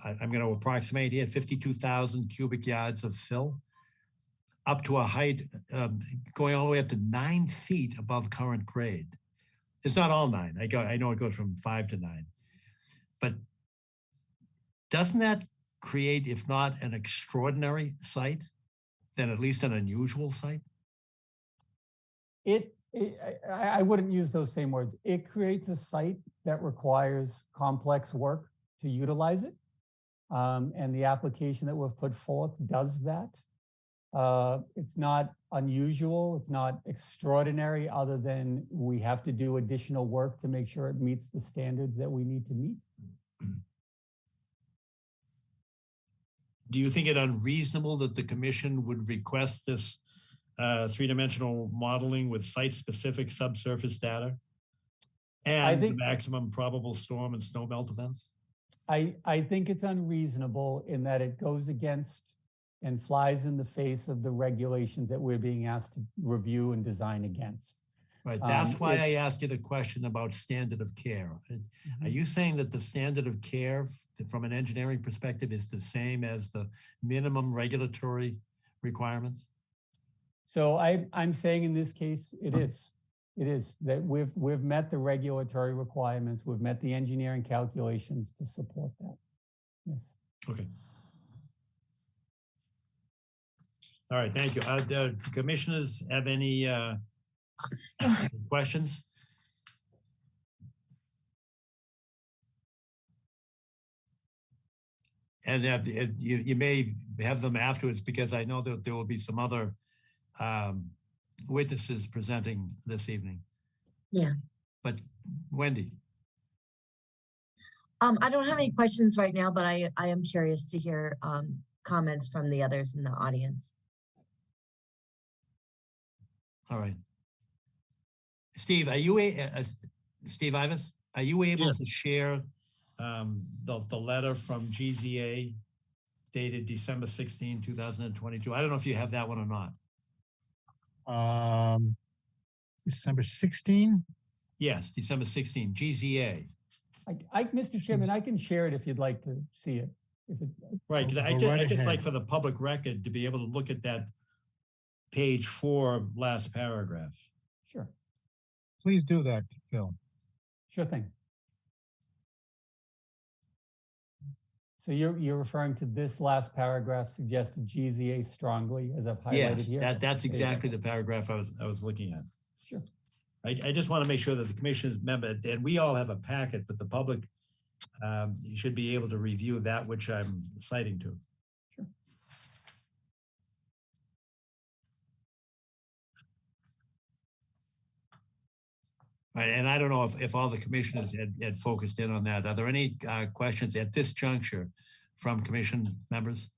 I'm going to approximate here, 52,000 cubic yards of fill, up to a height going all the way up to 9 feet above current grade? It's not all 9. I know it goes from 5 to 9. But doesn't that create, if not an extraordinary site, then at least an unusual site? I wouldn't use those same words. It creates a site that requires complex work to utilize it. And the application that we've put forth does that. It's not unusual. It's not extraordinary, other than we have to do additional work to make sure it meets the standards that we need to meet. Do you think it unreasonable that the commission would request this 3-dimensional modeling with site-specific subsurface data and the maximum probable storm and snow melt events? I think it's unreasonable in that it goes against and flies in the face of the regulations that we're being asked to review and design against. Right, that's why I asked you the question about standard of care. Are you saying that the standard of care from an engineering perspective is the same as the minimum regulatory requirements? So I'm saying in this case, it is. It is that we've met the regulatory requirements. We've met the engineering calculations to support that. Yes. Okay. All right, thank you. Do commissioners have any questions? And you may have them afterwards, because I know that there will be some other witnesses presenting this evening. Yeah. But Wendy. I don't have any questions right now, but I am curious to hear comments from the others in the audience. All right. Steve, are you Steve Ivas? Are you able to share the letter from GZA dated December 16, 2022? I don't know if you have that one or not. December 16? Yes, December 16, GZA. Mr. Chairman, I can share it if you'd like to see it. Right, because I just like for the public record to be able to look at that page 4, last paragraph. Sure. Please do that, Phil. Sure thing. So you're referring to this last paragraph suggested GZA strongly, as I've highlighted here? Yes, that's exactly the paragraph I was looking at. Sure. I just want to make sure that the commission's member, and we all have a packet, but the public should be able to review that which I'm citing to. Sure. Right, and I don't know if all the commissioners had focused in on that. Are there any questions at this juncture from commission members?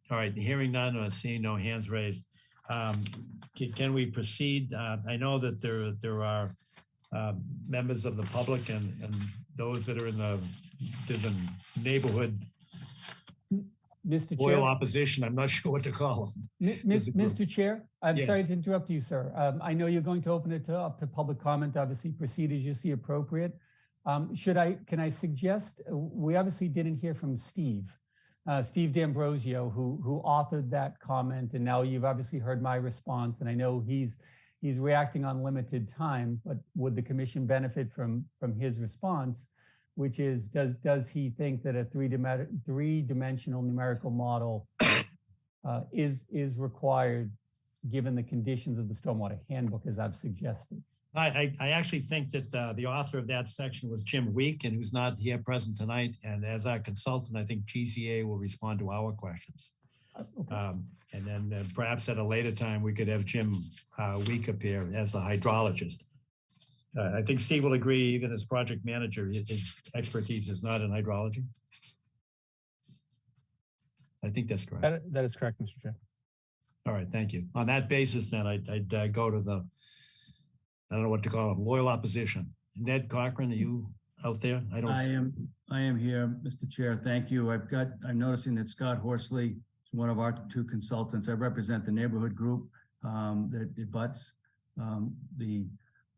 All right, hearing none or seeing no hands raised. Can we proceed? I know that there are members of the public and those that are in the neighborhood Mr. loyal Chair, opposition. I'm not sure what to call them. Mr. Chair, I'm Yes. sorry to interrupt you, sir. I know you're going to open it up to public comment. Obviously, proceed as you see appropriate. Can I suggest, we obviously didn't hear from Steve D'Ambrosio, who authored that comment, and now you've obviously heard my response, and I know he's reacting on limited time, but would the commission benefit from his response, which is, does he think that a three-dimensional numerical model is required given the conditions of the stormwater handbook, as I've suggested? I actually think that the author of that section was Jim Week, and who's not here present tonight. And as our consultant, I think GCA will respond to our questions. Okay. And then perhaps at a later time, we could have Jim Week appear as a hydrologist. I think Steve will agree, even as project manager, his expertise is not in hydrology. I think that's correct. That is correct, Mr. Chair. All right, thank you. On that basis, then I'd go to the, I don't know what to call it, loyal opposition. Ned Cochran, are you out there? I don't. I am here, Mr. Chair. Thank you. I'm noticing that Scott Horsley is one of our two consultants. I represent the neighborhood group that abuts the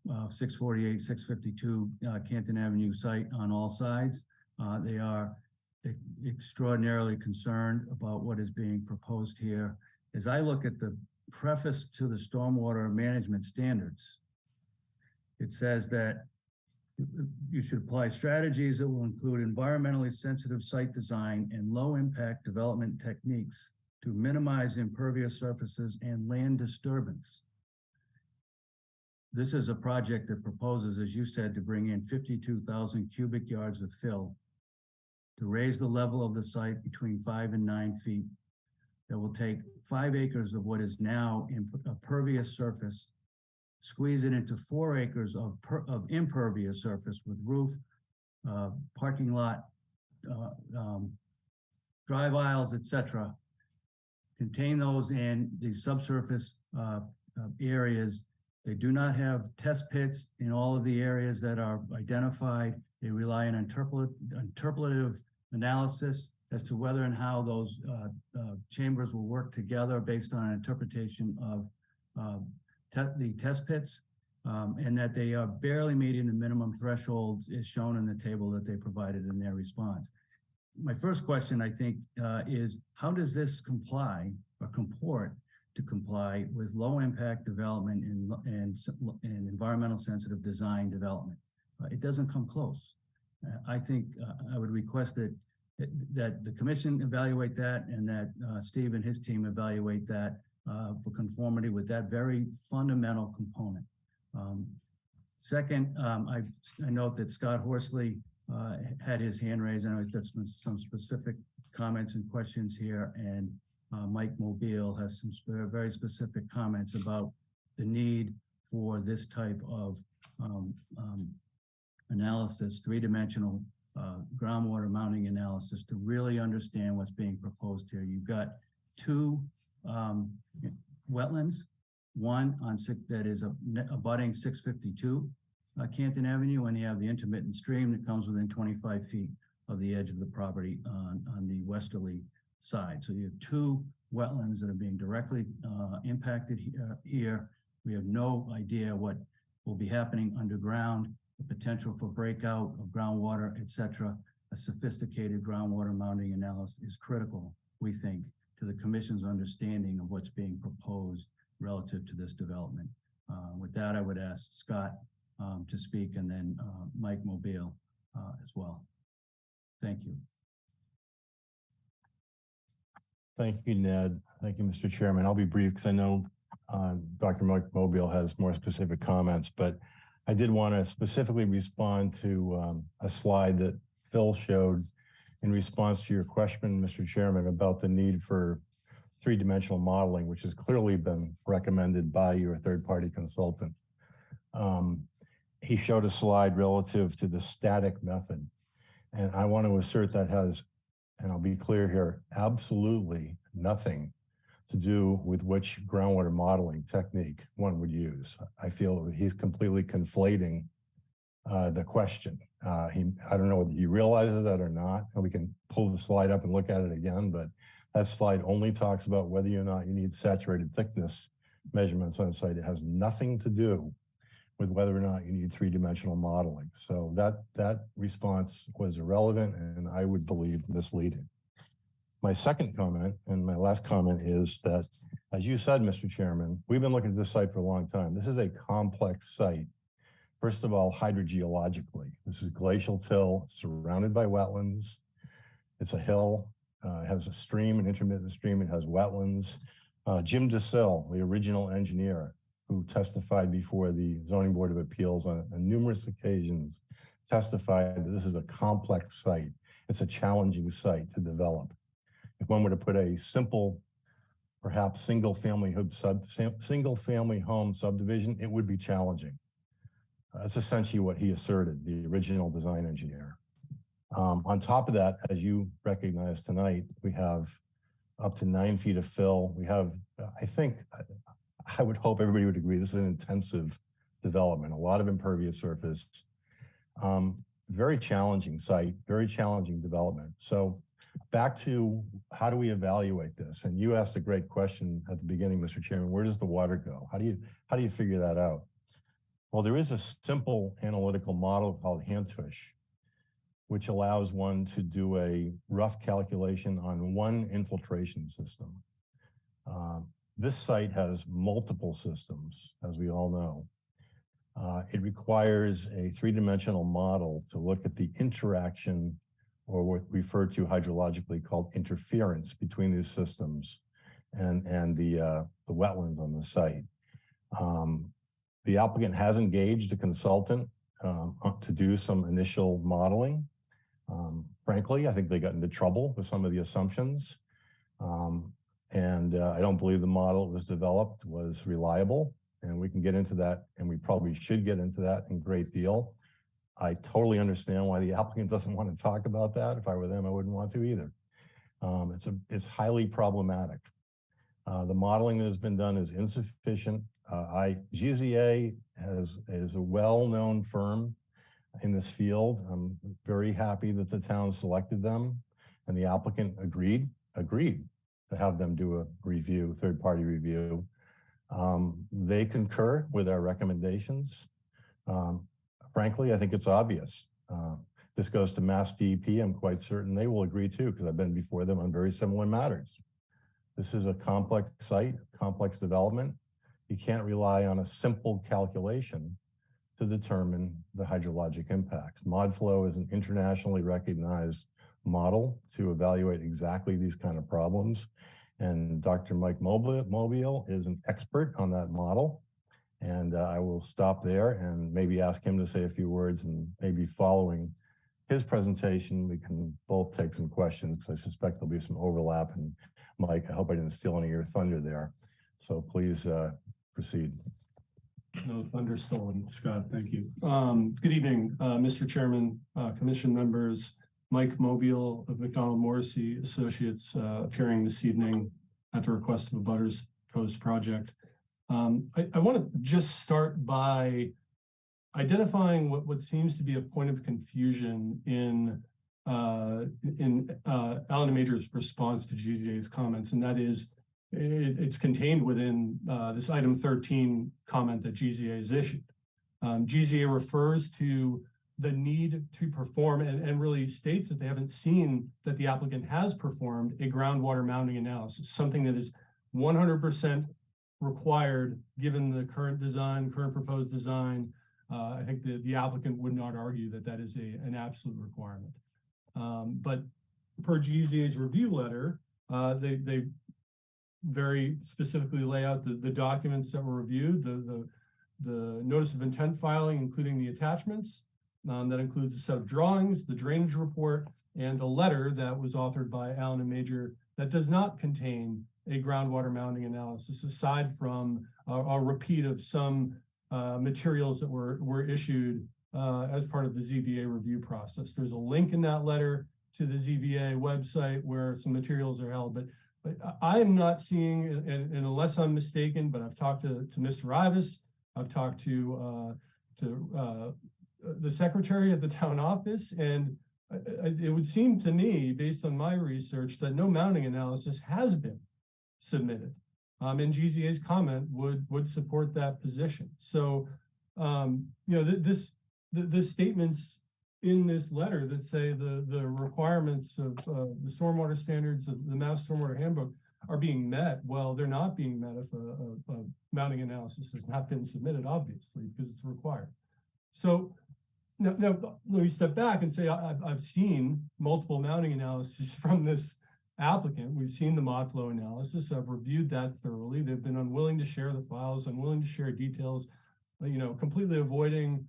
648, 652 Canton Avenue site on all sides. They are extraordinarily concerned about what is being proposed here. As I look at the preface to the stormwater management standards, it says that you should apply strategies that will include environmentally sensitive site design and low impact development techniques to minimize impervious surfaces and land disturbance. This is a project that proposes, as you said, to bring in 52,000 cubic yards of fill to raise the level of the site between 5 and 9 feet. That will take 5 acres of what is now impervious surface, squeeze it into 4 acres of impervious surface with roof, parking lot, drive aisles, etc. Contain those in the subsurface areas. They do not have test pits in all of the areas that are identified. They rely on interpolative analysis as to whether and how those chambers will work together based on an interpretation of the test pits, and that they are barely meeting the minimum threshold as shown in the table that they provided in their response. My first question, I think, is how does this comply or comport to comply with low impact development and environmental sensitive design development? It doesn't come close. I think I would request that the commission evaluate that and that Steve and his team evaluate that for conformity with that very fundamental component. Second, I note that Scott Horsley had his hand raised. I know he's got some specific comments and questions here, and Mike Mobile has some very specific comments about the need for this type of analysis, three-dimensional groundwater mounting analysis to really understand what's being proposed here. You've got 2 wetlands, one on that is abutting 652 Canton Avenue, and you have the intermittent stream that comes within 25 feet of the edge of the property on the westerly side. So you have 2 wetlands that are being directly impacted here. We have no idea what will be happening underground, the potential for breakout of groundwater, etc. A sophisticated groundwater mounting analysis is critical, we think, to the commission's understanding of what's being proposed relative to this development. With that, I would ask Scott to speak, and then Mike Mobile as well. Thank you. Thank you, Ned. Thank you, Mr. Chairman. I'll be brief because I know Dr. Mike Mobile has more specific comments, but I did want to specifically respond to a slide that Phil showed in response to your question, Mr. Chairman, about the need for three-dimensional modeling, which has clearly been recommended by your third-party consultant. He showed a slide relative to the static method, and I want to assert that has, and I'll be clear here, absolutely nothing to do with which groundwater modeling technique one would use. I feel he's completely conflating the question. I don't know whether he realizes that or not, and we can pull the slide up and look at it again, but that slide only talks about whether or not you need saturated thickness measurements on site. It has nothing to do with whether or not you need three-dimensional modeling. So that response was irrelevant and I would believe misleading. My second comment and my last comment is that, as you said, Mr. Chairman, we've been looking at this site for a long time. This is a complex site. First of all, hydrogeologically, this is glacial till, surrounded by wetlands. It's a hill, it has a stream, an intermittent stream, it has wetlands. Jim DeSille, the original engineer who testified before the Zoning Board of Appeals on numerous occasions, testified that this is a complex site. It's a challenging site to develop. If one were to put a simple, perhaps single-family home subdivision, it would be challenging. That's essentially what he asserted, the original design engineer. On top of that, as you recognize tonight, we have up to 9 feet of fill. We have, I would hope everybody would agree, this is an intensive development, a lot of impervious surface. very challenging site, very challenging development. So back to how do we evaluate this? And you asked a great question at the beginning, Mr. Chairman, where does the water go? How do you figure that out? Well, there is a simple analytical model called Hantush, which allows one to do a rough calculation on one infiltration system. This site has multiple systems, as we all know. It requires a three-dimensional model to look at the interaction, or what we refer to hydrologically called interference, between these systems and the wetlands on the site. The applicant has engaged a consultant to do some initial modeling. Frankly, I think they got into trouble with some of the assumptions. I don't believe the model that was developed was reliable. And we can get into that, and we probably should get into that in great deal. I totally understand why the applicant doesn't want to talk about that. If I were them, I wouldn't want to either. It's highly problematic. The modeling that has been done is insufficient. GZA is a well-known firm in this field. I'm very happy that the town selected them, and the applicant agreed to have them do a review, third-party review. They concur with our recommendations. Frankly, I think it's obvious. This goes to Mass DEP. I'm quite certain they will agree too, because I've been before them on very similar matters. This is a complex site, complex development. You can't rely on a simple calculation to determine the hydrologic impacts. ModFlow is an internationally recognized model to evaluate exactly these kind of problems. And Dr. Mike Mobile is an expert on that model. And I will stop there and maybe ask him to say a few words, and maybe following his presentation, we can both take some questions, because I suspect there'll be some overlap. And Mike, I hope I didn't steal any of your thunder there. So please proceed. No thunder stolen, Scott. Thank you. Good evening, Mr. Chairman, commission members. Mike Mobile of McDonald Morrissey Associates, appearing this evening at the request of a Butters Post project. I want to just start by identifying what seems to be a point of confusion in Alan Major's response to GZA's comments, and that is it's contained within this item 13 comment that GZA has issued. GZA refers to the need to perform and really states that they haven't seen that the applicant has performed a groundwater mounting analysis, something that is 100% required given the current design, current proposed design. I think the applicant would not argue that that is an absolute requirement. But per GZA's review letter, they very specifically lay out the documents that were reviewed, the notice of intent filing, including the attachments. That includes a set of drawings, the drainage report, and a letter that was authored by Alan and Major that does not contain a groundwater mounting analysis, aside from a repeat of some materials that were issued as part of the ZBA review process. There's a link in that letter to the ZBA website where some materials are held, but I am not seeing, and unless I'm mistaken, but I've talked to Mr. Rivas, I've talked to the secretary at the town office, and it would seem to me, based on my research, that no mounting analysis has been submitted. And GZA's comment would support that position. So, the statements in this letter that say the requirements of the stormwater standards of the Mass Stormwater Handbook are being met. Well, they're not being met if a mounting analysis has not been submitted, obviously, because it's required. So now let me step back and say I've seen multiple mounting analyses from this applicant. We've seen the ModFlow analysis. I've reviewed that thoroughly. They've been unwilling to share the files, unwilling to share details, completely avoiding.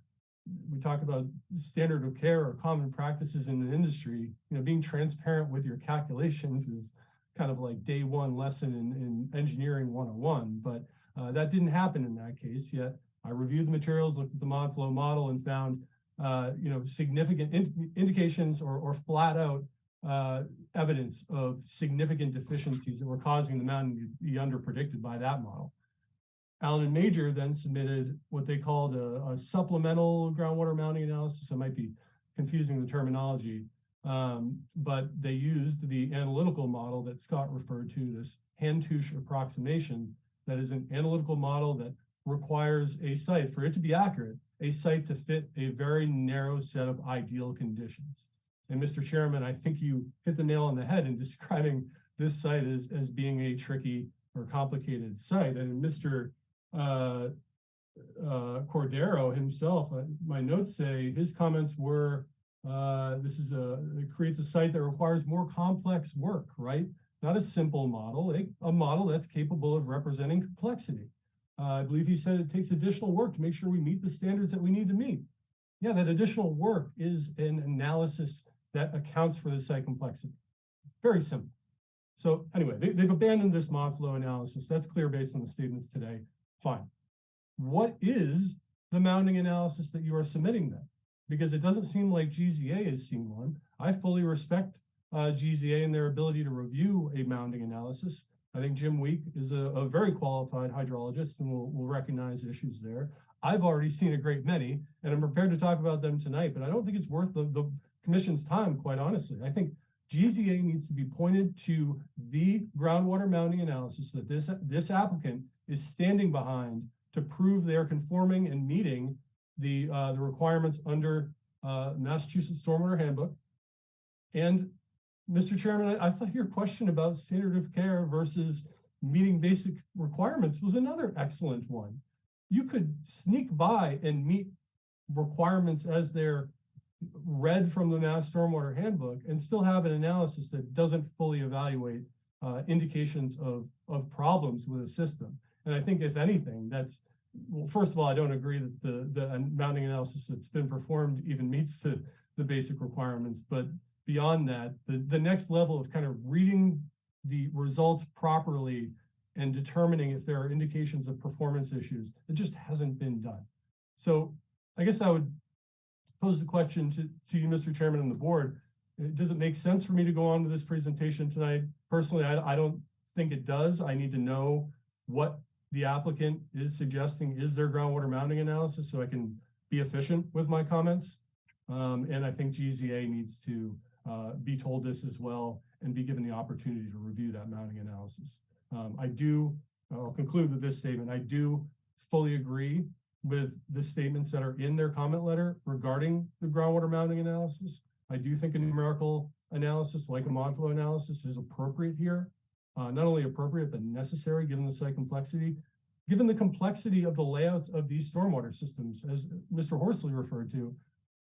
We talk about standard of care or common practices in the industry. Being transparent with your calculations is kind of like day one lesson in engineering 101, but that didn't happen in that case. Yet I reviewed the materials, looked at the ModFlow model, and found significant indications or flat out evidence of significant deficiencies that were causing the mountain to be underpredicted by that model. Alan and Major then submitted what they called a supplemental groundwater mounting analysis. I might be confusing the terminology. But they used the analytical model that Scott referred to, this hand-touch approximation, that is an analytical model that requires a site, for it to be accurate, a site to fit a very narrow set of ideal conditions. And Mr. Chairman, I think you hit the nail on the head in describing this site as being a tricky or complicated site. And Mr. Cordero himself, my notes say his comments were, it creates a site that requires more complex work, right? Not a simple model, a model that's capable of representing complexity. I believe he said it takes additional work to make sure we meet the standards that we need to meet. Yeah, that additional work is an analysis that accounts for the site complexity. It's very simple. So anyway, they've abandoned this mod flow analysis. That's clear based on the statements today. Fine. What is the mounting analysis that you are submitting then? Because it doesn't seem like GZA has seen one. I fully respect GZA and their ability to review a mounting analysis. I think Jim Week is a very qualified hydrologist and will recognize issues there. I've already seen a great many, and I'm prepared to talk about them tonight, but I don't think it's worth the commission's time, quite honestly. I think GZA needs to be pointed to the groundwater mounting analysis that this applicant is standing behind to prove they are conforming and meeting the requirements under Massachusetts Stormwater Handbook. And Mr. Chairman, I thought your question about standard of care versus meeting basic requirements was another excellent one. You could sneak by and meet requirements as they're read from the Mass Stormwater Handbook and still have an analysis that doesn't fully evaluate indications of problems with a system. And I think if anything, well, first of all, I don't agree that the mounting analysis that's been performed even meets the basic requirements, but beyond that, the next level of kind of reading the results properly and determining if there are indications of performance issues, it just hasn't been done. So I guess I would pose the question to you, Mr. Chairman, and the board. Does it make sense for me to go on with this presentation tonight? Personally, I don't think it does. I need to know what the applicant is suggesting is their groundwater mounting analysis so I can be efficient with my comments. And I think GZA needs to be told this as well and be given the opportunity to review that mounting analysis. I'll conclude with this statement. I do fully agree with the statements that are in their comment letter regarding the groundwater mounting analysis. I do think a numerical analysis like a mod flow analysis is appropriate here. Not only appropriate, but necessary given the site complexity. Given the complexity of the layouts of these stormwater systems, as Mr. Horsley referred to,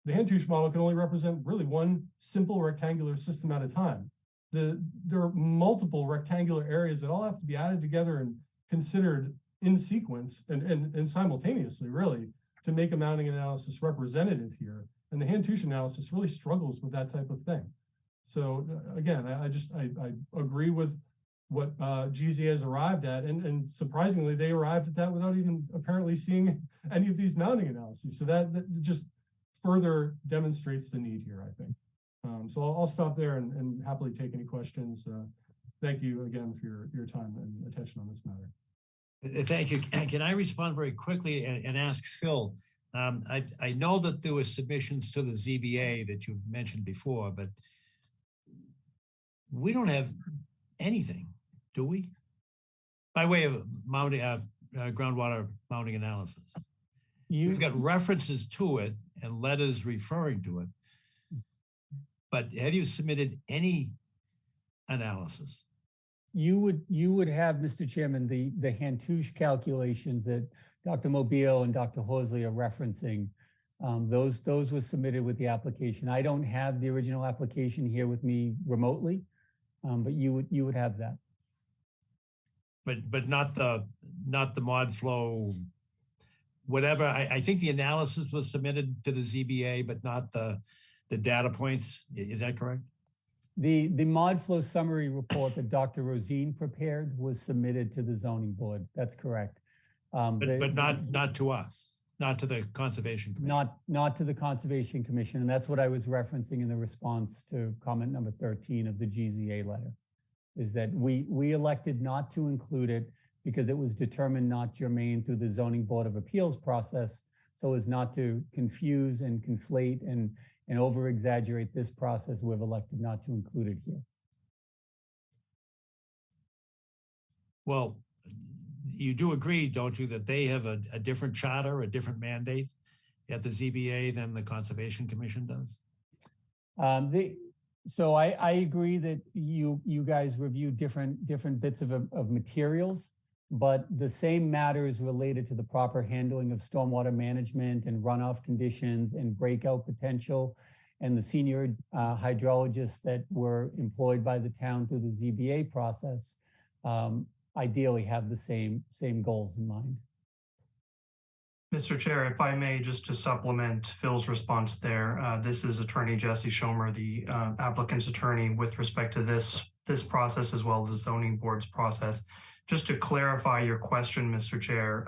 the hand-touch model can only represent really one simple rectangular system at a time. There are multiple rectangular areas that all have to be added together and considered in sequence and simultaneously, really, to make a mounting analysis representative here. And the hand-touch analysis really struggles with that type of thing. So again, I agree with what GZA has arrived at, and surprisingly, they arrived at that without even apparently seeing any of these mounting analyses. So that just further demonstrates the need here, I think. So I'll stop there and happily take any questions. Thank you again for your time and attention on this matter. Thank you. Can I respond very quickly and ask Phil? I know that there were submissions to the ZBA that you've mentioned before, but we don't have anything, do we? By way of mounting, groundwater mounting analysis. We've got references to it and letters referring to it, but have you submitted any analysis? You would have, Mr. Chairman, the hand-touch calculations that Dr. Mobile and Dr. Horsley are referencing. Those were submitted with the application. I don't have the original application here with me remotely, but you would have that. But not the mod flow, whatever. I think the analysis was submitted to the ZBA, but not the data points. Is that correct? The mod flow summary report that Dr. Rosine prepared was submitted to the zoning board. That's correct. But not to us, not to the Conservation Commission. Not to the Conservation Commission. And that's what I was referencing in the response to comment number 13 of the GZA letter, is that we elected not to include it because it was determined not germane through the Zoning Board of Appeals process, so as not to confuse and conflate and and over exaggerate this process, we've elected not to include it here. Well, you do agree, don't you, that they have a different charter, a different mandate at the ZBA than the Conservation Commission does? So I agree that you guys review different bits of materials, but the same matters related to the proper handling of stormwater management and runoff conditions and breakout potential, and the senior hydrologists that were employed by the town through the ZBA process ideally have the same goals in mind. Mr. Chair, if I may, just to supplement Phil's response there, this is Attorney Jesse Schomer, the applicant's attorney, with respect to this process as well as the zoning board's process. Just to clarify your question, Mr. Chair,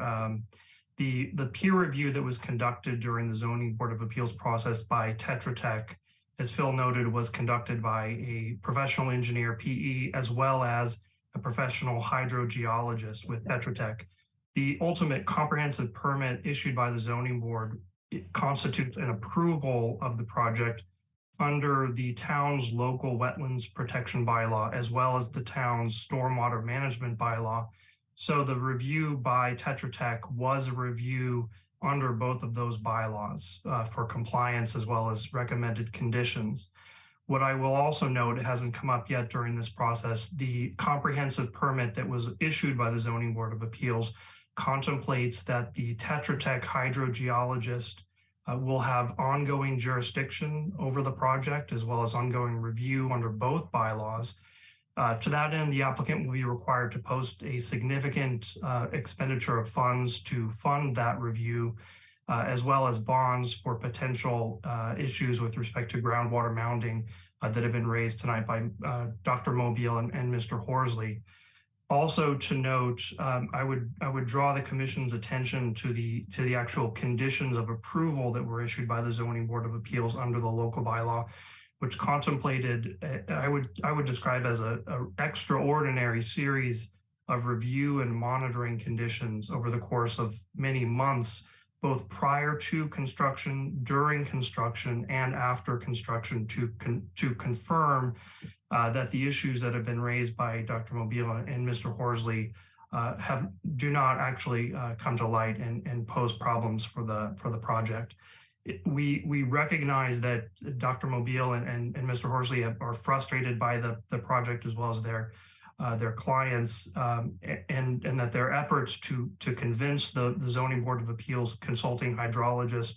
the peer review that was conducted during the Zoning Board of Appeals process by Tetra Tech, as Phil noted, was conducted by a professional engineer, PE, as well as a professional hydrogeologist with Tetra Tech. The ultimate comprehensive permit issued by the zoning board constitutes an approval of the project under the town's local wetlands protection bylaw, as well as the town's stormwater management bylaw. So the review by Tetra Tech was a review under both of those bylaws for compliance as well as recommended conditions. What I will also note, it hasn't come up yet during this process, the comprehensive permit that was issued by the Zoning Board of Appeals contemplates that the Tetra Tech hydrogeologist will have ongoing jurisdiction over the project as well as ongoing review under both bylaws. To that end, the applicant will be required to post a significant expenditure of funds to fund that review, as well as bonds for potential issues with respect to groundwater mounding that have been raised tonight by Dr. Mobile and Mr. Horsley. Also to note, I would draw the commission's attention to the actual conditions of approval that were issued by the Zoning Board of Appeals under the local bylaw, which contemplated, I would describe as a extraordinary series of review and monitoring conditions over the course of many months, both prior to construction, during construction, and after construction to confirm that the issues that have been raised by Dr. Mobile and Mr. Horsley do not actually come to light and pose problems for the project. We recognize that Dr. Mobile and Mr. Horsley are frustrated by the project as well as their clients, and that their efforts to convince the Zoning Board of Appeals consulting hydrologist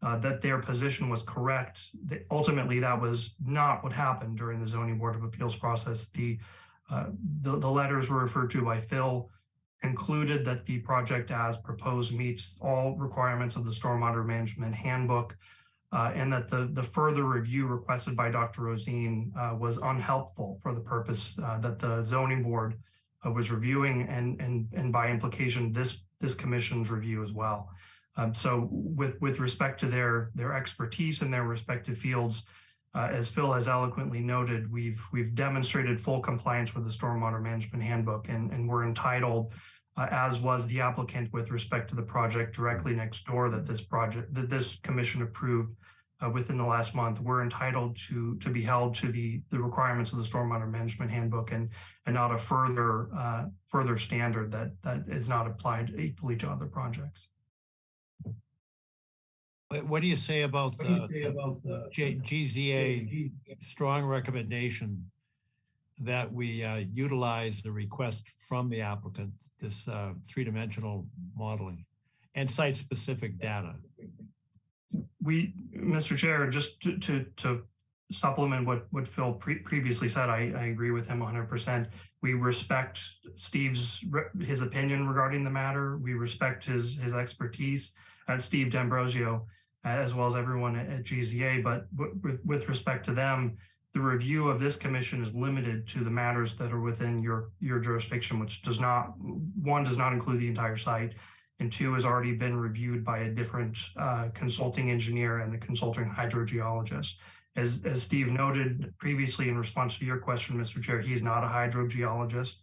that their position was correct. Ultimately, that was not what happened during the Zoning Board of Appeals process. The letters were referred to by Phil concluded that the project as proposed meets all requirements of the Stormwater Management Handbook, and that the further review requested by Dr. Rosine was unhelpful for the purpose that the zoning board was reviewing, and by implication, this commission's review as well. So with respect to their expertise in their respective fields, as Phil has eloquently noted, we've demonstrated full compliance with the Stormwater Management Handbook, and we're entitled, as was the applicant with respect to the project directly next door that this commission approved within the last month. We're entitled to be held to the requirements of the Stormwater Management Handbook and not a further standard that is not applied equally to other projects. What do you say about the GZA strong recommendation that we utilize the request from the applicant, this three-dimensional modeling and site-specific data? Mr. Chair, just to supplement what Phil previously said, I agree with him 100%. We respect his opinion regarding the matter. We respect his expertise at Steve D'Ambrosio, as well as everyone at GZA, but with respect to them, the review of this commission is limited to the matters that are within your jurisdiction, which does not include the entire site, and two, has already been reviewed by a different consulting engineer and a consulting hydrogeologist. As Steve noted previously in response to your question, Mr. Chair, he's not a hydrogeologist.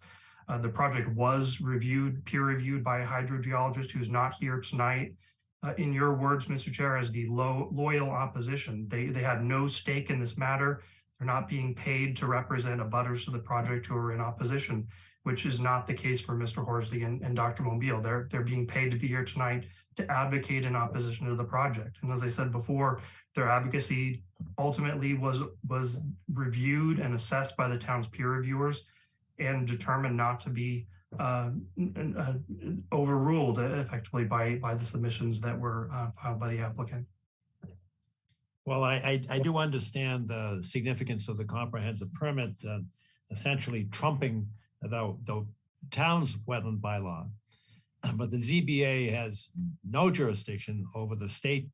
The project was peer reviewed by a hydrogeologist who's not here tonight. in your words, Mr. Chair, as the loyal opposition. They had no stake in this matter. They're not being paid to represent abutters to the project who are in opposition, which is not the case for Mr. Horsley and Dr. Mobile. They're being paid to be here tonight to advocate in opposition to the project. And as I said before, their advocacy ultimately was reviewed and assessed by the town's peer reviewers and determined not to be overruled effectively by the submissions that were filed by the applicant. Well, I do understand the significance of the comprehensive permit, essentially trumping the town's wetland bylaw. But the ZBA has no jurisdiction over the state,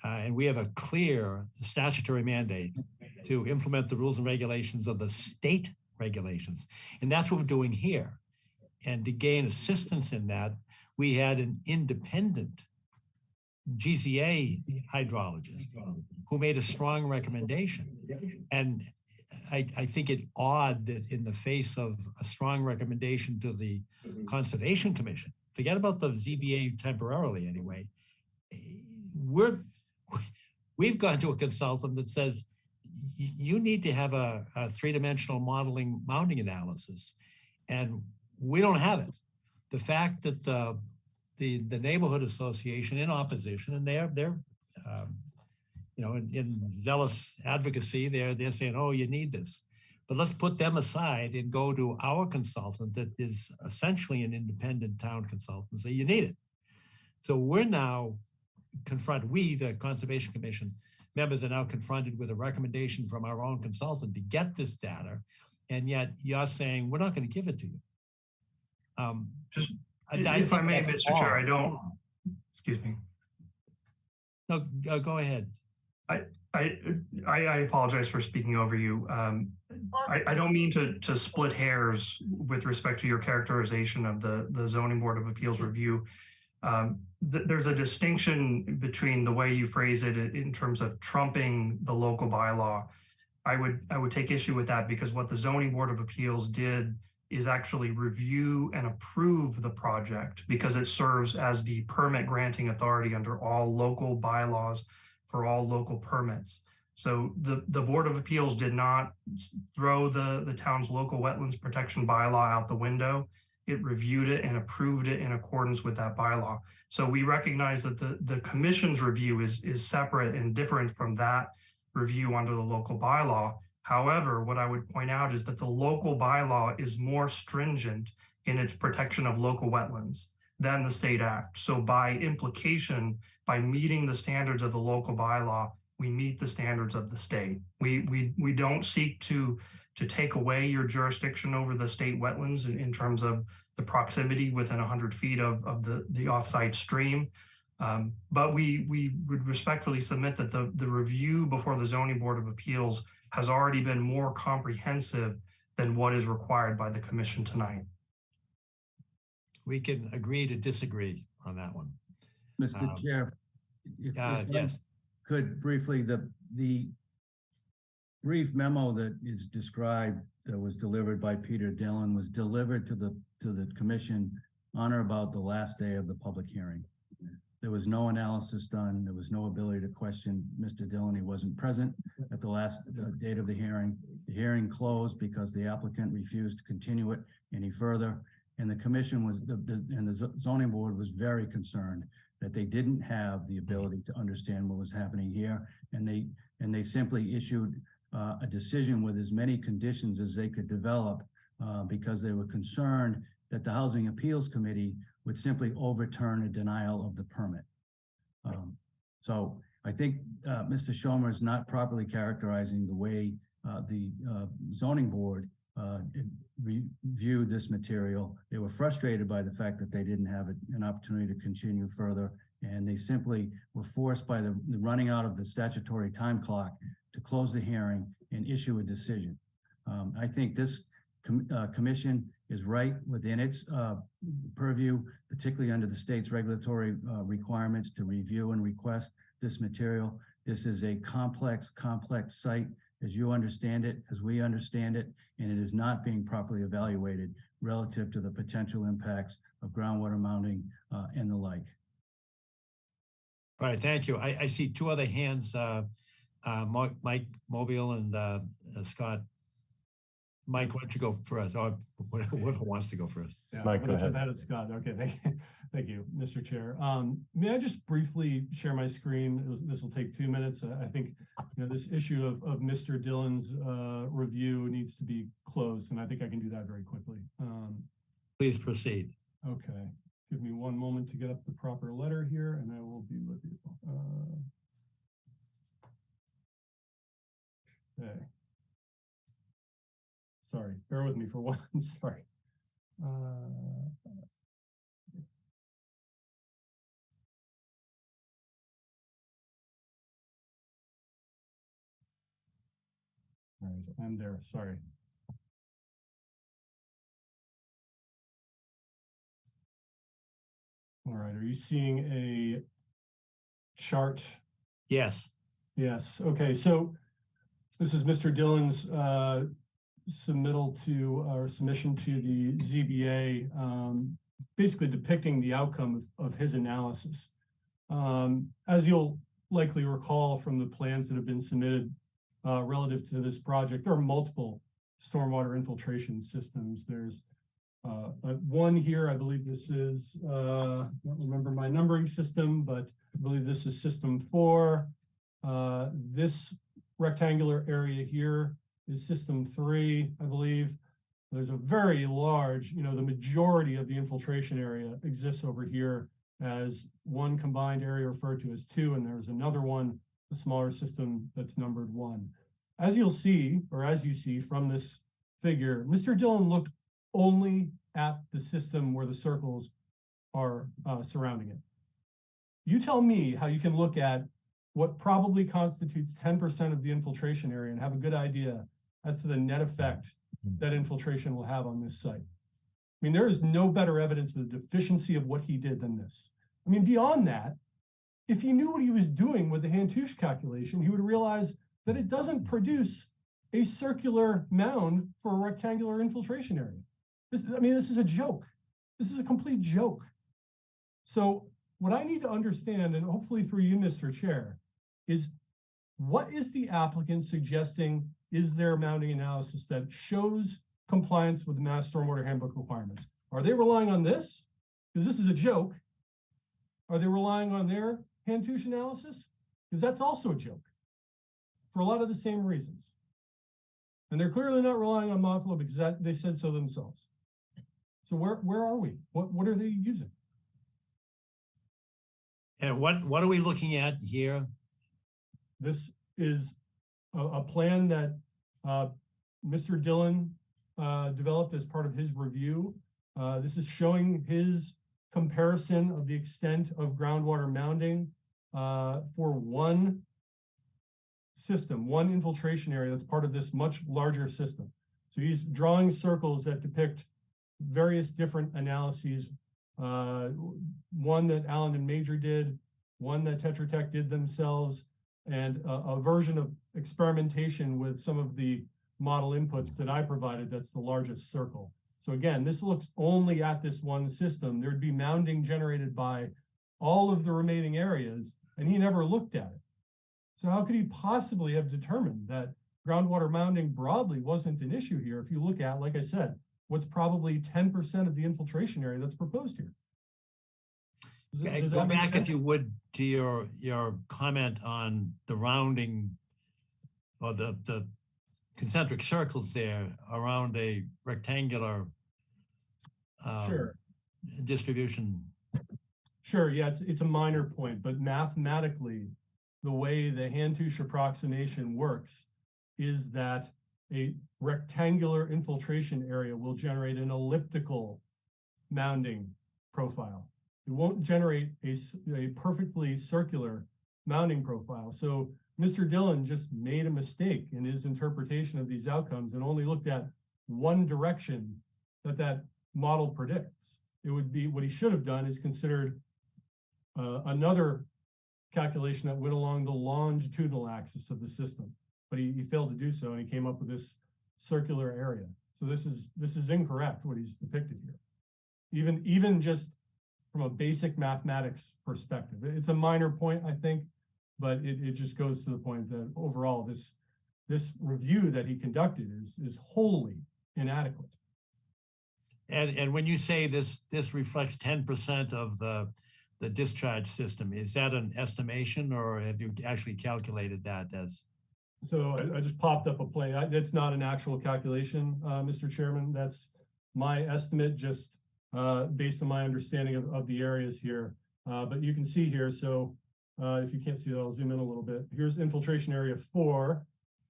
and we have a clear statutory mandate to implement the rules and regulations of the state regulations. And that's what we're doing here. And to gain assistance in that, we had an independent GZA hydrologist who made a strong recommendation. And I think it odd that in the face of a strong recommendation to the Conservation Commission, forget about the ZBA temporarily anyway, we've gone to a consultant that says you need to have a three-dimensional mounting analysis, and we don't have it. The fact that the neighborhood association in opposition, and they're you know, in zealous advocacy, they're saying, oh, you need this. But let's put them aside and go to our consultant that is essentially an independent town consultant and say, you need it. So we're now we, the Conservation Commission members, are now confronted with a recommendation from our own consultant to get this data. And yet you're saying, we're not going to give it to you. Just if I may, Mr. Chair, I don't, excuse me. No, go ahead. I apologize for speaking over you. I don't mean to split hairs with respect to your characterization of the Zoning Board of Appeals review. There's a distinction between the way you phrase it in terms of trumping the local bylaw. I would take issue with that, because what the Zoning Board of Appeals did is actually review and approve the project, because it serves as the permit granting authority under all local bylaws for all local permits. So the Board of Appeals did not throw the town's local wetlands protection bylaw out the window. It reviewed it and approved it in accordance with that bylaw. So we recognize that the commission's review is separate and different from that review under the local bylaw. However, what I would point out is that the local bylaw is more stringent in its protection of local wetlands than the state act. So by implication, by meeting the standards of the local bylaw, we meet the standards of the state. We don't seek to take away your jurisdiction over the state wetlands in terms of the proximity within 100 feet of the offsite stream. But we would respectfully submit that the review before the Zoning Board of Appeals has already been more comprehensive than what is required by the commission tonight. We can agree to disagree on that one. Mr. Chair, if yes. I could briefly, the brief memo that is described that was delivered by Peter Dillon was delivered to the commission on or about the last day of the public hearing. There was no analysis done. There was no ability to question Mr. Dillon. He wasn't present at the last date of the hearing. The hearing closed because the applicant refused to continue it any further. And the commission was, and the zoning board was very concerned that they didn't have the ability to understand what was happening here. And they simply issued a decision with as many conditions as they could develop because they were concerned that the Housing Appeals Committee would simply overturn a denial of the permit. So I think Mr. Schomer is not properly characterizing the way the zoning board reviewed this material. They were frustrated by the fact that they didn't have an opportunity to continue further, and they simply were forced by the running out of the statutory time clock to close the hearing and issue a decision. I think this commission is right within its purview, particularly under the state's regulatory requirements to review and request this material. This is a complex site, as you understand it, as we understand it, and it is not being properly evaluated relative to the potential impacts of groundwater mounting and the like. All right, thank you. I see two other hands, Mike Mobile and Scott. Mike, why don't you go first, or whoever wants to go first? Yeah, Mike, go ahead. That is Scott. Okay, thank you, Mr. Chair. May I just briefly share my screen? This will take 2 minutes. I think this issue of Mr. Dillon's review needs to be closed, and I think I can do that very quickly. Please proceed. Okay, give me 1 moment to get up the proper letter here, and I will be with you. Okay. Sorry, bear with me for one. Sorry. All right, I'm there. Sorry. All right, are you seeing a chart? Yes. Yes. Okay, so this is Mr. Dillon's submittal to or submission to the ZBA, basically depicting the outcome of his analysis. As you'll likely recall from the plans that have been submitted relative to this project, there are multiple stormwater infiltration systems. There's one here, I believe this is, I don't remember my numbering system, but I believe this is system 4. This rectangular area here is system 3, I believe. There's a very large, the majority of the infiltration area exists over here as one combined area referred to as 2, and there's another one, a smaller system that's numbered 1. As you'll see, or as you see from this figure, Mr. Dillon looked only at the system where the circles are surrounding it. You tell me how you can look at what probably constitutes 10% of the infiltration area and have a good idea as to the net effect that infiltration will have on this site. I mean, there is no better evidence of the deficiency of what he did than this. I mean, beyond that, if he knew what he was doing with the Hantouche calculation, he would realize that it doesn't produce a circular mound for a rectangular infiltration area. This is a joke. This is a complete joke. So what I need to understand, and hopefully through you, Mr. Chair, is what is the applicant suggesting is their mounding analysis that shows compliance with the Mass Stormwater Handbook requirements? Are they relying on this? Because this is a joke. Are they relying on their Hantouche analysis? Because that's also a joke for a lot of the same reasons. And they're clearly not relying on Montflow because they said so themselves. So where are we? What are they using? And what are we looking at here? This is a plan that Mr. Dillon developed as part of his review. This is showing his comparison of the extent of groundwater mounding for one system, one infiltration area that's part of this much larger system. So he's drawing circles that depict various different analyses. One that Allen and Major did, one that Tetra Tech did themselves, and a version of experimentation with some of the model inputs that I provided. That's the largest circle. So again, this looks only at this one system. There'd be mounding generated by all of the remaining areas, and he never looked at it. So how could he possibly have determined that groundwater mounding broadly wasn't an issue here if you look at, like I said, what's probably 10% of the infiltration area that's proposed here? Go back, if you would, to your comment on the rounding or the concentric circles there around a rectangular Sure. distribution. Sure, yeah, it's a minor point, but mathematically, the way the Hantouche approximation works is that a rectangular infiltration area will generate an elliptical mounding profile. It won't generate a perfectly circular mounding profile. So Mr. Dillon just made a mistake in his interpretation of these outcomes and only looked at one direction that model predicts. It would be, what he should have done is considered another calculation that went along the longitudinal axis of the system, but he failed to do so, and he came up with this circular area. So this is incorrect what he's depicted here. Even just from a basic mathematics perspective. It's a minor point, I think, but it just goes to the point that overall this review that he conducted is wholly inadequate. And when you say this reflects 10% of the discharge system, is that an estimation or have you actually calculated that as? So I just popped up a plan. That's not an actual calculation, Mr. Chairman. That's my estimate, just based on my understanding of the areas here. But you can see here, so if you can't see that, I'll zoom in a little bit. Here's infiltration area 4.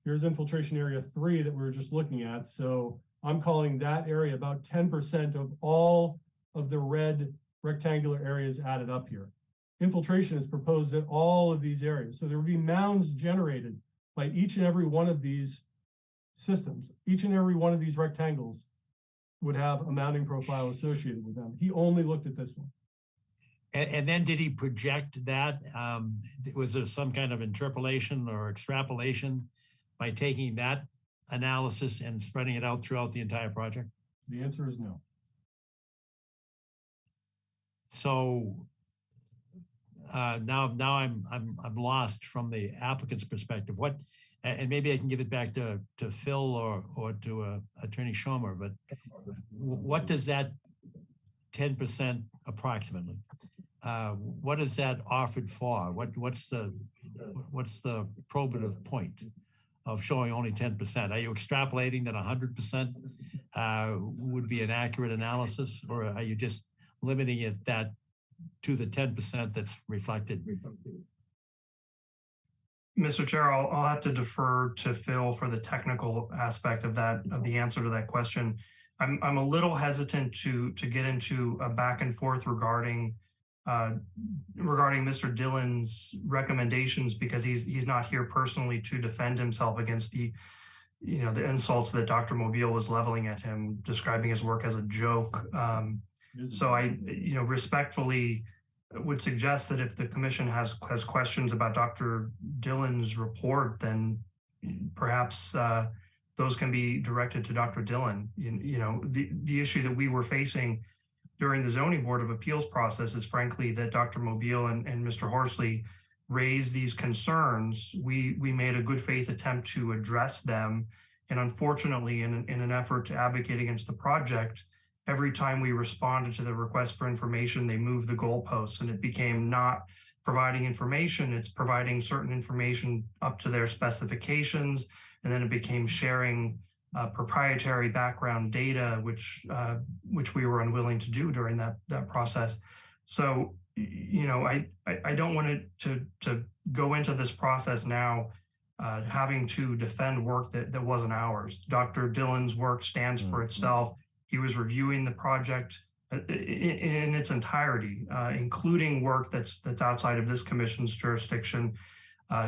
Here's infiltration area 3 that we were just looking at. So I'm calling that area about 10% of all of the red rectangular areas added up here. Infiltration is proposed at all of these areas. So there will be mounds generated by each and every one of these systems. Each and every one of these rectangles would have a mounding profile associated with them. He only looked at this one. And then did he project that? Was there some kind of interpolation or extrapolation by taking that analysis and spreading it out throughout the entire project? The answer is no. So now I'm lost from the applicant's perspective. What, and maybe I can give it back to Phil or to Attorney Schomer, but what does that 10% approximately? What is that offered for? What's the probative point of showing only 10%? Are you extrapolating that 100% would be an accurate analysis, or are you just limiting it to the 10% that's reflected? Mr. Chair, I'll have to defer to Phil for the technical aspect of the answer to that question. I'm a little hesitant to get into a back and forth regarding Mr. Dillon's recommendations, because he's not here personally to defend himself against the insults that Dr. Mobile was leveling at him, describing his work as a joke. So I respectfully would suggest that if the commission has questions about Dr. Dillon's report, then perhaps those can be directed to Dr. Dillon. The issue that we were facing during the Zoning Board of Appeals process is frankly that Dr. Mobile and Mr. Horsley raised these concerns. We made a good faith attempt to address them. And unfortunately, in an effort to advocate against the project, every time we responded to the request for information, they moved the goalposts, and it became not providing information, it's providing certain information up to their specifications. And then it became sharing proprietary background data, which we were unwilling to do during that process. So, I don't want it to go into this process now having to defend work that wasn't ours. Dr. Dillon's work stands for itself. He was reviewing the project in its entirety, including work that's outside of this commission's jurisdiction.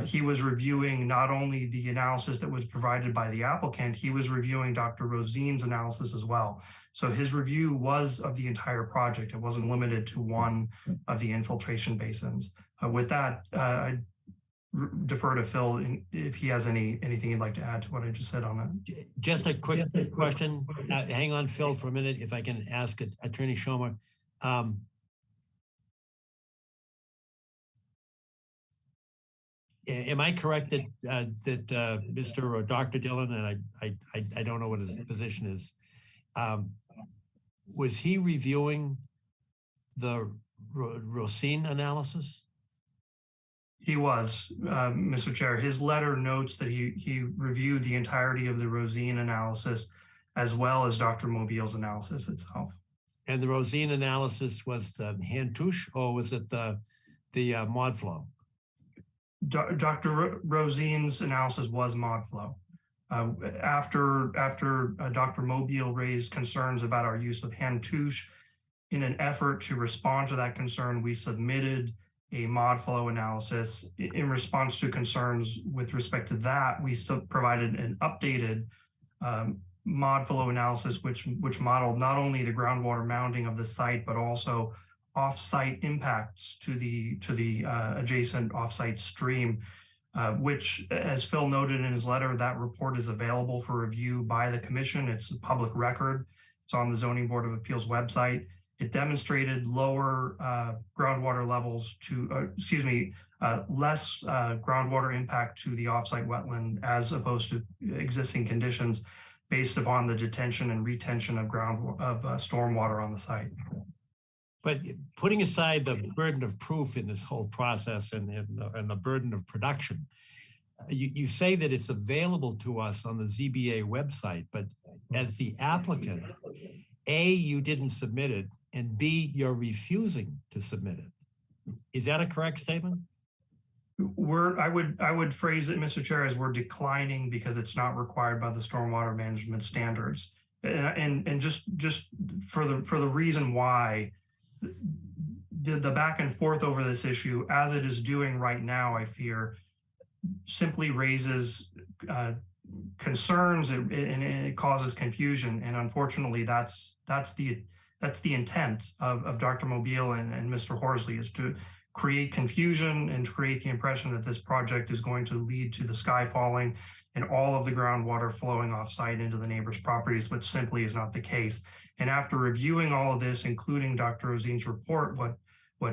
He was reviewing not only the analysis that was provided by the applicant, he was reviewing Dr. Rosine's analysis as well. So his review was of the entire project. It wasn't limited to one of the infiltration basins. With that, I defer to Phil if he has anything he'd like to add to what I just said on that. Just a quick question. Hang on, Phil, for a minute, if I can ask Attorney Schomer. Am I correct that Mr. or Dr. Dillon, and I don't know what his position is, was he reviewing the Rosine analysis? He was, Mr. Chair. His letter notes that he reviewed the entirety of the Rosine analysis as well as Dr. Mobile's analysis itself. And the Rosine analysis was hand touche, or was it the mod flow? Dr. Rosine's analysis was mod flow. After Dr. Mobile raised concerns about our use of hand touche, in an effort to respond to that concern, we submitted a mod flow analysis. In response to concerns with respect to that, we still provided an updated mod flow analysis, which modeled not only the groundwater mounding of the site, but also off-site impacts to the adjacent off-site stream, which, as Phil noted in his letter, that report is available for review by the commission. It's a public record. It's on the Zoning Board of Appeals website. It demonstrated lower groundwater levels to, less groundwater impact to the offsite wetland as opposed to existing conditions based upon the detention and retention of stormwater on the site. But putting aside the burden of proof in this whole process and the burden of production, you say that it's available to us on the ZBA website, but as the applicant, A, you didn't submit it, and B, you're refusing to submit it. Is that a correct statement? I would phrase it, Mr. Chair, as we're declining because it's not required by the stormwater management standards. And just for the reason why the back and forth over this issue, as it is doing right now, I fear, simply raises concerns and it causes confusion. And unfortunately, that's the intent of Dr. Mobile and Mr. Horsley, is to create confusion and to create the impression that this project is going to lead to the sky falling and all of the groundwater flowing off-site into the neighbors' properties, which simply is not the case. And after reviewing all of this, including Dr. Ozine's report, what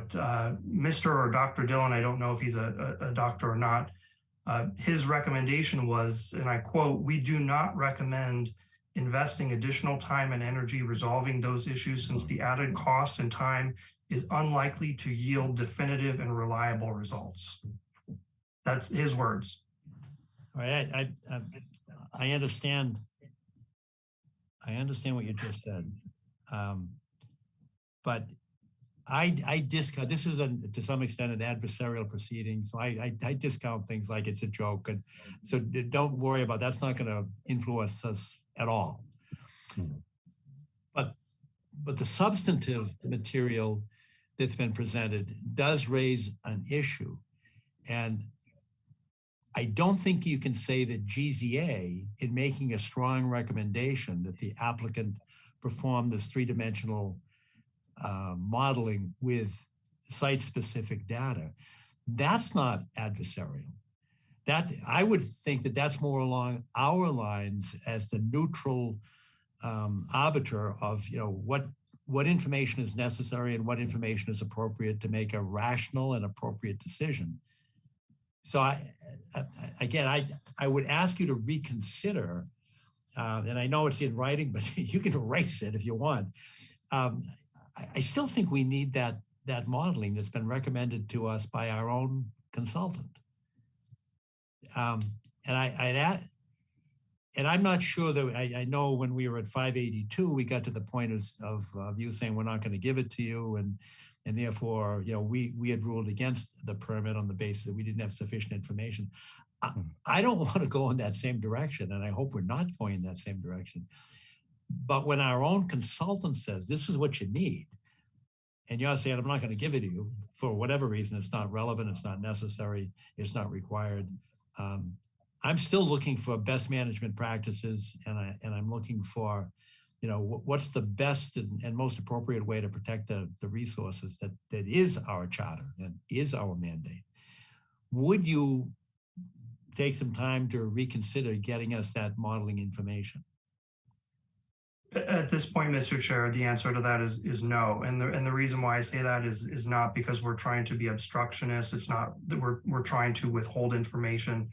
Mr. or Dr. Dillon, I don't know if he's a doctor or not, his recommendation was, and I quote, "We do not recommend investing additional time and energy resolving those issues since the added cost and time is unlikely to yield definitive and reliable results." That's his words. All right, I understand. I understand what you just said, but I discount. This is to some extent an adversarial proceeding, so I discount things like it's a joke, and so don't worry about that's not going to influence us at all. But the substantive material that's been presented does raise an issue, and I don't think you can say that GZA, in making a strong recommendation that the applicant perform this three-dimensional modeling with site-specific data, that's not adversarial. That I would think that that's more along our lines as the neutral arbiter of what information is necessary and what information is appropriate to make a rational and appropriate decision. So I would ask you to reconsider, and I know it's in writing, but you can erase it if you want. I still think we need that modeling that's been recommended to us by our own consultant. And I'm not sure that I know when we were at 582, we got to the point of you saying we're not going to give it to you, and therefore, we had ruled against the permit on the basis that we didn't have sufficient information. I don't want to go in that same direction, and I hope we're not going in that same direction. But when our own consultant says, this is what you need, and you're saying, I'm not going to give it to you for whatever reason, it's not relevant, it's not necessary, it's not required. I'm still looking for best management practices, and I'm looking for, what's the best and most appropriate way to protect the resources that is our charter and is our mandate. Would you take some time to reconsider getting us that modeling information? At this point, Mr. Chair, the answer to that is no. And the reason why I say that is not because we're trying to be obstructionist. It's not that we're trying to withhold information.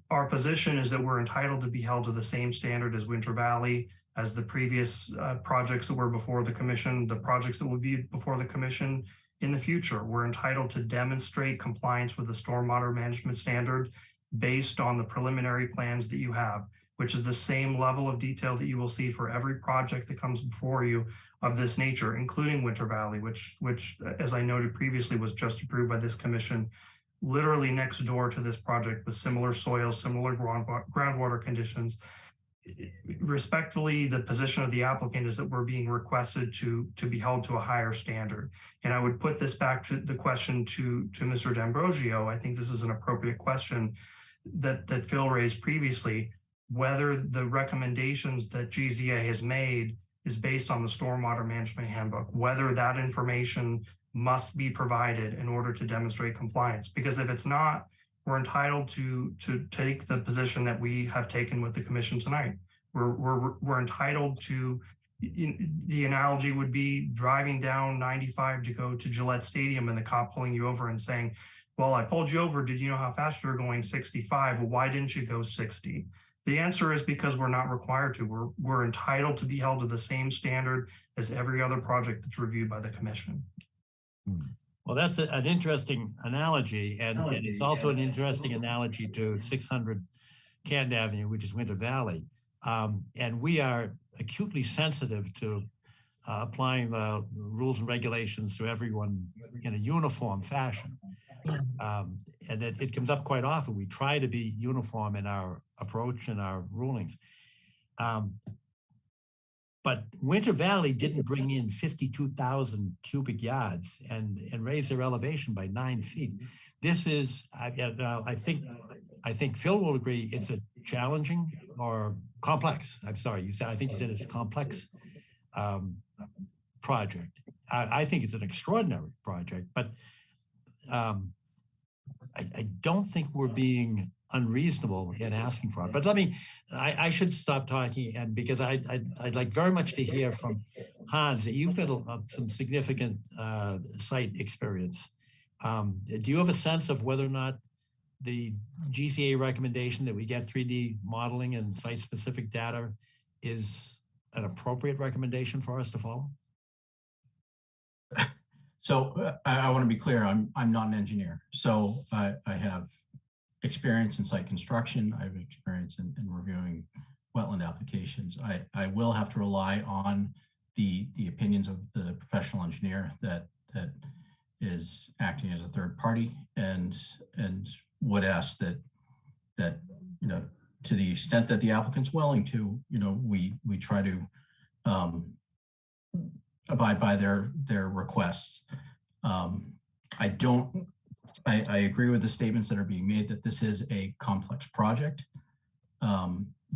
Our position is that we're entitled to be held to the same standard as Winter Valley, as the previous projects that were before the commission, the projects that will be before the commission in the future. We're entitled to demonstrate compliance with the stormwater management standard based on the preliminary plans that you have, which is the same level of detail that you will see for every project that comes before you of this nature, including Winter Valley, which, as I noted previously, was just approved by this commission, literally next door to this project with similar soils, similar groundwater conditions. Respectfully, the position of the applicant is that we're being requested to be held to a higher standard. And I would put this back to the question to Mr. D'Ambrosio. I think this is an appropriate question that Phil raised previously, whether the recommendations that GZA has made is based on the stormwater management handbook, whether that information must be provided in order to demonstrate compliance. Because if it's not, we're entitled to take the position that we have taken with the commission tonight. We're entitled to the analogy would be driving down 95 to go to Gillette Stadium and the cop pulling you over and saying, well, I pulled you over. Did you know how fast you're going? 65. Well, why didn't you go 60? The answer is because we're not required to. We're entitled to be held to the same standard as every other project that's reviewed by the commission. Well, that's an interesting analogy, and it's also an interesting analogy to 600 Canton Avenue, which is Winter Valley. And we are acutely sensitive to applying the rules and regulations to everyone in a uniform fashion. And it comes up quite often. We try to be uniform in our approach and our rulings. But Winter Valley didn't bring in 52,000 cubic yards and raise their elevation by 9 feet. This is, I think Phil will agree, it's a challenging or complex. I'm sorry, I think you said it's a complex project. I think it's an extraordinary project, but I don't think we're being unreasonable in asking for it. But I should stop talking, and because I'd like very much to hear from Hans that you've got some significant site experience. Do you have a sense of whether or not the GCA recommendation that we get 3D modeling and site-specific data is an appropriate recommendation for us to follow? So I want to be clear, I'm not an engineer. So I have experience in site construction. I have experience in reviewing wetland applications. I will have to rely on the opinions of the professional engineer that is acting as a third party, and would ask that to the extent that the applicant's willing to, we try to abide by their requests. I agree with the statements that are being made that this is a complex project.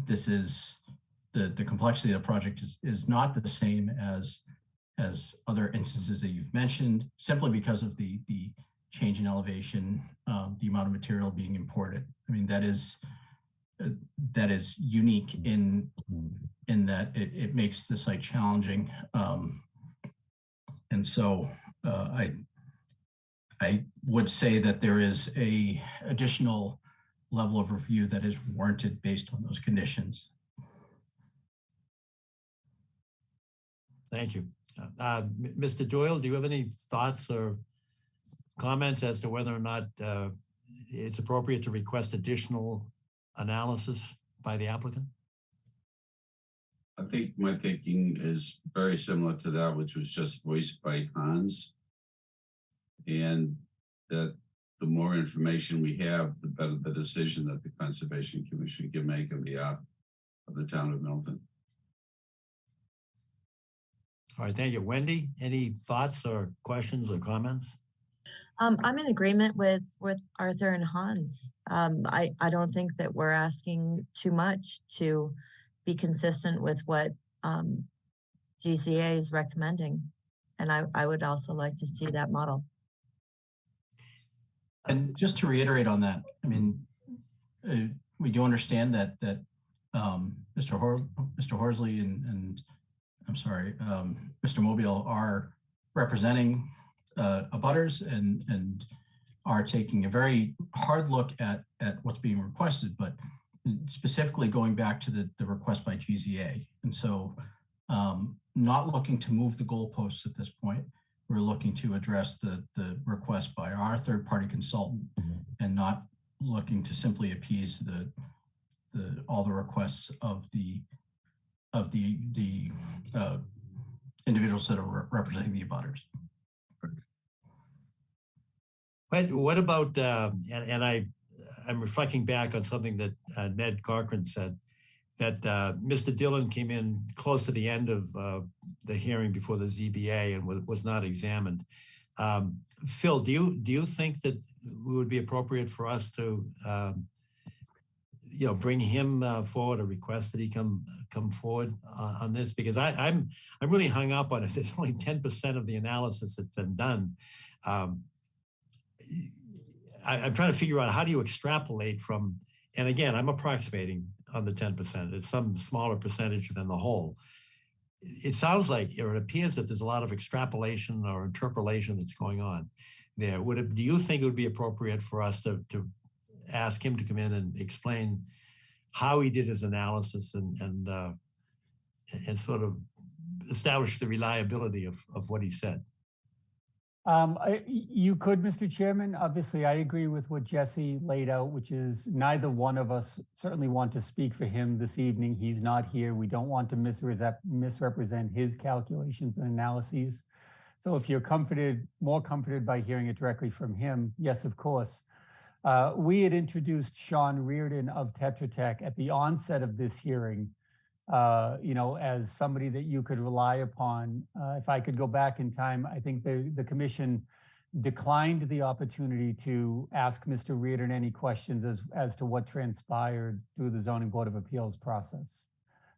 This is the complexity of the project is not the same as other instances that you've mentioned, simply because of the change in elevation, the amount of material being imported. I mean, that is unique in that it makes the site challenging. And so I would say that there is a additional level of review that is warranted based on those conditions. Thank you. Mr. Doyle, do you have any thoughts or comments as to whether or not it's appropriate to request additional analysis by the applicant? I think my thinking is very similar to that which was just voiced by Hans. And that the more information we have, the better the decision that the Conservation Commission can make on behalf of the town of Milton. All right, thank you. Wendy, any thoughts or questions or comments? I'm in agreement with Arthur and Hans. I don't think that we're asking too much to be consistent with what GCA is recommending. And I would also like to see that model. And just to reiterate on that, I mean, we do understand that Mr. Horsley and I'm sorry, Mr. Mobile are representing abutters and are taking a very hard look at what's being requested, but specifically going back to the request by GZA. And so not looking to move the goalposts at this point. We're looking to address the request by our third-party consultant, and not looking to simply appease all the requests of the individuals that are representing the abutters. But what about, and I'm reflecting back on something that Ned Cochran said, that Mr. Dillon came in close to the end of the hearing before the ZBA and was not examined. Phil, do you think that it would be appropriate for us to, bring him forward, a request that he come forward on this? Because I'm really hung up on it. There's only 10% of the analysis that's been done. I'm trying to figure out, how do you extrapolate from, and again, I'm approximating on the 10%. It's some smaller percentage than the whole. it sounds like, or it appears that there's a lot of extrapolation or interpolation that's going on there. Do you think it would be appropriate for us to ask him to come in and explain how he did his analysis and sort of establish the reliability of what he said? You could, Mr. Chairman. Obviously, I agree with what Jesse laid out, which is neither one of us certainly want to speak for him this evening. He's not here. We don't want to misrepresent his calculations and analyses. So if you're more comforted by hearing it directly from him, yes, of course. We had introduced Sean Reardon of Tetra Tech at the onset of this hearing, as somebody that you could rely upon. If I could go back in time, I think the commission declined the opportunity to ask Mr. Reardon any questions as to what transpired through the Zoning Board of Appeals process.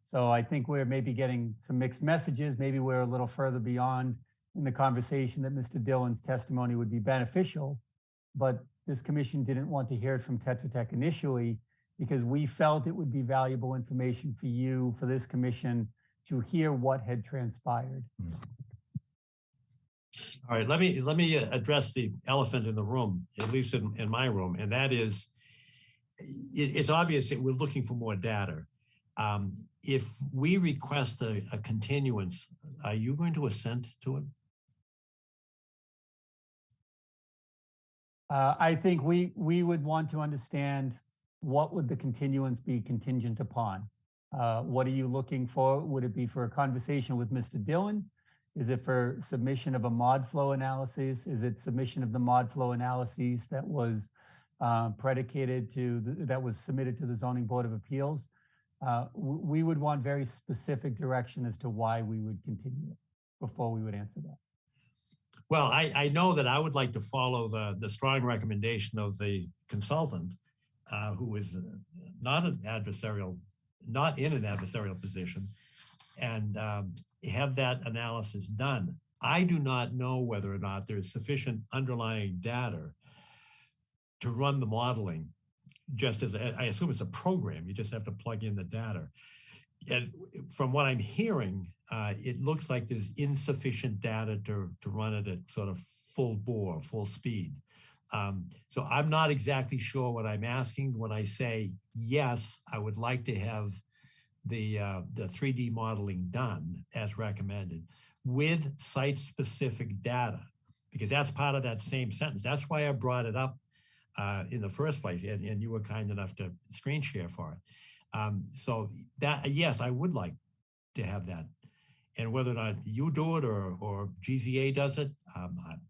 So I think we're maybe getting some mixed messages. Maybe we're a little further beyond in the conversation that Mr. Dillon's testimony would be beneficial, but this commission didn't want to hear it from Tetra Tech initially, because we felt it would be valuable information for you, for this commission, to hear what had transpired. All right, let me address the elephant in the room, at least in my room, and that is, it's obvious that we're looking for more data. If we request a continuance, are you going to assent to it? I think we would want to understand, what would the continuance be contingent upon? What are you looking for? Would it be for a conversation with Mr. Dillon? Is it for submission of a mod flow analysis? Is it submission of the mod flow analyses that was that was submitted to the Zoning Board of Appeals? We would want very specific direction as to why we would continue it before we would answer that. Well, I know that I would like to follow the strong recommendation of the consultant, who is not in an adversarial position, and have that analysis done. I do not know whether or not there is sufficient underlying data to run the modeling. Just as I assume it's a program, you just have to plug in the data. And from what I'm hearing, it looks like there's insufficient data to run it at sort of full bore, full speed. So I'm not exactly sure what I'm asking when I say, yes, I would like to have the 3D modeling done as recommended with site-specific data, because that's part of that same sentence. That's why I brought it up in the first place, and you were kind enough to screen share for it. So that, yes, I would like to have that. And whether or not you do it or GZA does it,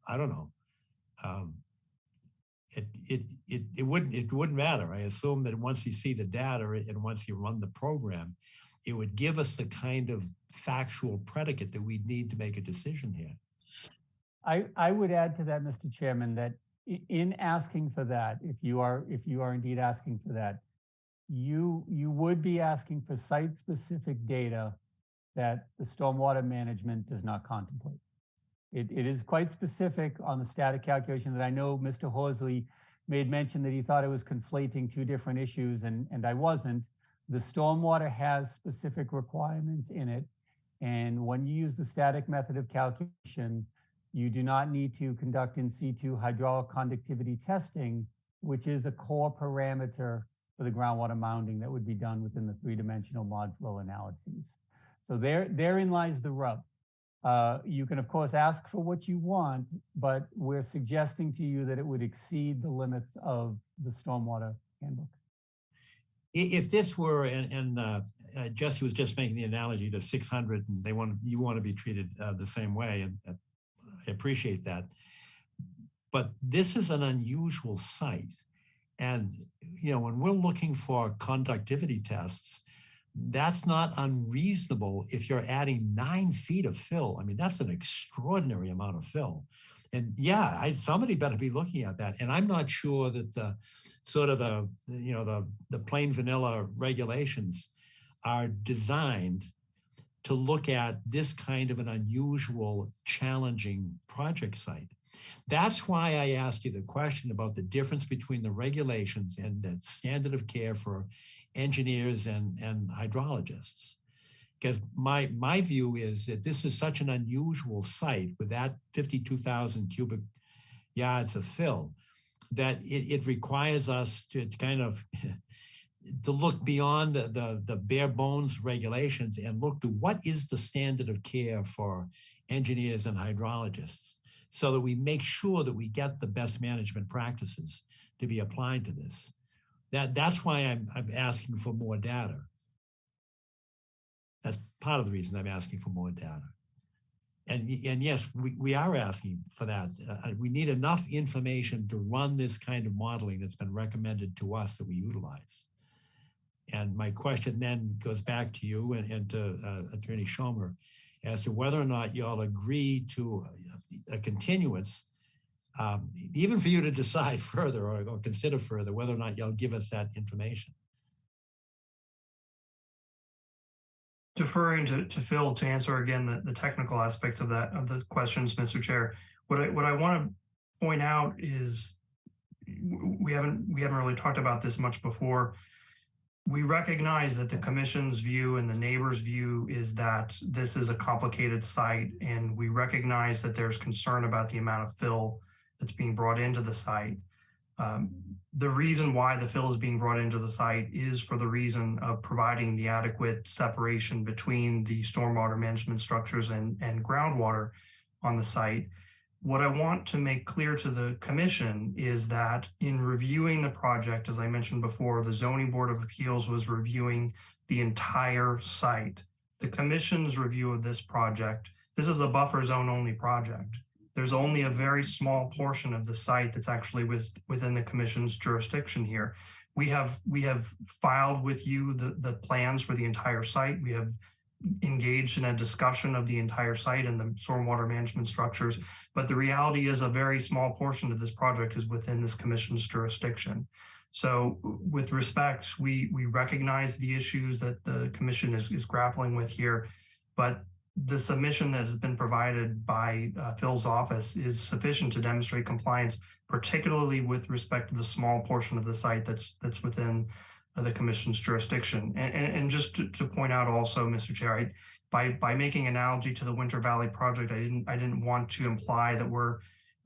I don't know. It wouldn't matter. I assume that once you see the data and once you run the program, it would give us the kind of factual predicate that we need to make a decision here. I would add to that, Mr. Chairman, that in asking for that, if you are indeed asking for that, you would be asking for site-specific data that the stormwater management does not contemplate. It is quite specific on the static calculation that I know Mr. Horsley made mention that he thought it was conflating two different issues, and I wasn't. The stormwater has specific requirements in it, and when you use the static method of calculation, you do not need to conduct in situ hydraulic conductivity testing, which is a core parameter for the groundwater mounding that would be done within the three-dimensional mod flow analyses. So therein lies the rub. You can, of course, ask for what you want, but we're suggesting to you that it would exceed the limits of the stormwater handbook. If this were, and Jesse was just making the analogy to 600, and you want to be treated the same way, and I appreciate that. But this is an unusual site. And, when we're looking for conductivity tests, that's not unreasonable if you're adding 9 feet of fill. I mean, that's an extraordinary amount of fill. And yeah, somebody better be looking at that. And I'm not sure that the plain vanilla regulations are designed to look at this kind of an unusual, challenging project site. That's why I asked you the question about the difference between the regulations and the standard of care for engineers and hydrologists. Because my view is that this is such an unusual site with that 52,000 cubic yards of fill that it requires us to kind of to look beyond the bare bones regulations and look to what is the standard of care for engineers and hydrologists, so that we make sure that we get the best management practices to be applied to this. That's why I'm asking for more data. That's part of the reason I'm asking for more data. And yes, we are asking for that. We need enough information to run this kind of modeling that's been recommended to us that we utilize. And my question then goes back to you and to Attorney Schomer as to whether or not y'all agree to a continuance, even for you to decide further or consider further whether or not y'all give us that information. Deferring to Phil to answer again the technical aspects of the questions, Mr. Chair. What I want to point out is we haven't really talked about this much before. We recognize that the commission's view and the neighbor's view is that this is a complicated site, and we recognize that there's concern about the amount of fill that's being brought into the site. The reason why the fill is being brought into the site is for the reason of providing the adequate separation between the stormwater management structures and groundwater on the site. What I want to make clear to the commission is that in reviewing the project, as I mentioned before, the Zoning Board of Appeals was reviewing the entire site. The commission's review of this project, this is a buffer zone only project. There's only a very small portion of the site that's actually within the commission's jurisdiction here. We have filed with you the plans for the entire site. We have engaged in a discussion of the entire site and the stormwater management structures, but the reality is a very small portion of this project is within this commission's jurisdiction. So with respect, we recognize the issues that the commission is grappling with here, but the submission that has been provided by Phil's office is sufficient to demonstrate compliance, particularly with respect to the small portion of the site that's within the commission's jurisdiction. And just to point out also, Mr. Chair, by making analogy to the Winter Valley project, I didn't want to imply that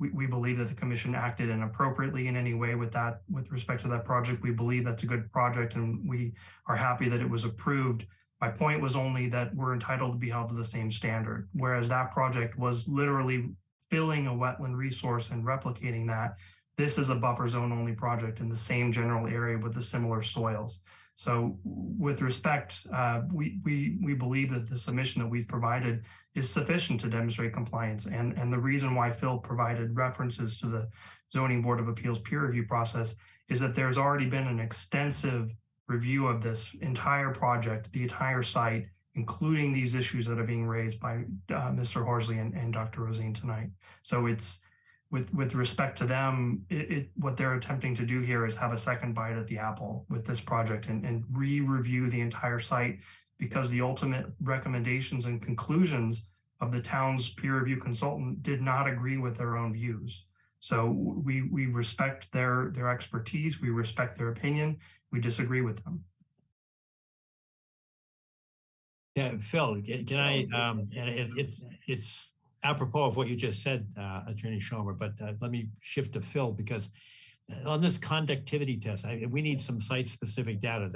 we believe that the commission acted inappropriately in any way with respect to that project. We believe that's a good project, and we are happy that it was approved. My point was only that we're entitled to be held to the same standard, whereas that project was literally filling a wetland resource and replicating that. This is a buffer zone only project in the same general area with the similar soils. So with respect, we believe that the submission that we've provided is sufficient to demonstrate compliance. And the reason why Phil provided references to the Zoning Board of Appeals peer review process is that there's already been an extensive review of this entire project, the entire site, including these issues that are being raised by Mr. Horsley and Dr. Rosine tonight. So it's with respect to them, what they're attempting to do here is have a second bite at the apple with this project and re-review the entire site, because the ultimate recommendations and conclusions of the town's peer review consultant did not agree with their own views. So we respect their expertise, we respect their opinion, we disagree with them. Yeah, Phil, can I, it's apropos of what you just said, Attorney Schomer, but let me shift to Phil, because on this conductivity test, we need some site-specific data.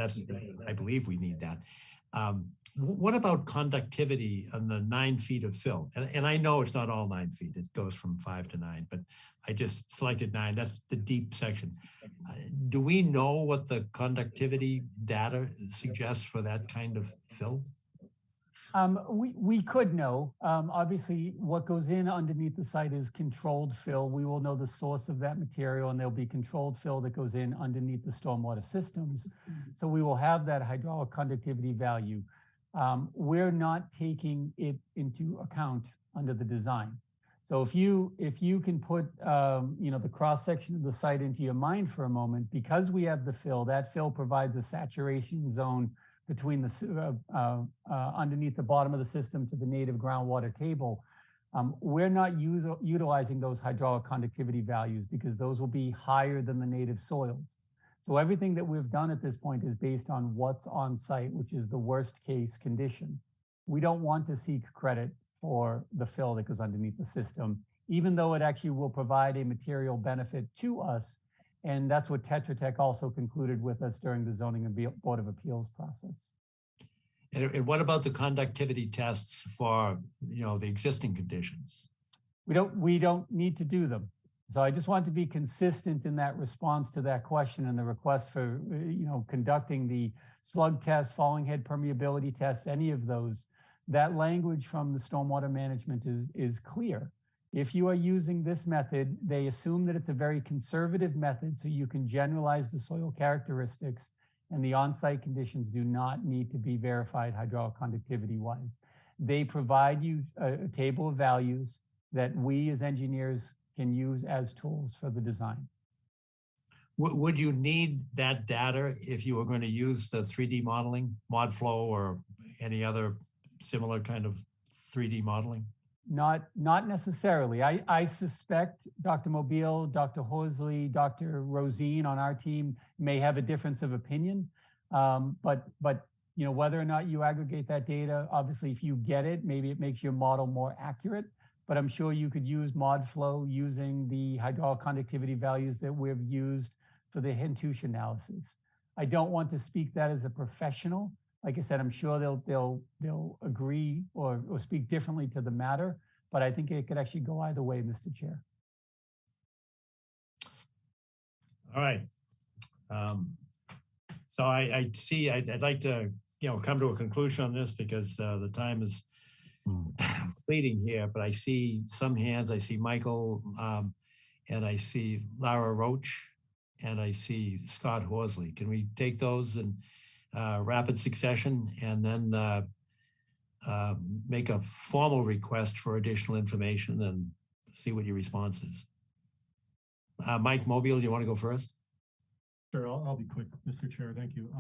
I believe we need that. What about conductivity on the 9 feet of fill? And I know it's not all 9 feet. It goes from 5 to 9, but I just selected 9. That's the deep section. Do we know what the conductivity data suggests for that kind of fill? We could know. Obviously, what goes in underneath the site is controlled fill. We will know the source of that material, and there'll be controlled fill that goes in underneath the stormwater systems. So we will have that hydraulic conductivity value. We're not taking it into account under the design. So if you can put the cross section of the site into your mind for a moment, because we have the fill, that fill provides a saturation zone between the underneath the bottom of the system to the native groundwater table. We're not utilizing those hydraulic conductivity values because those will be higher than the native soils. So everything that we've done at this point is based on what's on site, which is the worst case condition. we don't want to seek credit for the fill that goes underneath the system, even though it actually will provide a material benefit to us. And that's what Tetra Tech also concluded with us during the Zoning and Board of Appeals process. And what about the conductivity tests for, the existing conditions? We don't need to do them. So I just want to be consistent in that response to that question and the request for, conducting the slug test, falling head permeability test, any of those. That language from the stormwater management is clear. If you are using this method, they assume that it's a very conservative method, so you can generalize the soil characteristics, and the on-site conditions do not need to be verified hydraulic conductivity wise. They provide you a table of values that we as engineers can use as tools for the design. Would you need that data if you were going to use the 3D modeling, ModFlow, or any other similar kind of 3D modeling? Not necessarily. I suspect Dr. Mobile, Dr. Horsley, Dr. Rosine on our team may have a difference of opinion. But whether or not you aggregate that data, obviously, if you get it, maybe it makes your model more accurate. But I'm sure you could use ModFlow using the hydraulic conductivity values that we've used for the Hentouche analysis. I don't want to speak that as a professional. Like I said, I'm sure they'll agree or speak differently to the matter, but I think it could actually go either way, Mr. Chair. All right. So I see, I'd like to, come to a conclusion on this because the time is fleeting here, but I see some hands. I see Michael, and I see Lara Roach, and I see Scott Horsley. Can we take those in rapid succession and then make a formal request for additional information and see what your response is? Mike Mobile, you want to go first? Sure, I'll be quick, Mr. Chair. Thank you.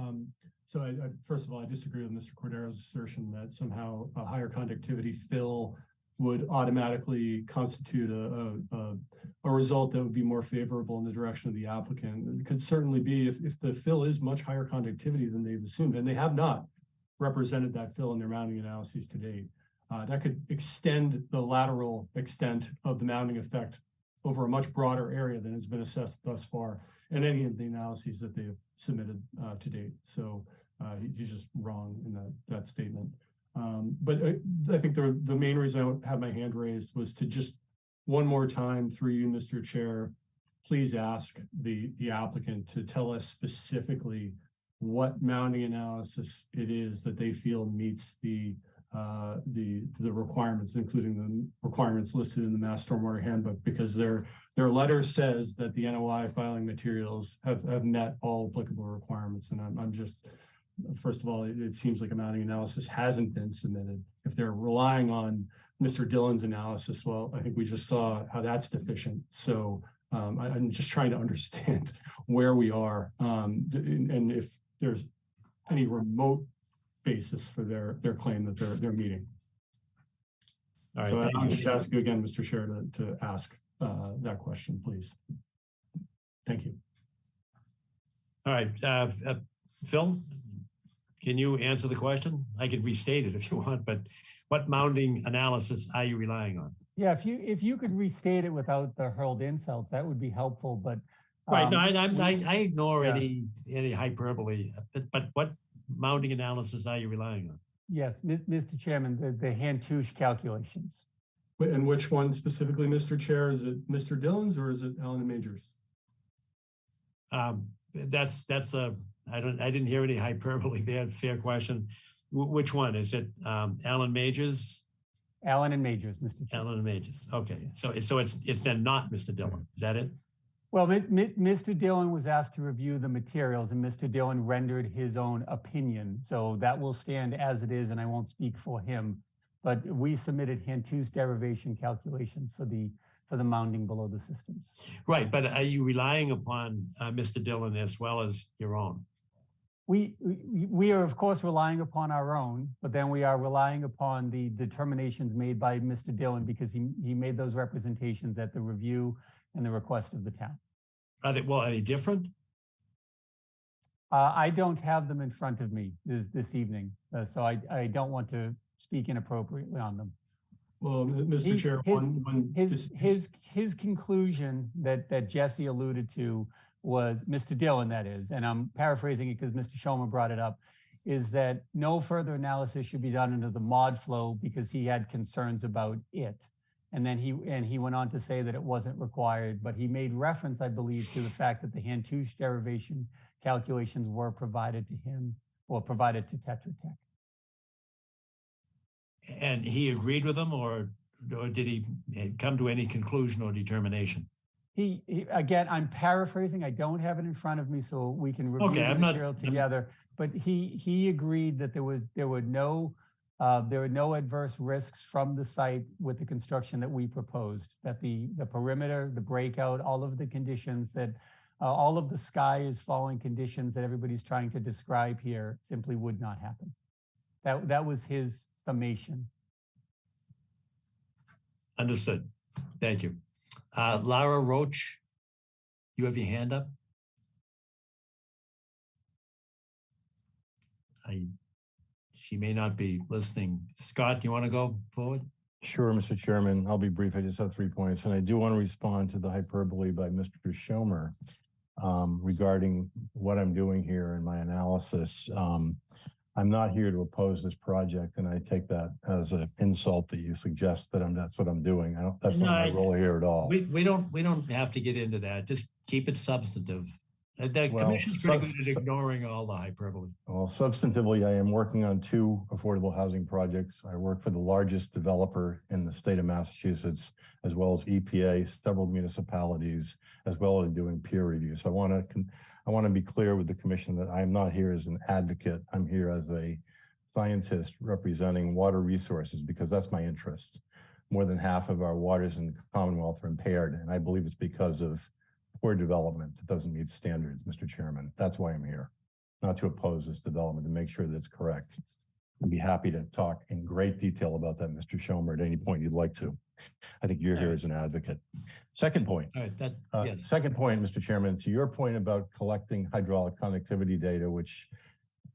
So I first of all, I disagree with Mr. Cordero's assertion that somehow a higher conductivity fill would automatically constitute a result that would be more favorable in the direction of the applicant. It could certainly be if the fill is much higher conductivity than they've assumed, and they have not represented that fill in their mounding analyses to date. That could extend the lateral extent of the mounding effect over a much broader area than has been assessed thus far in any of the analyses that they have submitted to date. So he's just wrong in that statement. But I think the main reason I have my hand raised was to just one more time through you, Mr. Chair, please ask the applicant to tell us specifically what mounding analysis it is that they feel meets the requirements, including the requirements listed in the Mass Stormwater Handbook, because their letter says that the NOI filing materials have met all applicable requirements. And I'm just, first of all, it seems like a mounding analysis hasn't been submitted. If they're relying on Mr. Dillon's analysis, well, I think we just saw how that's deficient. So I'm just trying to understand where we are and if there's any remote basis for their claim that they're meeting. All right, so I'll just ask you again, Mr. Chair, to ask that question, please. Thank you. All right, Phil, can you answer the question? I can restate it if you want, but what mounding analysis are you relying on? Yeah, if you could restate it without the hurled insults, that would be helpful. But right, no, I ignore any hyperbole. But what mounding analysis are you relying on? Yes, Mr. Chairman, the Hentouche calculations. And which one specifically, Mr. Chair? Is it Mr. Dillon's or is it Allen and Majors? I didn't hear any hyperbole there. Fair question. Which one is it? Allen Majors? Allen and Majors, Mr. Chair. Allen and Majors. Okay, so it's then not Mr. Dillon. Is that it? Well, Mr. Dillon was asked to review the materials, and Mr. Dillon rendered his own opinion. So that will stand as it is, and I won't speak for him. But we submitted Hentouche derivation calculations for the mounding below the systems. Right, but are you relying upon Mr. Dillon as well as your own? We are, of course, relying upon our own, but then we are relying upon the determinations made by Mr. Dillon because he made those representations at the review and the request of the town. Are they different? I don't have them in front of me this evening, so I don't want to speak inappropriately on them. Well, Mr. Chair, his conclusion that Jesse alluded to was, Mr. Dillon, that is, and I'm paraphrasing it because Mr. Schomer brought it up, is that no further analysis should be done into the mod flow because he had concerns about it. And then he went on to say that it wasn't required, but he made reference, I believe, to the fact that the Hantouche derivation calculations were provided to him or provided to Tetra Tech. And he agreed with them, or did he come to any conclusion or determination? He again, I'm paraphrasing. I don't have it in front of me, so we can review the material together. But he agreed that there were no adverse risks from the site with the construction that we proposed. That the perimeter, the breakout, all of the conditions that all of the sky is falling conditions that everybody's trying to describe here simply would not happen. That was his summation. Understood. Thank you. Lara Roach, you have your hand up. She may not be listening. Scott, do you want to go forward? Sure, Mr. Chairman. I'll be brief. I just have 3 points, and I do want to respond to the hyperbole by Mr. Schomer regarding what I'm doing here in my analysis. I'm not here to oppose this project, and I take that as an insult that you suggest that that's what I'm doing. That's not my role here at all. We don't have to get into that. Just keep it substantive. The commission's pretty good at ignoring all the hyperbole. Well, substantively, I am working on 2 affordable housing projects. I work for the largest developer in the state of Massachusetts, as well as EPA, several municipalities, as well as doing peer review. So I want to be clear with the commission that I'm not here as an advocate. I'm here as a scientist representing water resources because that's my interest. More than half of our waters in the Commonwealth are impaired, and I believe it's because of poor development that doesn't meet standards, Mr. Chairman. That's why I'm here, not to oppose this development, to make sure that it's correct. I'd be happy to talk in great detail about that, Mr. Schomer, at any point you'd like to. I think you're here as an advocate. Second point. All right, yes. Second point, Mr. Chairman, to your point about collecting hydraulic conductivity data, which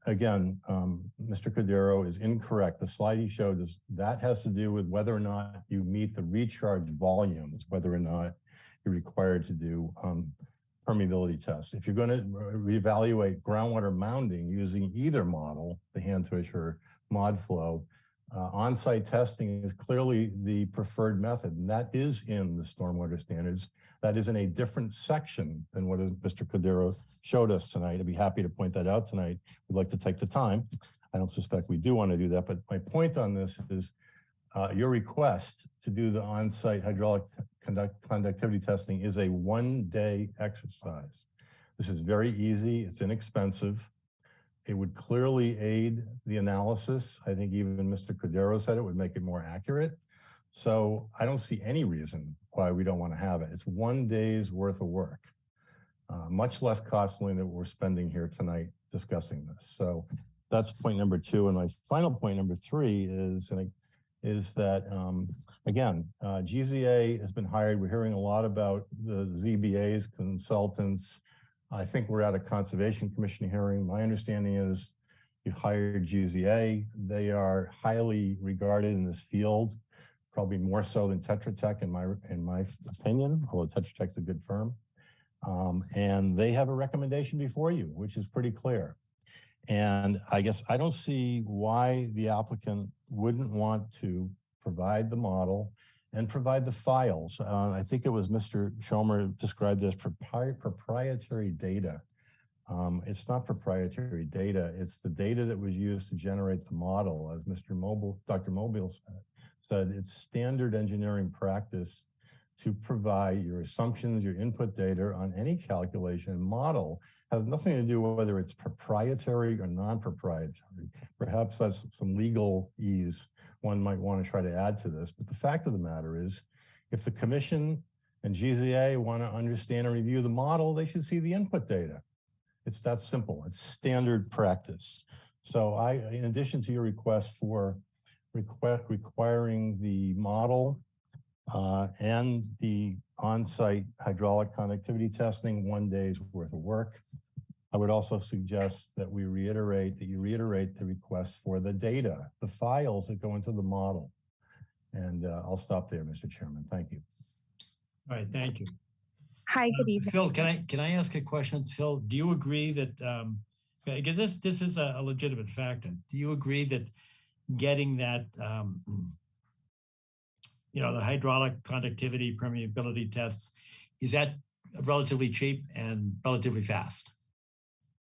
again, Mr. Cordero is incorrect. The slide he showed us, that has to do with whether or not you meet the recharge volumes, whether or not you're required to do permeability tests. If you're going to reevaluate groundwater mounding using either model, the Hantouche or mod flow, on-site testing is clearly the preferred method, and that is in the stormwater standards. That is in a different section than what Mr. Cordero showed us tonight. I'd be happy to point that out tonight. We'd like to take the time. I don't suspect we do want to do that, but my point on this is your request to do the on-site hydraulic conductivity testing is a one-day exercise. This is very easy. It's inexpensive. It would clearly aid the analysis. I think even Mr. Cordero said it would make it more accurate. So I don't see any reason why we don't want to have it. It's 1 day's worth of work, much less costly than we're spending here tonight discussing this. So that's point number 2. And my final point number 3 is that, again, GZA has been hired. We're hearing a lot about the ZBA's consultants. I think we're at a Conservation Commission hearing. My understanding is you've hired GZA. They are highly regarded in this field, probably more so than Tetra Tech in my opinion, although Tetra Tech's a good firm. And they have a recommendation before you, which is pretty clear. And I guess I don't see why the applicant wouldn't want to provide the model and provide the files. I think it was Mr. Schomer described as proprietary data. It's not proprietary data. It's the data that was used to generate the model. As Dr. Mobile said, it's standard engineering practice to provide your assumptions, your input data on any calculation model. Has nothing to do with whether it's proprietary or non-proprietary. Perhaps that's some legal ease one might want to try to add to this. But the fact of the matter is, if the commission and GZA want to understand and review the model, they should see the input data. It's that simple. It's standard practice. So in addition to your request for requiring the model and the on-site hydraulic conductivity testing, 1 day's worth of work, I would also suggest that you reiterate the request for the data, the files that go into the model. And I'll stop there, Mr. Chairman. Thank you. All right, thank you. Hi, good evening. Phil, can I ask a question? Phil, do you agree that, because this is a legitimate factor, do you agree that getting that, the hydraulic conductivity permeability tests, is that relatively cheap and relatively fast?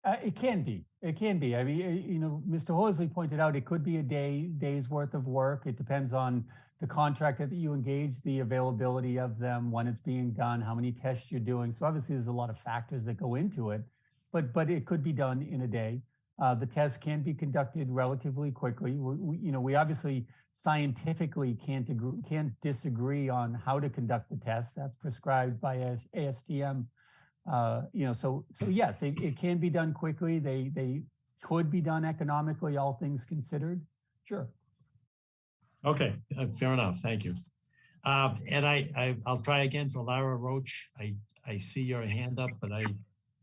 It can be. It can be. I mean, Mr. Horsley pointed out it could be a day's worth of work. It depends on the contractor that you engage, the availability of them, when it's being done, how many tests you're doing. So obviously there's a lot of factors that go into it, but it could be done in a day. The test can be conducted relatively quickly. We obviously scientifically can't disagree on how to conduct the test. That's prescribed by ASTM. So yes, it can be done quickly. They could be done economically, all things considered. Sure. Okay, fair enough. Thank you. And I'll try again for Lara Roach. I see your hand up, but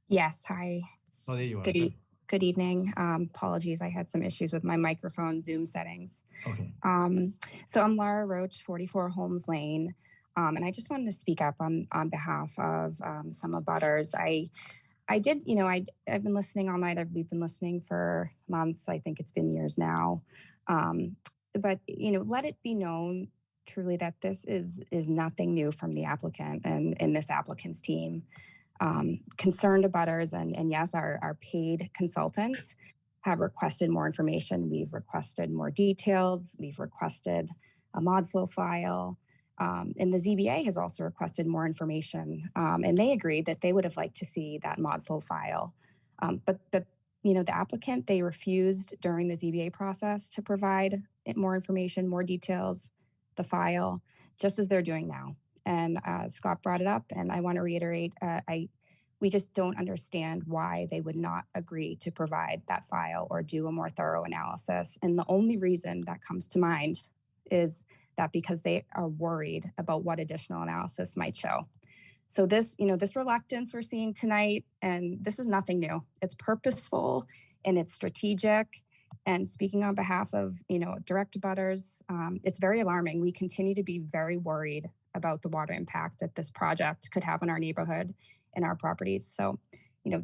Yes, hi. Oh, there you are. Good evening. Apologies, I had some issues with my microphone Zoom settings. Okay. So I'm Lara Roach, 44 Holmes Lane. And I just wanted to speak up on behalf of some abutters. I've been listening all night. We've been listening for months. I think it's been years now. But let it be known truly that this is nothing new from the applicant and this applicant's team. Concerned abutters and yes, our paid consultants have requested more information. We've requested more details. We've requested a mod flow file. And the ZBA has also requested more information, and they agreed that they would have liked to see that mod flow file. But the applicant, they refused during the ZBA process to provide more information, more details, the file, just as they're doing now. And Scott brought it up, and I want to reiterate, we just don't understand why they would not agree to provide that file or do a more thorough analysis. And the only reason that comes to mind is that because they are worried about what additional analysis might show. So this reluctance we're seeing tonight, and this is nothing new. It's purposeful and it's strategic. And speaking on behalf of, direct abutters, it's very alarming. We continue to be very worried about the water impact that this project could have on our neighborhood and our properties. So,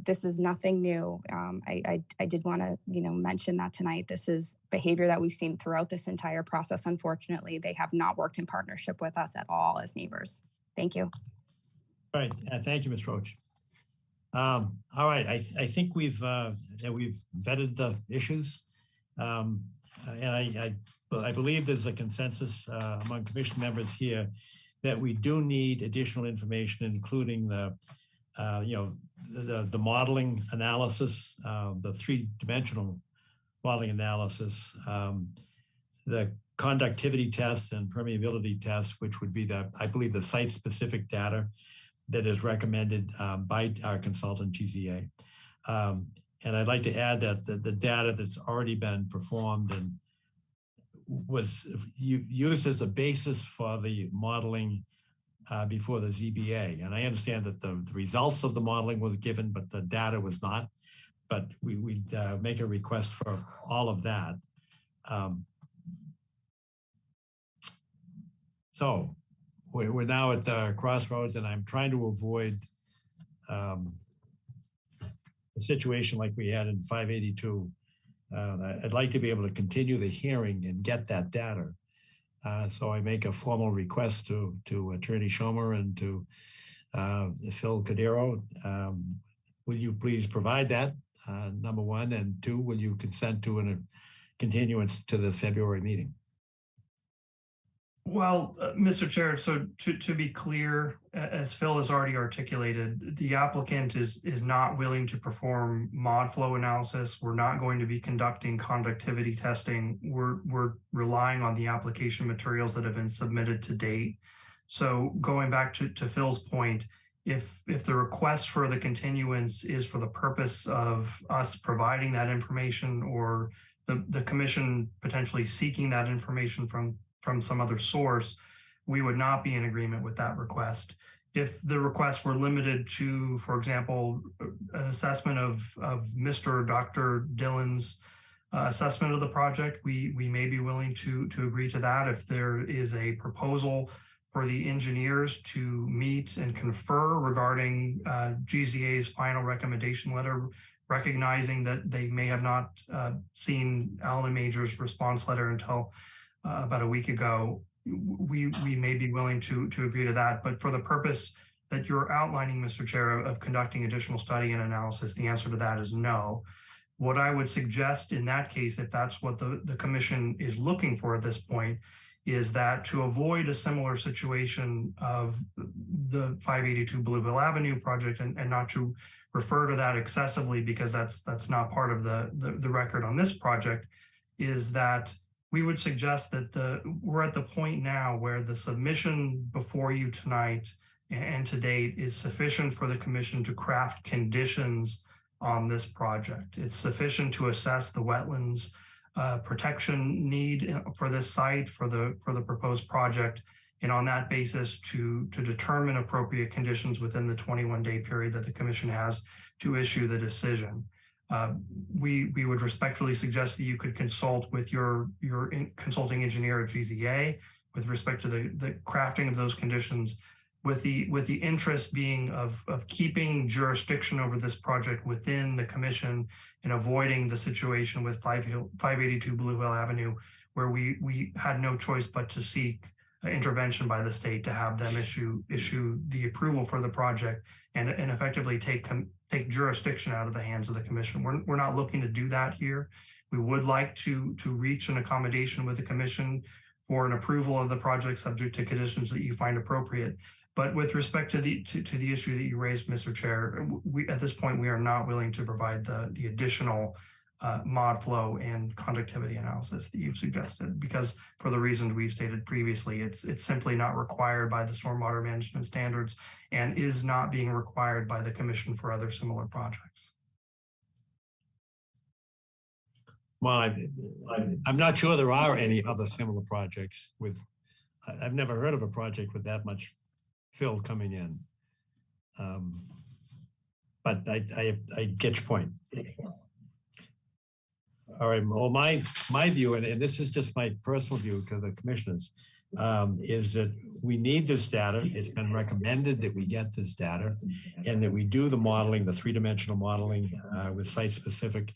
this is nothing new. I did want to, mention that tonight. This is behavior that we've seen throughout this entire process. Unfortunately, they have not worked in partnership with us at all as neighbors. Thank you. All right. Thank you, Ms. Roach. All right. I think we've vetted the issues. And I believe there's a consensus among commission members here that we do need additional information, including the modeling analysis, the three-dimensional modeling analysis, the conductivity test and permeability test, which would be I believe the site-specific data that is recommended by our consultant, GZA. And I'd like to add that the data that's already been performed and was used as a basis for the modeling before the ZBA. And I understand that the results of the modeling was given, but the data was not. But we'd make a request for all of that. So we're now at the crossroads, and I'm trying to avoid a situation like we had in 582. I'd like to be able to continue the hearing and get that data. So I make a formal request to Attorney Schomer and to Phil Cordero. Will you please provide that, number one? And two, will you consent to a continuance to the February meeting? Well, Mr. Chair, so to be clear, as Phil has already articulated, the applicant is not willing to perform mod flow analysis. We're not going to be conducting conductivity testing. We're relying on the application materials that have been submitted to date. So going back to Phil's point, if the request for the continuance is for the purpose of us providing that information or the commission potentially seeking that information from some other source, we would not be in agreement with that request. if the requests were limited to, for example, an assessment of Mr. or Dr. Dillon's assessment of the project, we may be willing to agree to that. If there is a proposal for the engineers to meet and confer regarding GZA's final recommendation letter, recognizing that they may have not seen Allen and Major's response letter until about a week ago, we may be willing to agree to that. But for the purpose that you're outlining, Mr. Chair, of conducting additional study and analysis, the answer to that is no. What I would suggest in that case, if that's what the commission is looking for at this point, is that to avoid a similar situation of the 582 Bluebill Avenue project and not to refer to that excessively because that's not part of the record on this project, is that we would suggest that we're at the point now where the submission before you tonight and to date is sufficient for the commission to craft conditions on this project. It's sufficient to assess the wetlands protection need for this site, for the proposed project, and on that basis to determine appropriate conditions within the 21-day period that the commission has to issue the decision. We would respectfully suggest that you could consult with your consulting engineer at GZA with respect to the crafting of those conditions, with the interest being of keeping jurisdiction over this project within the commission and avoiding the situation with 582 Bluebill Avenue, where we had no choice but to seek intervention by the state to have them issue the approval for the project and effectively take jurisdiction out of the hands of the commission. We're not looking to do that here. We would like to reach an accommodation with the commission for an approval of the project subject to conditions that you find appropriate. But with respect to the issue that you raised, Mr. Chair, at this point, we are not willing to provide the additional mod flow and conductivity analysis that you've suggested, because for the reasons we stated previously, it's simply not required by the stormwater management standards and is not being required by the commission for other similar projects. Well, I'm not sure there are any other similar projects with, I've never heard of a project with that much fill coming in. But I get your point. All right, well, my view, and this is just my personal view to the commissioners, is that we need this data. It's been recommended that we get this data and that we do the modeling, the three-dimensional modeling with site-specific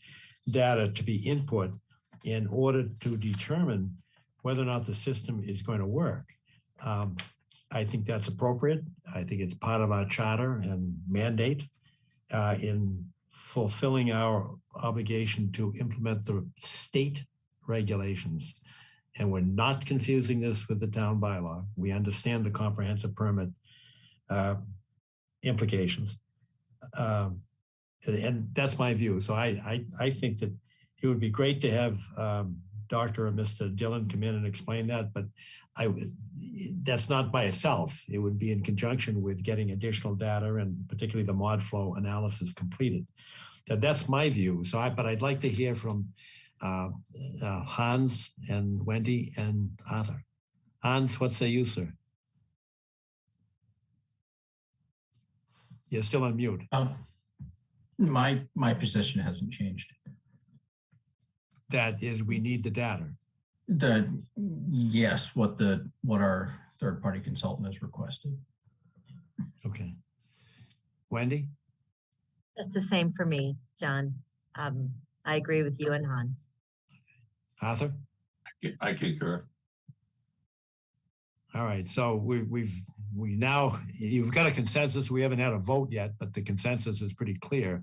data to be input in order to determine whether or not the system is going to work. I think that's appropriate. I think it's part of our charter and mandate in fulfilling our obligation to implement the state regulations. And we're not confusing this with the town bylaw. We understand the comprehensive permit implications. And that's my view. So I think that it would be great to have Dr. or Mr. Dillon come in and explain that, but that's not by itself. It would be in conjunction with getting additional data and particularly the mod flow analysis completed. That's my view. So, but I'd like to hear from Hans and Wendy and Arthur. Hans, what say you, sir? You're still on mute. My position hasn't changed. That is, we need the data. Yes, what our third-party consultant has requested. Okay. Wendy? That's the same for me, John. I agree with you and Hans. Arthur? I concur. All right, so we now, you've got a consensus. We haven't had a vote yet, but the consensus is pretty clear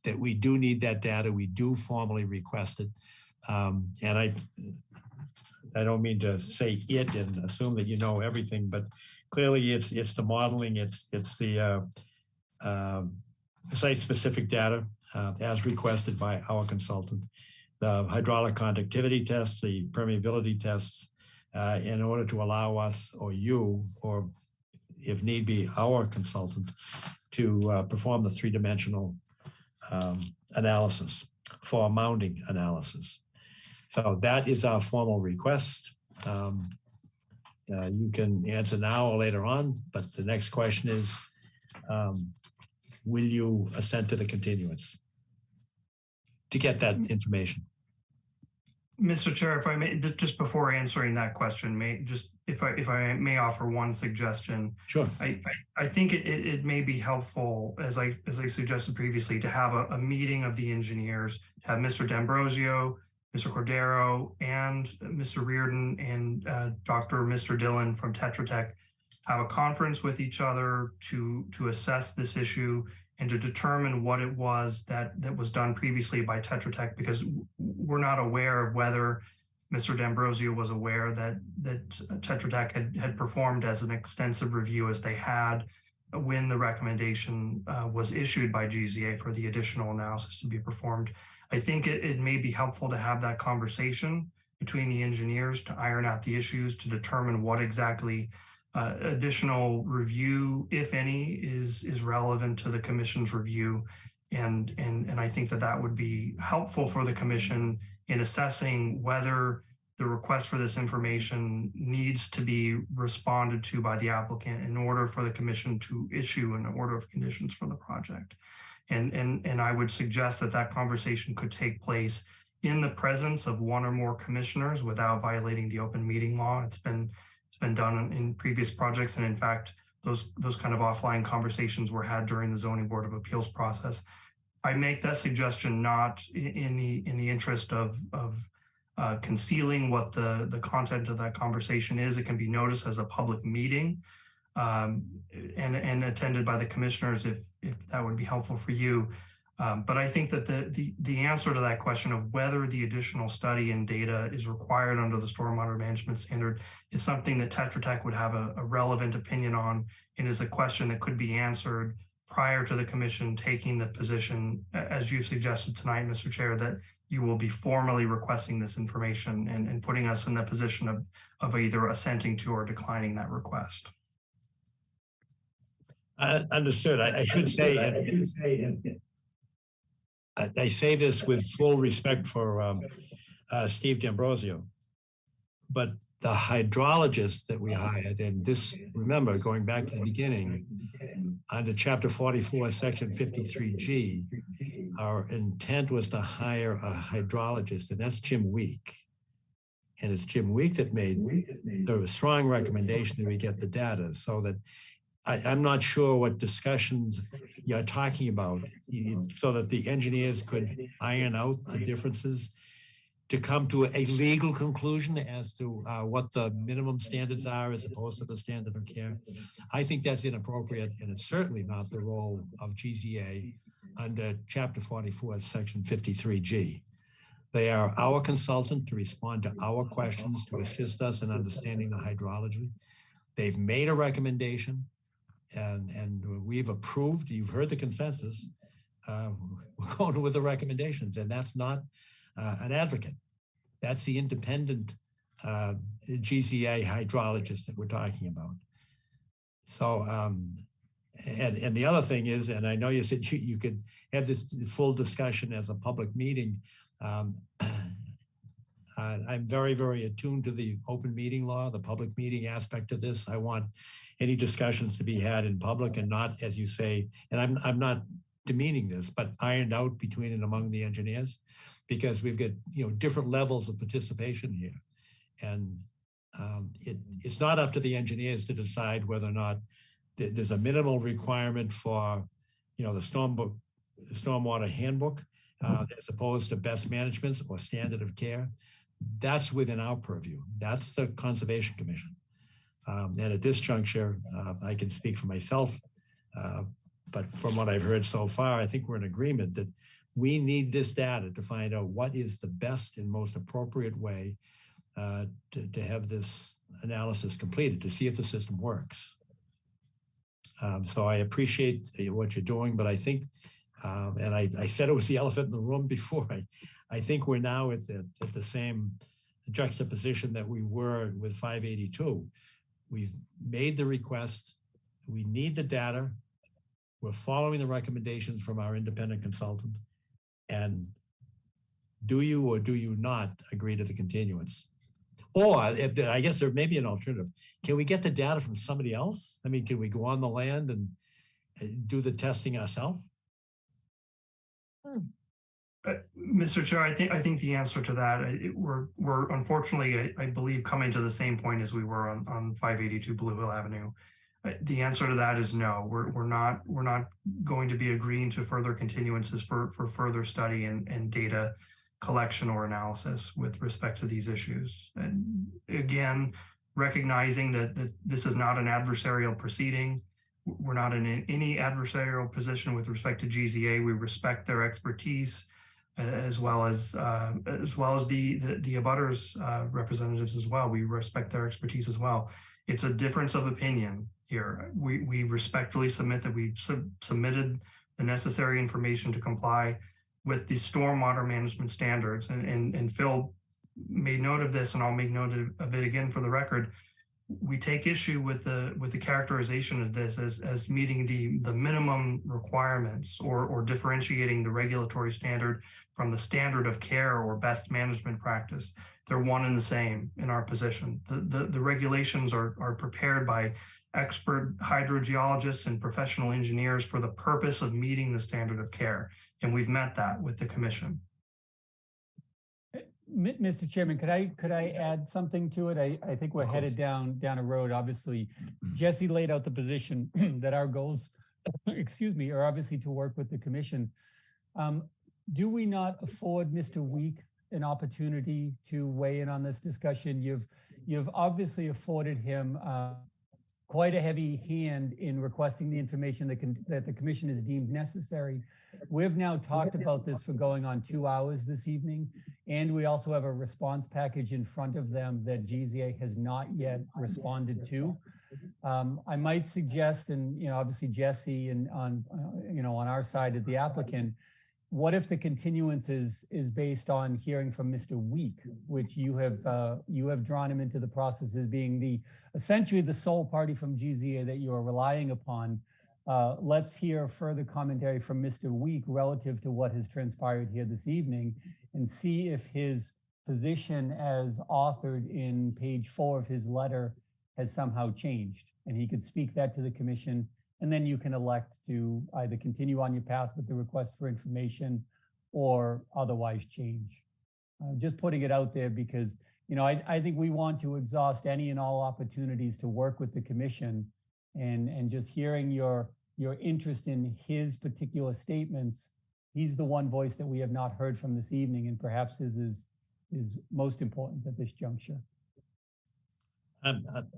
that we do need that data. We do formally request it. And I don't mean to say it and assume that you know everything, but clearly it's the modeling, it's the site-specific data as requested by our consultant, the hydraulic conductivity tests, the permeability tests, in order to allow us or you, or if need be, our consultant to perform the three-dimensional analysis for mounding analysis. So that is our formal request. You can answer now or later on, but the next question is, will you assent to the continuance to get that information? Mr. Chair, if I may, just before answering that question, if I may offer one suggestion. Sure. I think it may be helpful, as I suggested previously, to have a meeting of the engineers, to have Mr. D'Ambrosio, Mr. Cordero, and Mr. Reardon and Mr. Dillon from Tetra Tech have a conference with each other to assess this issue and to determine what it was that was done previously by Tetra Tech, because we're not aware of whether Mr. D'Ambrosio was aware that Tetra Tech had performed as an extensive review as they had when the recommendation was issued by GZA for the additional analysis to be performed. I think it may be helpful to have that conversation between the engineers to iron out the issues, to determine what exactly additional review, if any, is relevant to the commission's review. And I think that would be helpful for the commission in assessing whether the request for this information needs to be responded to by the applicant in order for the commission to issue an order of conditions for the project. And I would suggest that conversation could take place in the presence of one or more commissioners without violating the open meeting law. It's been done in previous projects, and in fact, those kind of offline conversations were had during the Zoning Board of Appeals process. I make that suggestion not in the interest of concealing what the content of that conversation is. It can be noticed as a public meeting and attended by the commissioners if that would be helpful for you. But I think that the answer to that question of whether the additional study and data is required under the stormwater management standard is something that Tetra Tech would have a relevant opinion on, and is a question that could be answered prior to the commission taking the position, as you suggested tonight, Mr. Chair, that you will be formally requesting this information and putting us in the position of either assenting to or declining that request. Understood. I should say, I say this with full respect for Steve D'Ambrosio, but the hydrologist that we hired, and this, remember, going back to the beginning, under Chapter 44, Section 53G, our intent was to hire a hydrologist, and that's Jim Week. And it's Jim Week that made a strong recommendation that we get the data, so that I'm not sure what discussions you're talking about, so that the engineers could iron out the differences to come to a legal conclusion as to what the minimum standards are as opposed to the standard of care. I think that's inappropriate, and it's certainly not the role of GZA under Chapter 44, Section 53G. They are our consultant to respond to our questions, to assist us in understanding the hydrology. They've made a recommendation, and we've approved. You've heard the consensus. We're going with the recommendations, and that's not an advocate. That's the independent GZA hydrologist that we're talking about. So, and the other thing is, and I know you said you could have this full discussion as a public meeting. I'm very, very attuned to the open meeting law, the public meeting aspect of this. I want any discussions to be had in public and not, as you say, and I'm not demeaning this, but ironed out between and among the engineers, because we've got different levels of participation here, and it's not up to the engineers to decide whether or not there's a minimal requirement for the stormwater handbook as opposed to best management or standard of care. That's within our purview. That's the Conservation Commission. And at this juncture, I can speak for myself, but from what I've heard so far, I think we're in agreement that we need this data to find out what is the best and most appropriate way to have this analysis completed, to see if the system works. So I appreciate what you're doing, but I think, and I said it was the elephant in the room before, I think we're now at the same juxtaposition that we were with 582. We've made the request. We need the data. We're following the recommendations from our independent consultant. And do you or do you not agree to the continuance? Or I guess there may be an alternative. Can we get the data from somebody else? I mean, can we go on the land and do the testing ourselves? Mr. Chair, I think the answer to that, we're unfortunately, I believe, coming to the same point as we were on 582 Blue Hill Avenue. The answer to that is no. We're not going to be agreeing to further continuances for further study and data collection or analysis with respect to these issues. And again, recognizing that this is not an adversarial proceeding. We're not in any adversarial position with respect to GZA. We respect their expertise, as well as the abutters representatives as well. We respect their expertise as well. It's a difference of opinion here. We respectfully submit that we've submitted the necessary information to comply with the stormwater management standards. And Phil made note of this, and I'll make note of it again for the record. We take issue with the characterization of this as meeting the minimum requirements or differentiating the regulatory standard from the standard of care or best management practice. They're one and the same in our position. The regulations are prepared by expert hydrogeologists and professional engineers for the purpose of meeting the standard of care. And we've met that with the commission. Mr. Chairman, could I add something to it? I think we're headed down a road. Obviously, Jesse laid out the position that our goals, excuse me, are obviously to work with the commission. Do we not afford Mr. Week an opportunity to weigh in on this discussion? You've obviously afforded him quite a heavy hand in requesting the information that the commission has deemed necessary. We've now talked about this for going on 2 hours this evening, and we also have a response package in front of them that GZA has not yet responded to. I might suggest, and obviously Jesse and on our side of the applicant, what if the continuance is based on hearing from Mr. Week, which you have drawn him into the process as being essentially the sole party from GZA that you are relying upon. Let's hear further commentary from Mr. Week relative to what has transpired here this evening, and see if his position as authored in page 4 of his letter has somehow changed. And he could speak that to the commission, and then you can elect to either continue on your path with the request for information or otherwise change. Just putting it out there because, I think we want to exhaust any and all opportunities to work with the commission, and just hearing your interest in his particular statements. He's the one voice that we have not heard from this evening, and perhaps his is most important at this juncture.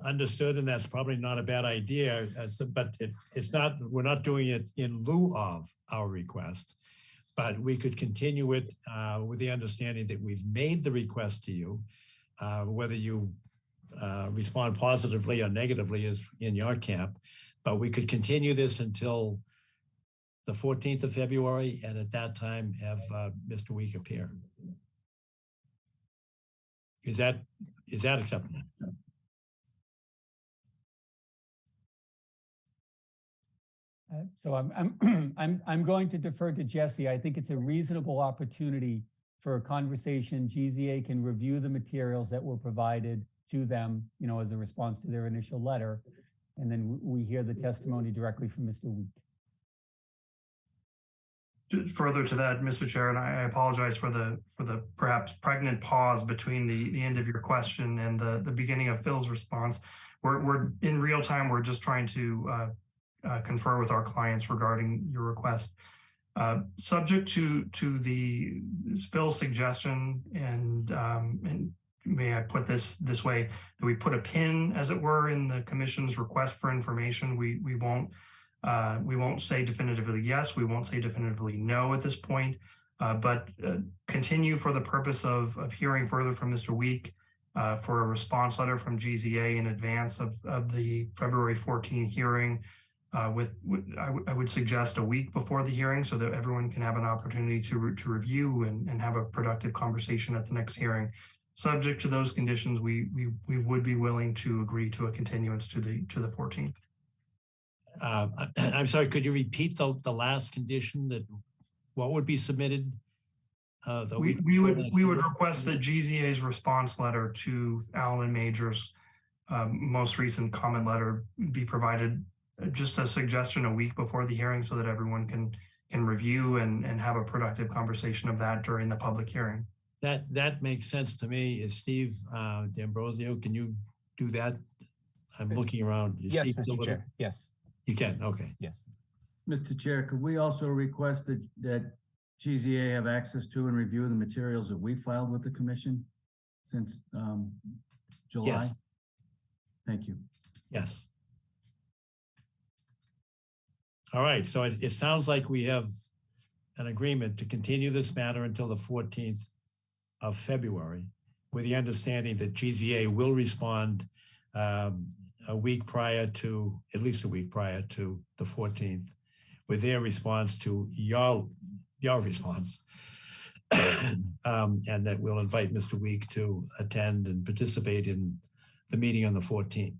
Understood, and that's probably not a bad idea, but it's not. We're not doing it in lieu of our request, but we could continue it with the understanding that we've made the request to you. Whether you respond positively or negatively is in your camp, but we could continue this until the 14th of February, and at that time have Mr. Week appear. Is that acceptable? So I'm going to defer to Jesse. I think it's a reasonable opportunity for a conversation. GZA can review the materials that were provided to them, as a response to their initial letter, and then we hear the testimony directly from Mr. Week. Further to that, Mr. Chair, and I apologize for the perhaps pregnant pause between the end of your question and the beginning of Phil's response. We're in real time. We're just trying to confer with our clients regarding your request. Subject to Phil's suggestion, and may I put this way, that we put a pin, as it were, in the commission's request for information. We won't say definitively yes, we won't say definitively no at this point, but continue for the purpose of hearing further from Mr. Week for a response letter from GZA in advance of the February 14 hearing. I would suggest a week before the hearing so that everyone can have an opportunity to review and have a productive conversation at the next hearing. Subject to those conditions, we would be willing to agree to a continuance to the 14th. I'm sorry, could you repeat the last condition? That what would be submitted the We, week we before would, the next we would meeting? request that GZA's response letter to Allen Major's most recent comment letter be provided, just a suggestion, a week before the hearing so that everyone can review and have a productive conversation of that during the public hearing. That makes sense to me. Is Steve D'Ambrosio, can you do that? I'm looking around. Is Yes, Steve still Mr. with Chair. us? Yes, You can, okay. yes. Mr. Chair, could we also request that GZA have access to and review the materials that we filed with the commission since July? Yes. Thank you. Yes. All right, so it sounds like we have an agreement to continue this matter until the 14th of February, with the understanding that GZA will respond a week prior to, at least a week prior to the 14th, with their response to your response. And that we'll invite Mr. Week to attend and participate in the meeting on the 14th.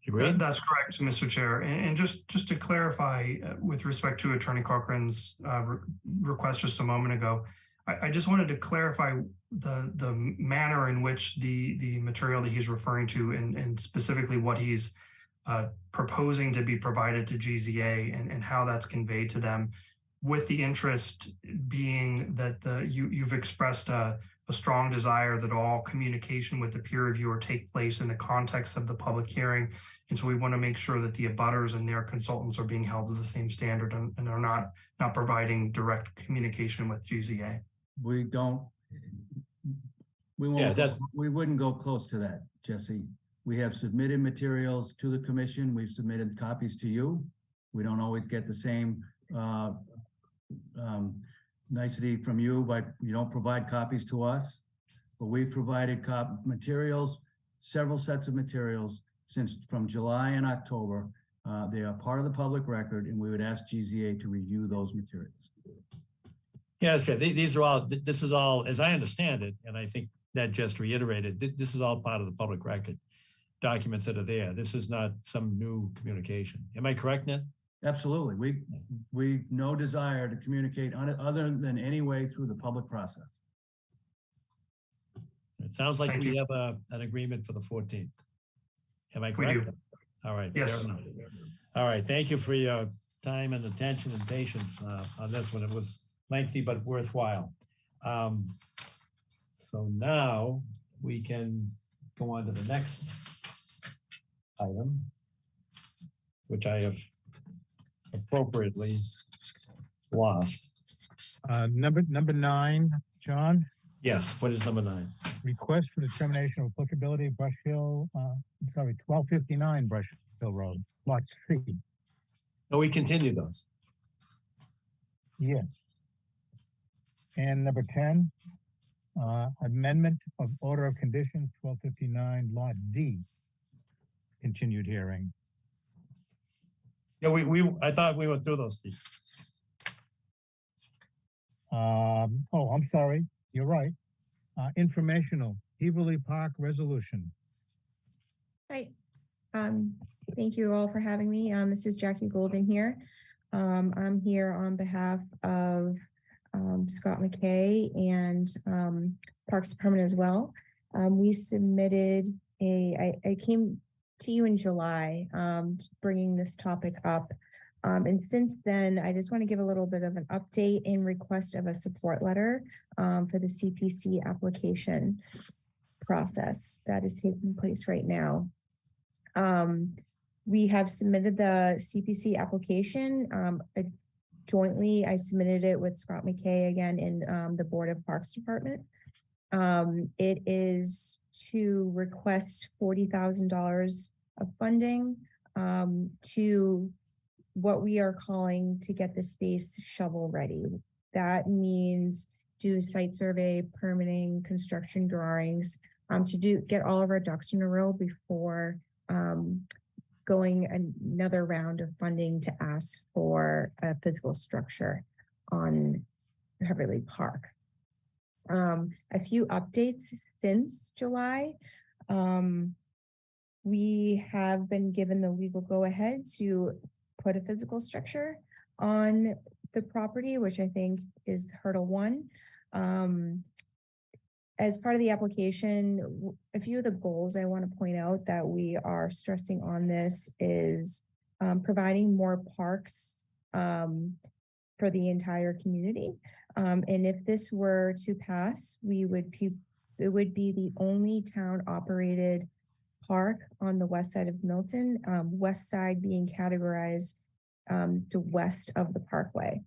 Agreed? That's correct, Mr. Chair. And just to clarify, with respect to Attorney Cochran's request just a moment ago, I just wanted to clarify the manner in which the material that he's referring to and specifically what he's proposing to be provided to GZA and how that's conveyed to them, with the interest being that you've expressed a strong desire that all communication with the peer reviewer take place in the context of the public hearing. And so we want to make sure that the abutters and their consultants are being held to the same standard and are not providing direct communication with GZA. We don't, we won't, we wouldn't go close to that, Jesse. We have submitted materials to the commission. We've submitted copies to you. We don't always get the same nicety from you, but you don't provide copies to us. But we've provided materials, several sets of materials since from July and October. They are part of the public record, and we would ask GZA to review those materials. Yeah, that's fair. These are all, this is all, as I understand it, and I think Ned just reiterated, this is all part of the public record documents that are there. This is not some new communication. Am I correct, Ned? Absolutely. We no desire to communicate other than any way through the public process. It sounds like we have an agreement for the 14th. Am I correct? We do. All right. Yes. Fair enough. All right. Thank you for your time and attention and patience on this one. It was lengthy but worthwhile. So now we can go on to the next item, which I have appropriately lost. Number 9, John. Yes, what is number 9? Request for determination of applicability, Brush Hill, 1259 Brush Hill Road, Lot C. No, we continue those. Yes. And number 10, amendment of order of conditions, 1259 Lot D, continued hearing. Yeah, I thought we went through those, Steve. Oh, I'm sorry. You're right. Informational, Heverly Park resolution. Hi. Thank you all for having me. This is Jackie Golden here. I'm here on behalf of Scott McKay and Parks Department as well. We submitted I came to you in July bringing this topic up. And since then, I just want to give a little bit of an update in request of a support letter for the CPC application process that is taking place right now. We have submitted the CPC application jointly. I submitted it with Scott McKay again in the Board of Parks Department. It is to request $40,000 of funding to what we are calling to get the space shovel ready. That means do site survey, permitting, construction drawings, to get all of our ducks in a row before going another round of funding to ask for a physical structure on Heverly Park. A few updates since July. We have been given the legal go-ahead to put a physical structure on the property, which I think is hurdle one. As part of the application, a few of the goals I want to point out that we are stressing on this is providing more parks for the entire community. And if this were to pass, it would be the only town operated park on the west side of Milton, west side being categorized to west of the parkway.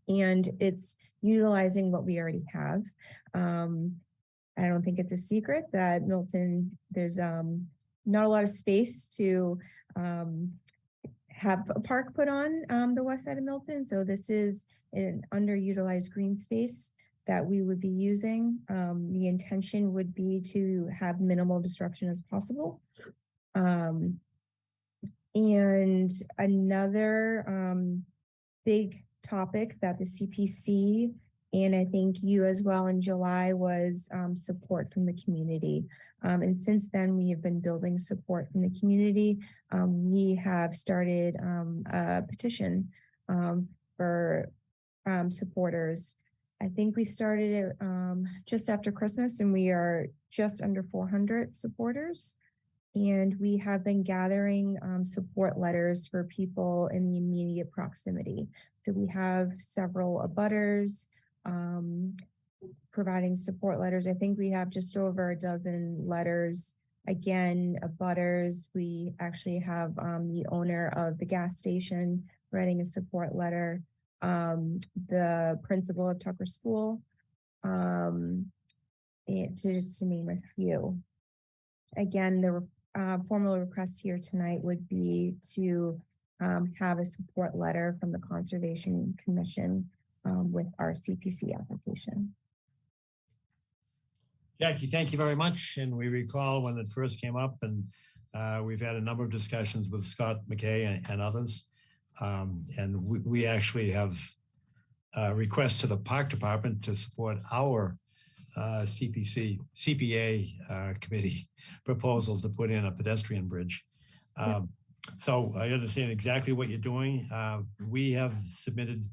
And it's utilizing what we already have. I don't think it's a secret that Milton, there's not a lot of space to have a park put on the west side of Milton. So this is an underutilized green space that we would be using. The intention would be to have minimal disruption as possible. And another big topic that the CPC and I think you as well in July was support from the community. And since then, we have been building support from the community. We have started a petition for supporters. I think we started it just after Christmas, and we are just under 400 supporters. And we have been gathering support letters for people in the immediate proximity. So we have several abutters providing support letters. I think we have just over a dozen letters. Again, abutters, we actually have the owner of the gas station writing a support letter, the principal of Tucker School, and just to name a few. Again, the formal request here tonight would be to have a support letter from the Conservation Commission with our CPC application. Jackie, thank you very much. And we recall when it first came up, and we've had a number of discussions with Scott McKay and others. And we actually have requests to the Park Department to support our CPA committee proposals to put in a pedestrian bridge. So I understand exactly what you're doing. We have submitted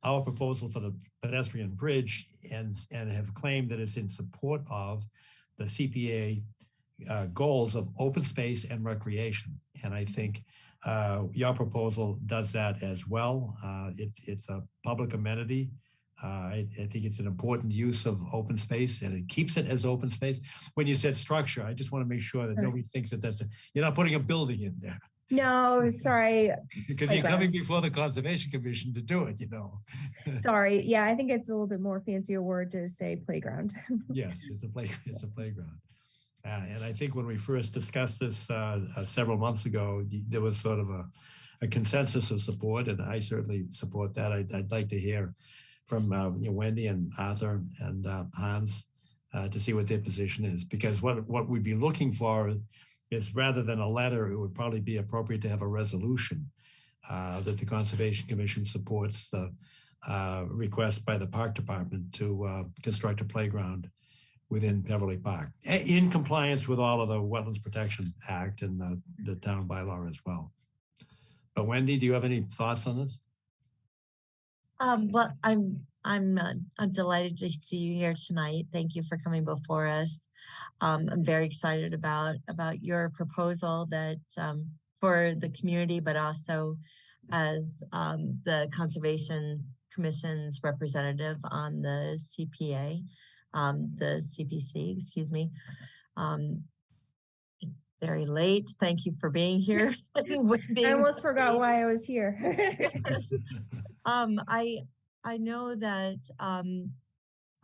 our proposal for the pedestrian bridge and have claimed that it's in support of the CPA goals of open space and recreation. And I think your proposal does that as well. It's a public amenity. I think it's an important use of open space, and it keeps it as open space. When you said structure, I just want to make sure that nobody thinks that you're not putting a building in there. No, sorry. Because you're coming before the Conservation Commission to do it, you know. Sorry. Yeah, I think it's a little bit more fancier word to say playground. Yes, it's a playground. And I think when we first discussed this several months ago, there was sort of a consensus of support, and I certainly support that. I'd like to hear from Wendy and Arthur and Hans to see what their position is, because what we'd be looking for is, rather than a letter, it would probably be appropriate to have a resolution that the Conservation Commission supports the request by the Park Department to construct a playground within Beverly Park, in compliance with all of the Wetlands Protection Act and the town bylaw as well. But Wendy, do you have any thoughts on this? Well, I'm delighted to see you here tonight. Thank you for coming before us. I'm very excited about your proposal that for the community, but also as the Conservation Commission's representative on the CPA, the CPC, excuse me. It's very late. Thank you for being here. I almost forgot why I was here. I know that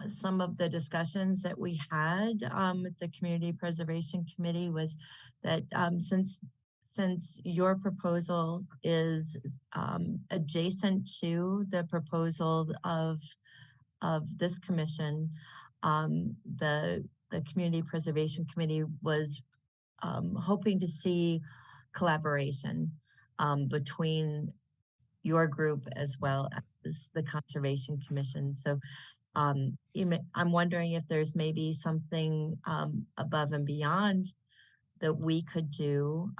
some of the discussions that we had with the Community Preservation Committee was that since your proposal is adjacent to the proposal of this commission, the Community Preservation Committee was hoping to see collaboration between your group as well as the Conservation Commission. So I'm wondering if there's maybe something above and beyond that we could do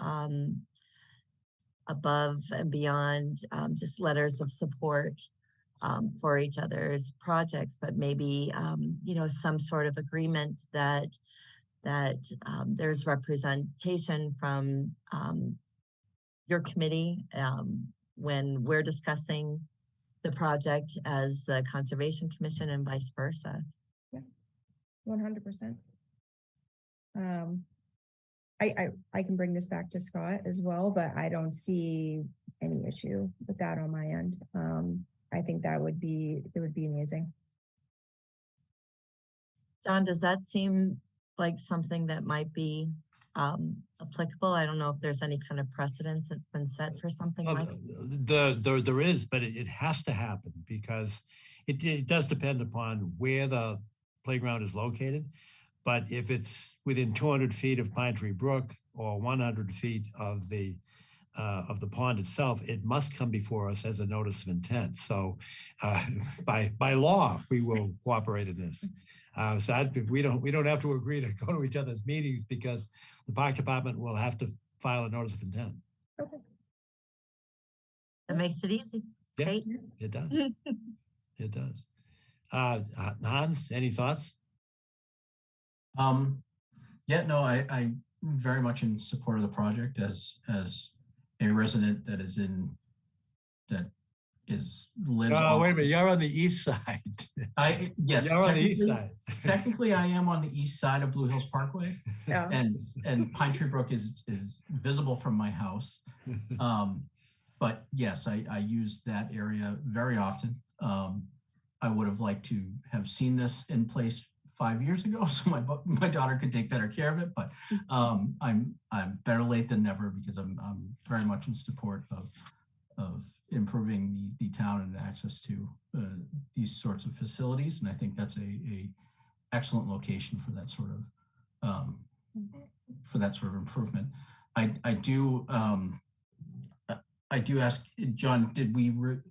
above and beyond just letters of support for each other's projects, but maybe, you know, some sort of agreement that there's representation from your committee when we're discussing the project as the Conservation Commission and vice versa. Yeah, 100%. I can bring this back to Scott as well, but I don't see any issue with that on my end. I think it would be amazing. John, does that seem like something that might be applicable? I don't know if there's any kind of precedence that's been set for something like There is, but it has to happen because it does depend upon where the playground is located. But if it's within 200 feet of Pine Tree Brook or 100 feet of the pond itself, it must come before us as a notice of intent. So by law, we will cooperate in this. So we don't have to agree to go to each other's meetings because the park department will have to file a notice of intent. Okay. That makes it easy. Yeah, Great. it does. It does. Hans, any thoughts? Yeah, no, I'm very much in support of the project as a resident that is lives. Oh, wait a minute, you're on the east side. Yes, you're on the east side. Technically, I am on the east side of Blue Hills Parkway, Yeah. and Pine Tree Brook is visible from my house. But yes, I use that area very often. I would have liked to have seen this in place 5 years ago, so my daughter could take better care of it. But I'm better late than never because I'm very much in support of improving the town and access to these sorts of facilities, and I think that's a excellent location for that sort of improvement. I do ask John,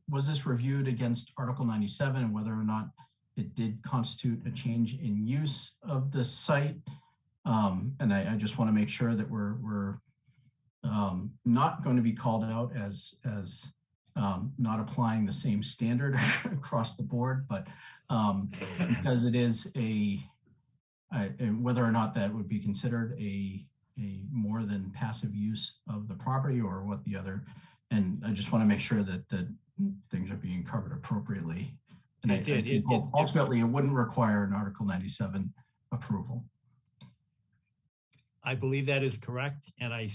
was this reviewed against Article 97 and whether or not it did constitute a change in use of the site? And I just want to make sure that we're not going to be called out as not applying the same standard across the board, but because it is whether or not that would be considered a more than passive use of the property or what the other, and I just want to make sure that things are being covered appropriately. And ultimately, it wouldn't require an Article 97 approval. I believe that is correct, and I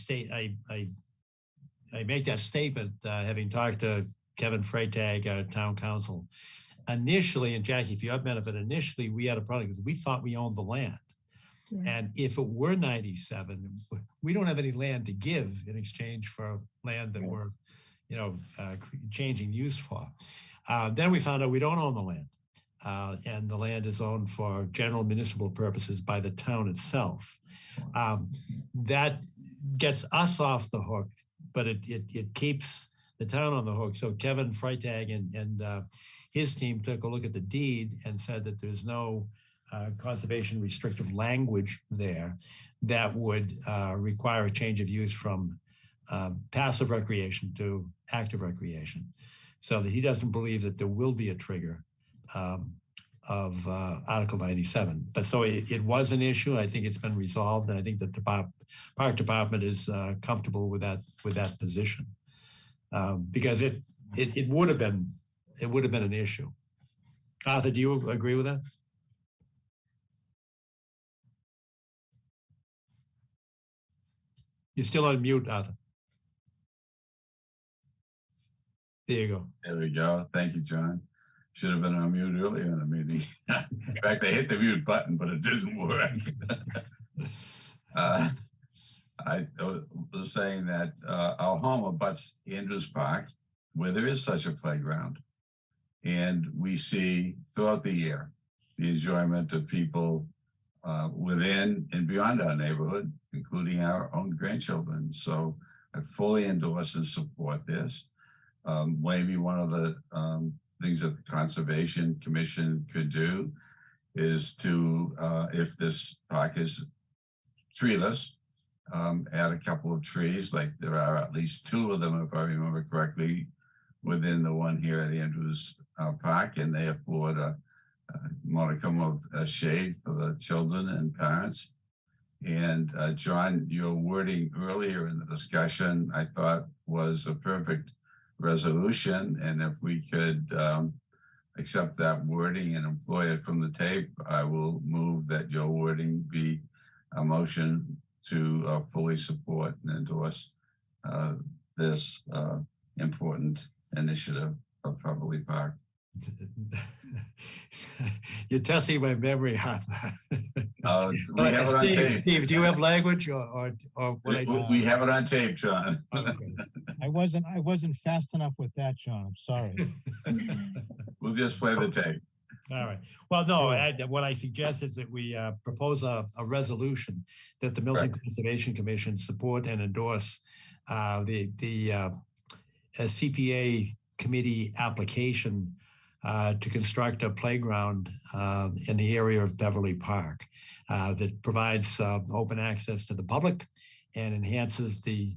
make that statement having talked to Kevin Freytag, our town council. Initially, and Jackie, for your benefit, initially we had a problem because we thought we owned the land. Yeah. And if it were 97, we don't have any land to give in exchange for land that we're, changing use for. Then we found out we don't own the land. And the land is owned for general municipal purposes by the town itself. That gets us off the hook, but it keeps the town on the hook. So Kevin Freytag and his team took a look at the deed and said that there's no conservation restrictive language there that would require a change of use from passive recreation to active recreation. So that he doesn't believe that there will be a trigger of Article 97. But so it was an issue. I think it's been resolved, and I think that the park department is comfortable with that position because it would have been an issue. Arthur, do you agree with that? You're still on mute, Arthur. There you go. There we go. Thank you, John. Should have been on mute earlier in the meeting. In fact, I hit the mute button, but it didn't work. I was saying that our home abuts Andrews Park, where there is such a playground. And we see throughout the year the enjoyment of people within and beyond our neighborhood, including our own grandchildren. So I fully endorse and support this. Maybe one of the things that the Conservation Commission could do is to, if this park is treeless, add a couple of trees, like there are at least two of them, if I remember correctly, within the one here at Andrews Park, and they afford a modicum of shade for the children and parents. And John, your wording earlier in the discussion, I thought was a perfect resolution. And if we could accept that wording and employ it from the tape, I will move that your wording be a motion to fully support and endorse this important initiative of Beverly Park. You're testing my memory on that. We have it on tape. Steve, do you have language or what? We have it on tape, John. Okay. I wasn't fast enough with that, John. I'm sorry. We'll just play the tape. All right. Well, no, what I suggest is that we propose a resolution that the Milton Conservation Commission support and endorse the CPA committee application to construct a playground in the area of Beverly Park that provides open access to the public and enhances the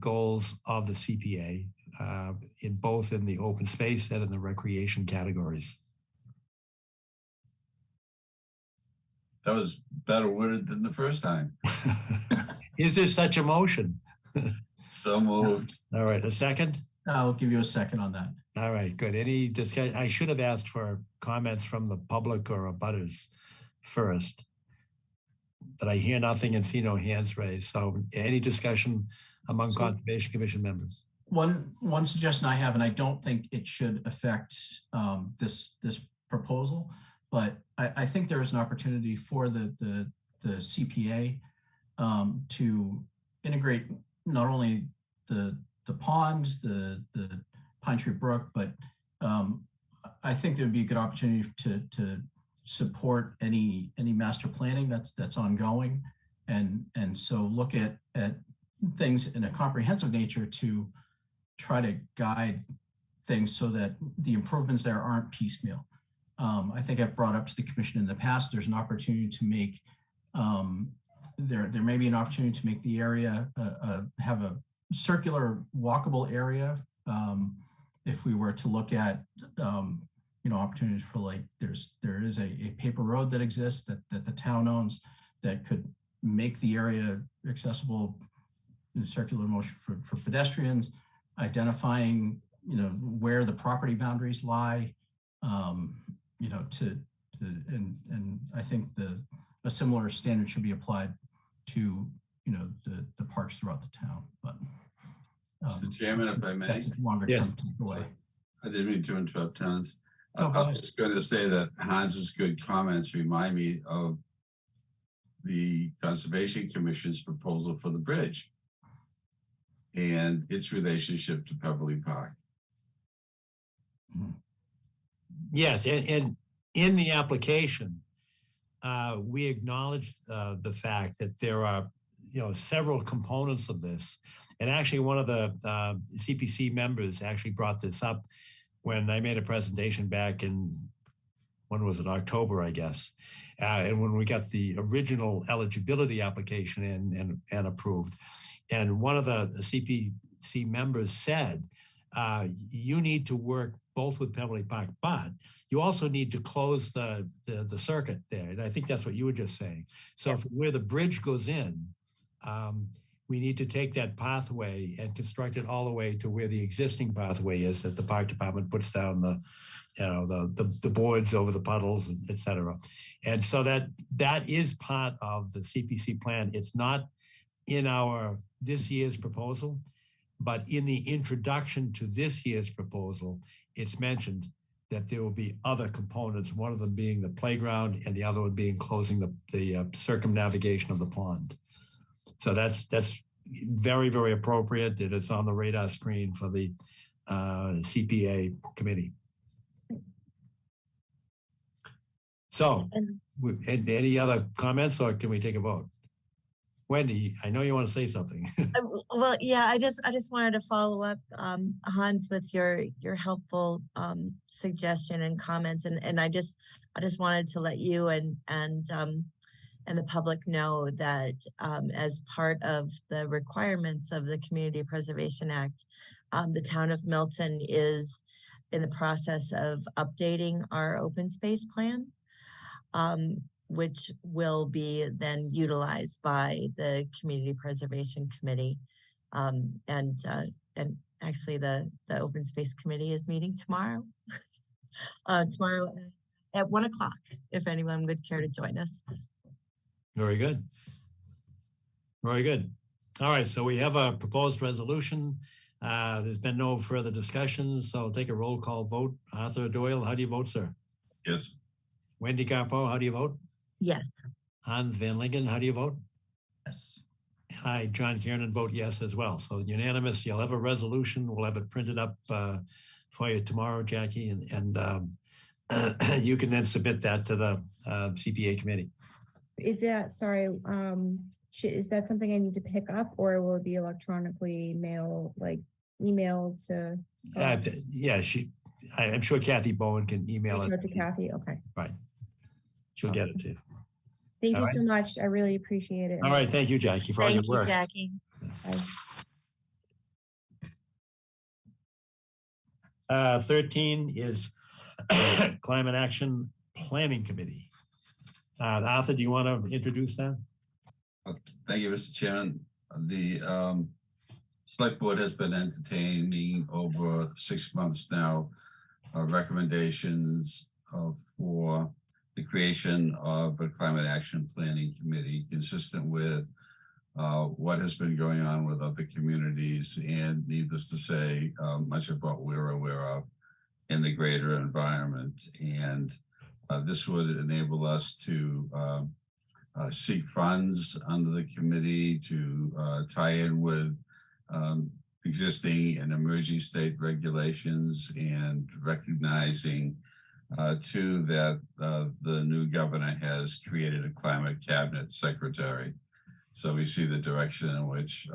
goals of the CPA in both in the open space and in the recreation categories. That was better worded than the first time. Is there such a motion? So moved. All right, a second? I'll give you a second on that. All right, good. Any discussion? I should have asked for comments from the public or abutters first, but I hear nothing and see no hands raised. So any discussion among Conservation Commission members? One suggestion I have, and I don't think it should affect this proposal, but I think there is an opportunity for the CPA to integrate not only the ponds, the Pine Tree Brook, but I think there would be a good opportunity to support any master planning that's ongoing, and so look at things in a comprehensive nature to try to guide things so that the improvements there aren't piecemeal. I think I've brought up to the commission in the past, there's an opportunity to make, there may be an opportunity to make the area have a circular walkable area. If we were to look at, opportunities for, like, there is a paper road that exists that the town owns that could make the area accessible in circular motion for pedestrians, identifying, where the property boundaries lie, and I think a similar standard should be applied to, the parks throughout the town. But Mr. Chairman, if I may. That's a longer term takeaway. I didn't mean to interrupt Hans. Oh, I was just going to say that Hans's good comments remind me of the Conservation Commission's proposal for the bridge and its relationship to Beverly Park. Yes, and in the application, we acknowledge the fact that there are, several components of this. And actually, one of the CPC members actually brought this up when I made a presentation back in, when was it, October, I guess. And when we got the original eligibility application in and approved. And one of the CPC members said, you need to work both with Beverly Park, but you also need to close the circuit there. And I think that's what you were just saying. So where the bridge goes in, we need to take that pathway and construct it all the way to where the existing pathway is that the park department puts down the boards over the puddles, et cetera. And so that is part of the CPC plan. It's not in this year's proposal, but in the introduction to this year's proposal, it's mentioned that there will be other components, one of them being the playground and the other one being closing the circumnavigation of the pond. So that's very, very appropriate, and it's on the radar screen for the CPA committee. So, any other comments, or can we take a vote? Wendy, I know you want to say something. Well, yeah, I just wanted to follow up, Hans, with your helpful suggestion and comments, and I just wanted to let you and and the public know that as part of the requirements of the Community Preservation Act, the town of Milton is in the process of updating our open space plan, which will be then utilized by the Community Preservation Committee. And actually the Open Space Committee is meeting tomorrow. Tomorrow at 1 o'clock, if anyone would care to join us. Very good. Very good. All right, so we have a proposed resolution. There's been no further discussions, so I'll take a roll call vote. Arthur Doyle, how do you vote, sir? Yes. Wendy Garpo, how do you vote? Yes. Hans Van Lingen, how do you vote? Yes. I, John Kiernan, vote yes as well. So unanimous. You'll have a resolution. We'll have it printed up for you tomorrow, Jackie, and you can then submit that to the CPA committee. Is that, sorry, is that something I need to pick up, or will it be electronically emailed to? Yeah, I'm sure Kathy Bowen can email it. To Kathy, okay. Right. She'll get it to you. Thank All you right. so much. I really appreciate it. All right, thank you, Jackie, for all your work. Thank you, Jackie. 13 is Climate Action Planning Committee. Arthur, do you want to introduce that? Thank you, Mr. Chairman. The Select Board has been entertaining over 6 months now recommendations for the creation of a Climate Action Planning Committee consistent with what has been going on with other communities, and needless to say, much of what we're aware of in the greater environment. And this would enable us to seek funds under the committee to tie in with existing and emerging state regulations, and recognizing too that the new governor has created a climate cabinet secretary. So we see the direction in which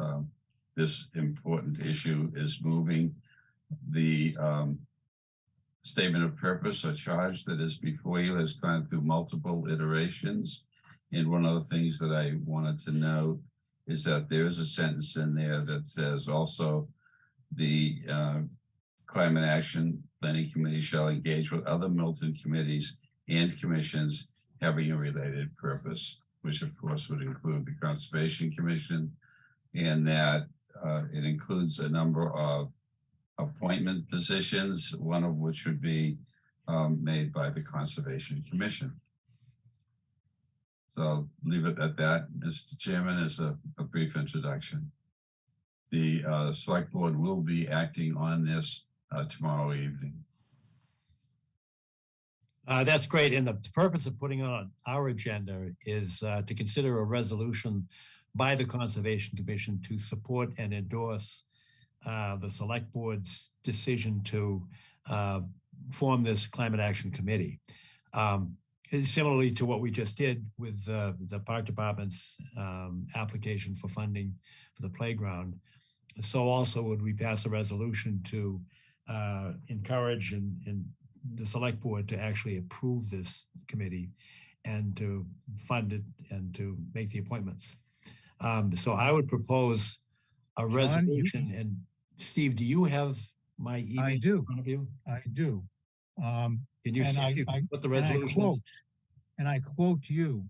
this important issue is moving. The statement of purpose or charge that is before you has gone through multiple iterations. And one of the things that I wanted to note is that there is a sentence in there that says also the Climate Action Planning Committee shall engage with other Milton committees and commissions having a related purpose, which of course would include the Conservation Commission, and that it includes a number of appointment positions, one of which would be made by the Conservation Commission. So I'll leave it at that, Mr. Chairman, as a brief introduction. The Select Board will be acting on this tomorrow evening. That's great. And the purpose of putting on our agenda is to consider a resolution by the Conservation Commission to support and endorse the Select Board's decision to form this Climate Action Committee. Similarly to what we just did with the Park Department's application for funding for the playground, so also would we pass a resolution to encourage and the Select Board to actually approve this committee and to fund it and to make the appointments. So I would propose a resolution. And Steve, do you have my email I do. in front of you? I do. Can you And see what the resolution is? And I quote you,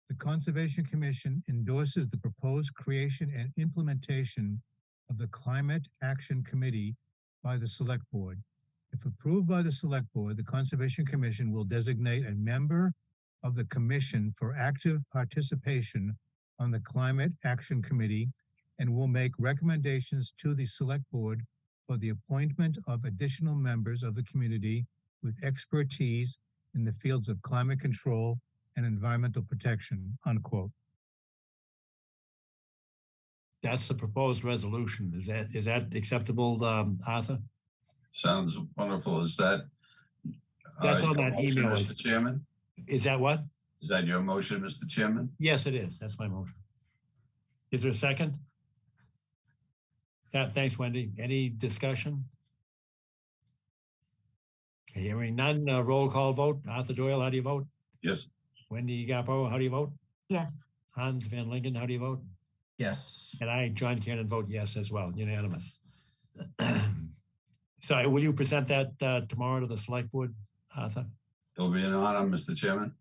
the Conservation Commission endorses the proposed creation and implementation of the Climate Action Committee by the Select Board. If approved by the Select Board, the Conservation Commission will designate a member of the Commission for active participation on the Climate Action Committee and will make recommendations to the Select Board for the appointment of additional members of the community with expertise in the fields of climate control and environmental protection, unquote. That's the proposed resolution. Is that acceptable, Arthur? Sounds wonderful. Is that that's on your that motion, email? Mr. Chairman? Is that what? Is that your motion, Mr. Chairman? Yes, it is. That's my motion. Is there a second? Yeah, thanks, Wendy. Any discussion? Hearing none, roll call vote. Arthur Doyle, how do you vote? Yes. Wendy Gapo, how do you vote? Yes. Hans Van Linken, how do you vote? Yes. And I, John Cannon, vote yes as well, unanimous. So will you present that tomorrow to the select board, Arthur? It'll be an honor, Mr. Chairman.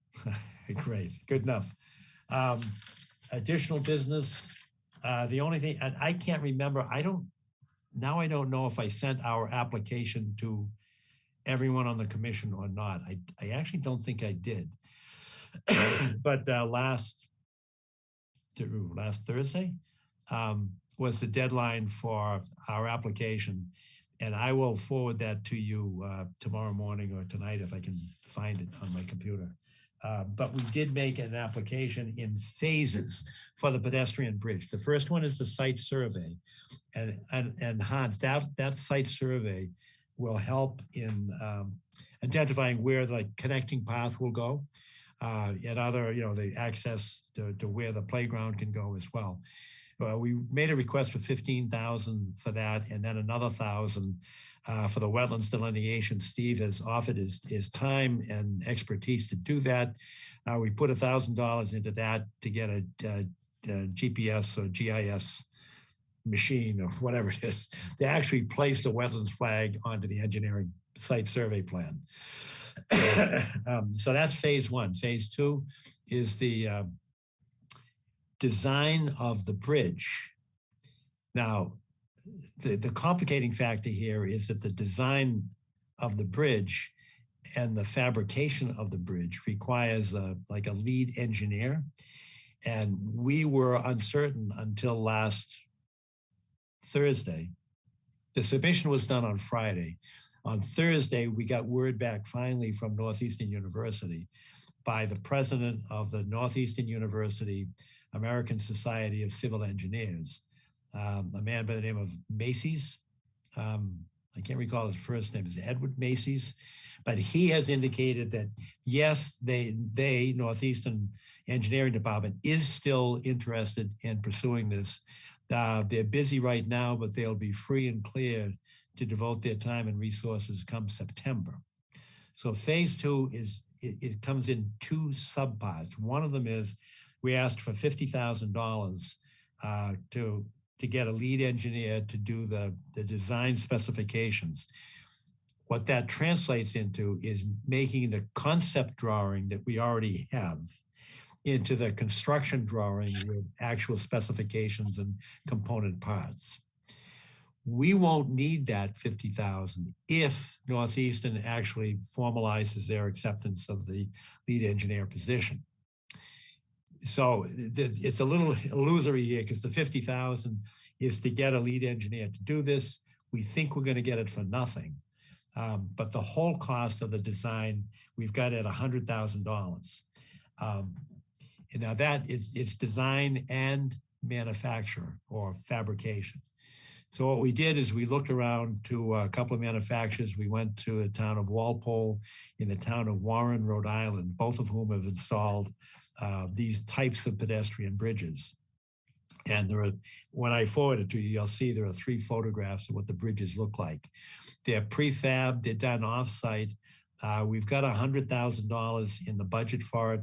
Great, good enough. Additional business, the only thing, and I can't remember, I don't know if I sent our application to everyone on the commission or not. I actually don't think I did. But last Thursday was the deadline for our application. And I will forward that to you tomorrow morning or tonight if I can find it on my computer. But we did make an application in phases for the pedestrian bridge. The first one is the site survey. And Hans, that site survey will help in identifying where the connecting path will go and other, the access to where the playground can go as well. We made a request for 15,000 for that, and then another 1,000 for the wetlands delineation. Steve has offered his time and expertise to do that. We put $1,000 into that to get a GPS or GIS machine or whatever it is to actually place the wetlands flag onto the engineering site survey plan. So that's phase one. Phase two is the design of the bridge. Now, the complicating factor here is that the design of the bridge and the fabrication of the bridge requires a lead engineer. And we were uncertain until last Thursday. The submission was done on Friday. On Thursday, we got word back finally from Northeastern University by the president of the Northeastern University American Society of Civil Engineers, a man by the name of Macy's. I can't recall his first name, is Edward Macy's, but he has indicated that yes, they Northeastern Engineering Department is still interested in pursuing this. They're busy right now, but they'll be free and clear to devote their time and resources come September. So phase two it comes in two subparts. One of them is we asked for $50,000 to get a lead engineer to do the design specifications. What that translates into is making the concept drawing that we already have into the construction drawing with actual specifications and component parts. We won't need that 50,000 if Northeastern actually formalizes their acceptance of the lead engineer position. So it's a little illusory here because the 50,000 is to get a lead engineer to do this. We think we're going to get it for nothing. But the whole cost of the design, we've got at $100,000. And now that it's design and manufacture or fabrication. So what we did is we looked around to a couple of manufacturers. We went to the town of Walpole in the town of Warren, Rhode Island, both of whom have installed these types of pedestrian bridges. And there are, when I forward it to you, you'll see there are 3 photographs of what the bridges look like. They're prefab, they're done offsite. We've got $100,000 in the budget for it.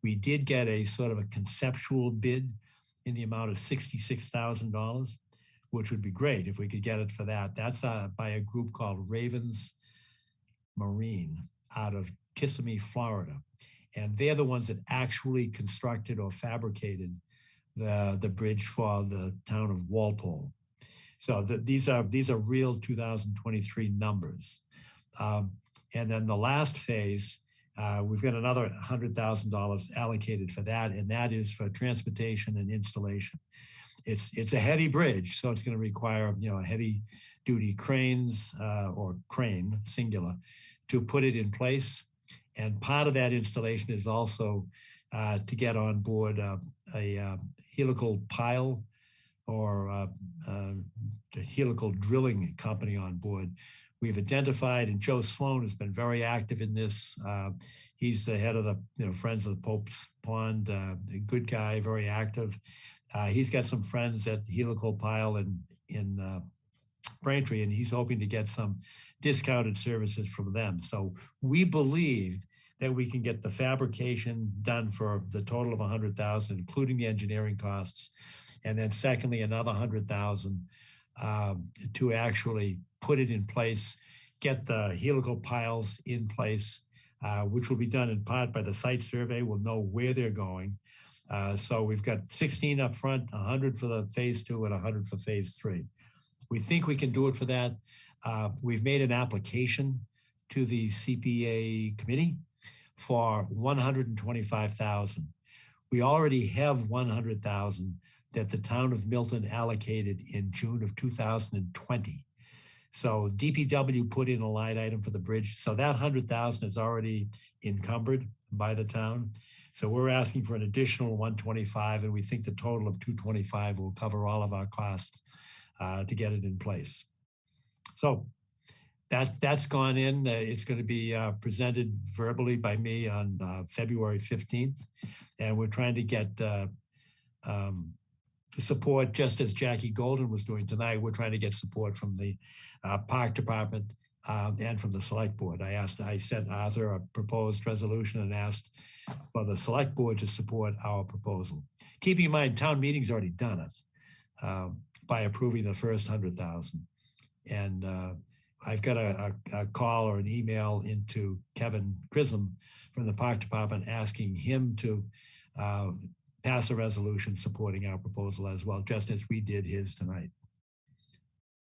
We did get a sort of a conceptual bid in the amount of $66,000, which would be great if we could get it for that. That's by a group called Ravens Marine out of Kissimmee, Florida. And they're the ones that actually constructed or fabricated the bridge for the town of Walpole. So these are real 2023 numbers. And then the last phase, we've got another $100,000 allocated for that, and that is for transportation and installation. It's a heavy bridge, so it's going to require heavy duty cranes or crane singular to put it in place. And part of that installation is also to get on board a helical pile or a helical drilling company on board. We've identified, and Joe Sloan has been very active in this. He's the head of the Friends of the Pope's Pond, a good guy, very active. He's got some friends at Helical Pile in Braintree, and he's hoping to get some discounted services from them. So we believe that we can get the fabrication done for the total of 100,000, including the engineering costs. And then secondly, another 100,000 to actually put it in place, get the helical piles in place, which will be done in part by the site survey. We'll know where they're going. So we've got 16 up front, 100 for the phase 2 and 100 for phase 3. We think we can do it for that. We've made an application to the CPA committee for 125,000. We already have 100,000 that the town of Milton allocated in June of 2020. So DPW put in a line item for the bridge. So that 100,000 is already encumbered by the town. So we're asking for an additional 125, and we think the total of 225 will cover all of our costs to get it in place. So that's gone in. It's going to be presented verbally by me on February 15th. And we're trying to get support, just as Jackie Golden was doing tonight. We're trying to get support from the park department and from the select board. I sent Arthur a proposed resolution and asked for the select board to support our proposal. Keeping in mind, town meeting's already done it by approving the first 100,000. And I've got a call or an email into Kevin Grissom from the park department asking him to pass a resolution supporting our proposal as well, just as we did his tonight.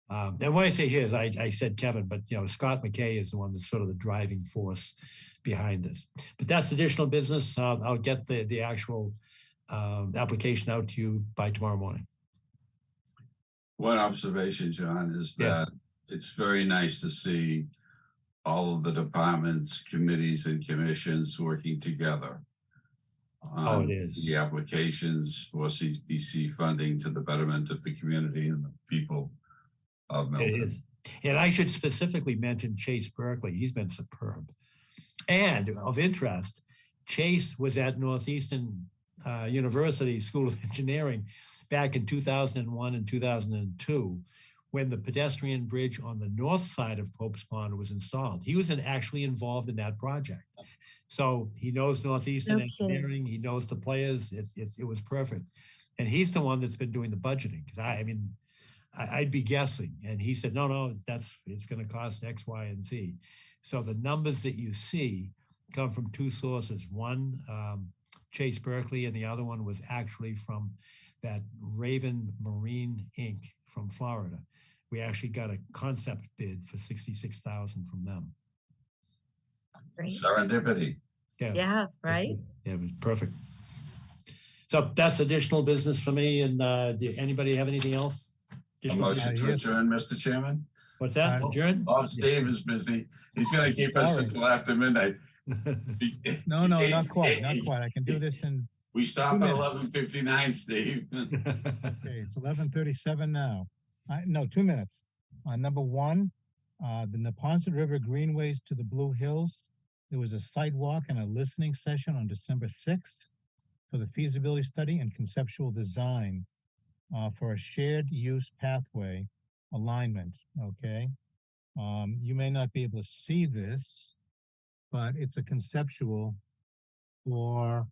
And when I say his, I said Kevin, but Scott McKay is the one that's sort of the driving force behind this. But that's additional business. I'll get the actual application out to you by tomorrow morning. One observation, John, is that it's very nice to see all of the departments, committees, and commissions working together. It is. The applications for CPC funding to the betterment of the community and the people of Milton. And I should specifically mention Chase Berkeley. He's been superb. And of interest, Chase was at Northeastern University School of Engineering back in 2001 and 2002 when the pedestrian bridge on the north side of Pope's Pond was installed. He was actually involved in that project. So he knows Northeastern Engineering, he knows the players, it was perfect. And he's the one that's been doing the budgeting, because I'd be guessing. And he said, no, it's gonna cost X, Y, and Z. So the numbers that you see come from two sources. One, Chase Berkeley, and the other one was actually from that Raven Marine Inc. from Florida. We actually got a concept bid for $66,000 from them. Great. Serendipity. Yeah, right? Yeah, it was perfect. So that's additional business for me. And anybody have anything else? A motion to adjourn, Mr. Chairman. What's that? Adjourn? Oh, Steve is busy. He's going to keep us until after midnight. No, not quite. I can do this in. We stop at 11:59, Steve. Okay, it's 11:37 now. No, 2 minutes. Number one, the Neponset River Greenways to the Blue Hills. There was a sidewalk and a listening session on December 6th for the feasibility study and conceptual design for a shared use pathway alignment, okay? You may not be able to see this, but it's a conceptual for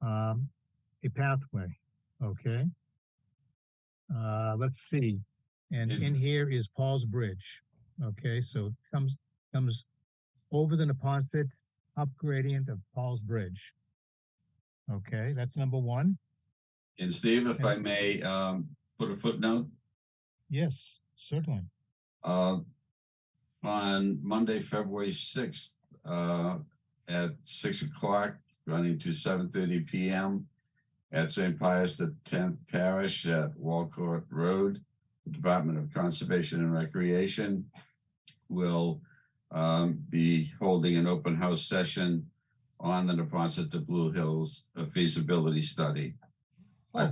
a pathway, okay? Let's see. And in here is Paul's Bridge, okay? So it comes over the Neponset, up gradient of Paul's Bridge. Okay, that's number one. And Steve, if I may put a footnote. Yes, certainly. On Monday, February 6th, at 6 o'clock, running to 7:30 p.m. at St. Pius X Parish at Walcourt Road, the Department of Conservation and Recreation will be holding an open house session on the Neponset to Blue Hills feasibility study. I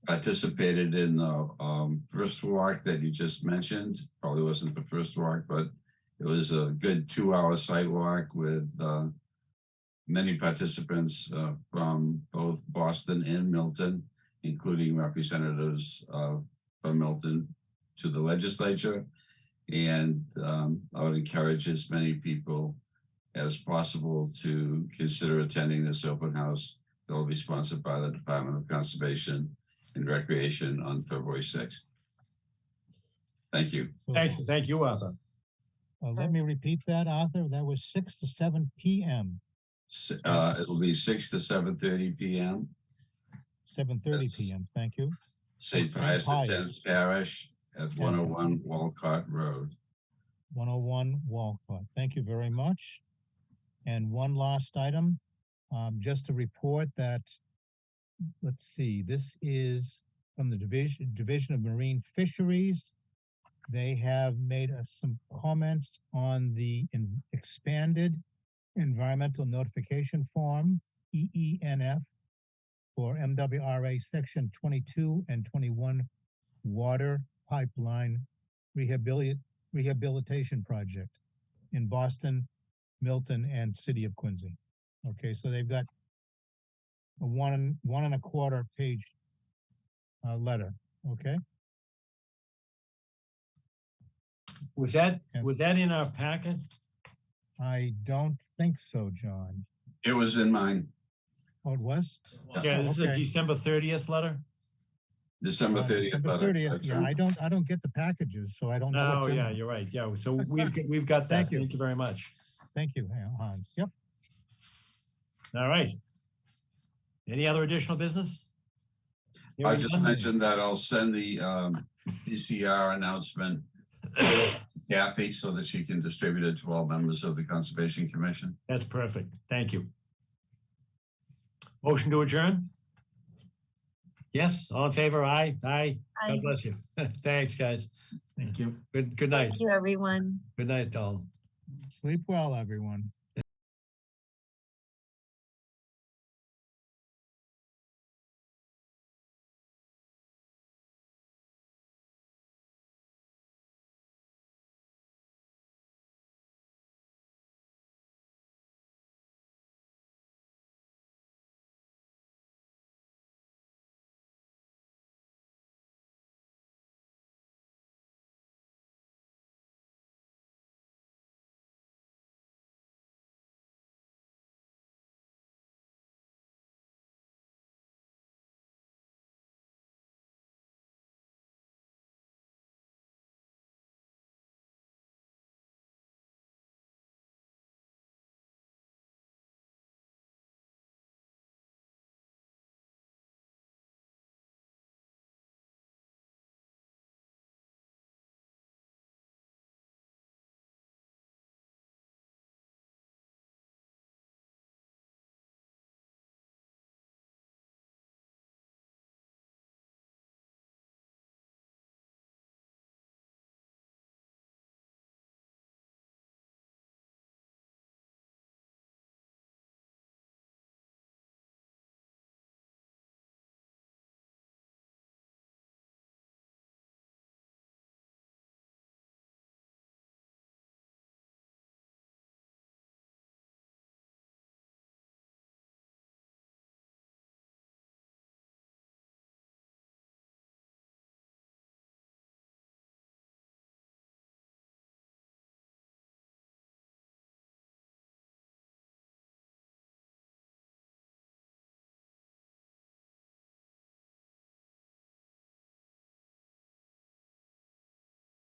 participated in the first walk that you just mentioned. Probably wasn't the first walk, but it was a good 2-hour site walk with many participants from both Boston and Milton, including representatives from Milton to the legislature. And I would encourage as many people as possible to consider attending this open house that will be sponsored by the Department of Conservation and Recreation on February 6th. Thank you. Thanks. Thank you, Arthur. Let me repeat that, Arthur. That was 6 to 7 p.m. It'll be 6 to 7:30 p.m. 7:30 p.m. Thank you. St. Pius X Parish at 101 Walcott Road. 101 Walcott. Thank you very much. And one last item, just to report that, let's see, this is from the Division of Marine Fisheries. They have made some comments on the expanded environmental notification form, EENF, for MWRA Section 22 and 21 water pipeline rehabilitation project in Boston, Milton, and City of Quincy. Okay, so they've got a one and a quarter page letter. Okay. Was that in our packet? I don't think so, John. It was in mine. Oh, it was? Yeah, this is a okay. December 30th letter? December 30th. December 30th. Yeah, I don't get the packages, so I don't know what's Oh, in yeah, them. you're right. Yeah, so we've got that. Thank you. Thank you very much. Thank you, Hans. Yep. All right. Any other additional business? I just mentioned that I'll send the DCR announcement to Kathy so that she can distribute it to all members of the Conservation Commission. That's perfect. Thank you. Motion to adjourn? Yes, all in favor? Aye. Aye. Aye. God bless you. Thanks, guys. Thank you. Good night. Thank you, everyone. Good night, all. Sleep well, everyone.